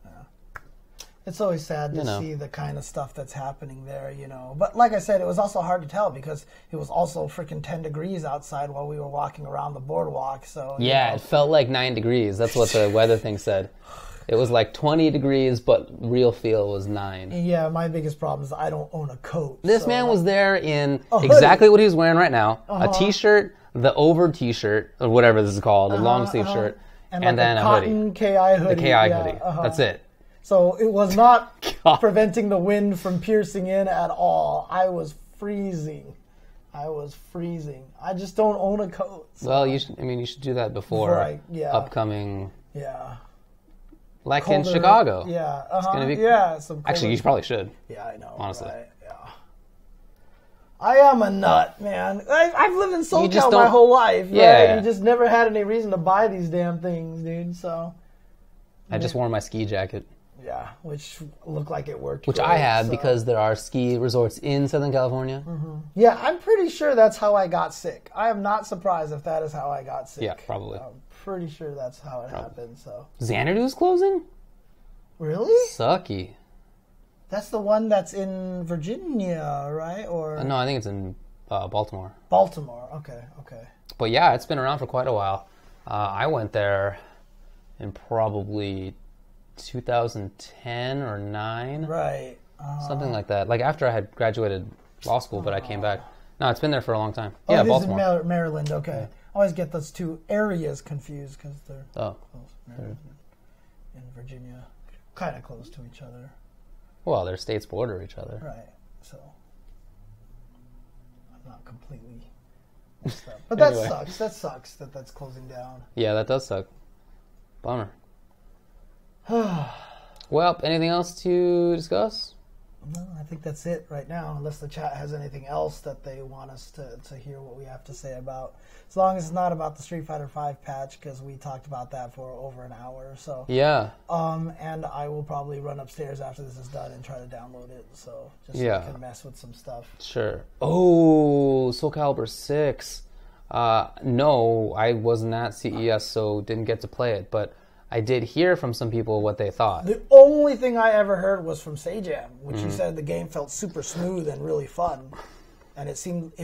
it's always sad to see the kind of stuff that's happening there, But like I said, it was also hard to tell because it was also freaking 10 degrees outside while we were walking around the boardwalk. So
it felt like 9 degrees. That's what the weather thing said. It was like 20 degrees, but real feel was 9.
Yeah, my biggest problem is I don't own a coat.
This man was there in exactly what he's wearing right now. A t-shirt, the over t-shirt, or whatever this is called, a long sleeve shirt, and then a hoodie.
KI hoodie.
The KI hoodie. That's it.
So it was not preventing the wind from piercing in at all. I was freezing. I just don't own a coat. So.
Well, you should do that before upcoming...
Yeah.
Like
colder,
in Chicago.
Yeah.
It's gonna be, actually, you probably should.
Yeah, I know.
Honestly.
Right? Yeah. I am a nut, man. I've lived in SoCal my whole life.
Yeah.
Right? You just never had any reason to buy these damn things, dude. So.
I just wore my ski jacket.
Yeah, which looked like it worked.
Which I had because there are ski resorts in Southern California.
Mm-hmm. Yeah, I'm pretty sure that's how I got sick. I am not surprised if that is how I got sick.
Yeah, probably.
Pretty sure that's how it happened. So
Xanadu's closing?
Really?
Sucky.
That's the one that's in Virginia, right? Or
No, I think it's in Baltimore.
Baltimore. Okay.
But yeah, it's been around for quite a while. I went there in probably 2010 or 9.
Right.
Something like that. Like after I had graduated law school, but I came back. No, it's been there for a long time.
Oh,
Yeah,
it
Baltimore.
is in Maryland. Okay. I always get those two areas confused because they're close. Maryland and Virginia, kind of close to each other.
Well, their states border each other.
Right. So I'm not completely messed up. But that
Anyway.
sucks. That sucks that that's closing down.
Yeah, that does suck. Bummer. Well, anything else to discuss?
No, I think that's it right now, unless the chat has anything else that they want us to hear what we have to say about. As long as it's not about the Street Fighter V patch, because we talked about that for over an hour or so.
Yeah.
And I will probably run upstairs after this is done and try to download it, so just so I can mess with some stuff.
Sure. Oh, Soul Calibur 6. No, I wasn't at CES, so didn't get to play it, but I did hear from some people what they thought.
The only thing I ever heard was from Sajam, which he said the game felt super smooth and really fun, and it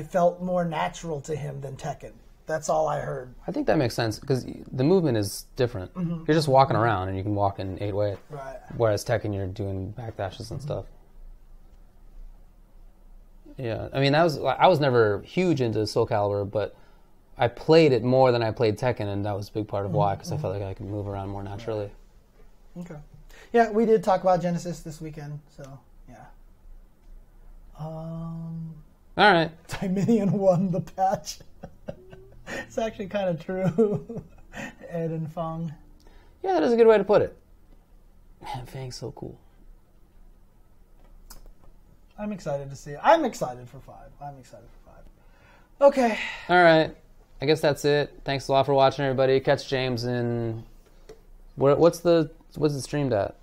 felt more natural to him than Tekken. That's all I heard.
I think that makes sense, because the movement is different. You're just walking around, and you can walk in 8-way.
Right.
Whereas Tekken, you're doing backdashes and stuff. Yeah, I mean, I was never huge into Soul Calibur, but I played it more than I played Tekken, and that was a big part of why, because I felt like I could move around more naturally.
Okay. Yeah, we did talk about Genesis this weekend, so yeah.
All right.
Dominion won the patch. It's actually kind of true. Ed and Fong.
Yeah, that is a good way to put it. Man, Fang's so cool.
I'm excited to see it. I'm excited for 5. Okay.
All right. I guess that's it. Thanks a lot for watching, everybody. Catch James in... What's it streamed at?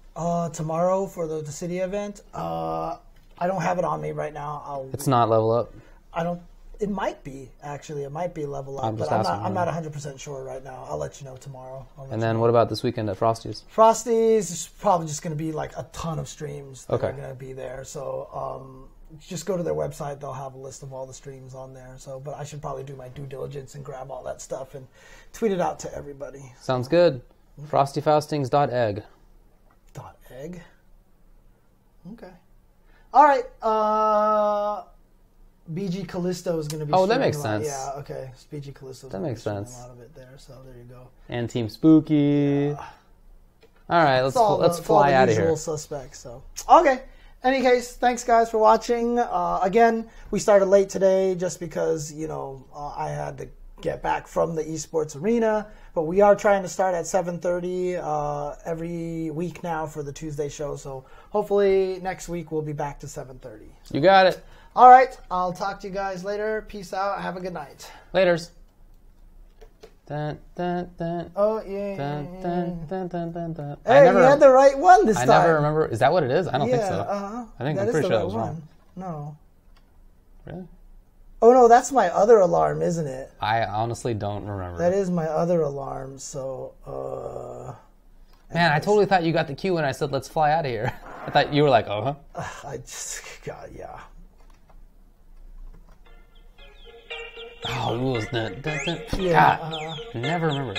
Tomorrow for the Dissidia event. I don't have it on me right now.
It's not Level Up?
I don't... It might be, actually. It might be Level Up,
I'm just
but
asking,
I'm not 100% sure right now. I'll let you know tomorrow.
And then what about this weekend at Frosty's?
Frosty's is probably just going to be like a ton of streams that
Okay.
are going to be there. So just go to their website. They'll have a list of all the streams on there. So, but I should probably do my due diligence and grab all that stuff and tweet it out to everybody.
Sounds good. FrostyFaustings.egg.
.egg. Okay. All right. BG Callisto is going to be.
Oh, that
streaming
makes
a lot.
sense.
Yeah. Okay. BG Callisto.
That makes sense.
A lot of it there. So there you go.
And Team Spooky. All right, let's fly out of here.
Usual suspects. So okay. Any case, thanks guys for watching. Again, we started late today just because I had to get back from the esports arena, but we are trying to start at 7:30 every week now for the Tuesday show. So hopefully next week we'll be back to 7:30.
You got it.
All right, I'll talk to you guys later. Peace out. Have a good night.
Laters. Dun, dun, dun.
Oh yeah.
Dun, dun, dun, dun, dun, dun.
Hey, you had the right one this time.
I never remember. Is that what it is? I don't think so.
I
think
that
I'm pretty
is the
sure that
right
was
one.
wrong.
No.
Really?
Oh no, that's my other alarm, isn't it?
I honestly don't remember.
That is my other alarm. So,
Man, I totally thought you got the cue when I said let's fly out of here. I thought you were like, oh, huh?
I just, God, yeah.
Oh, it was the.
Yeah.
God, never remember it.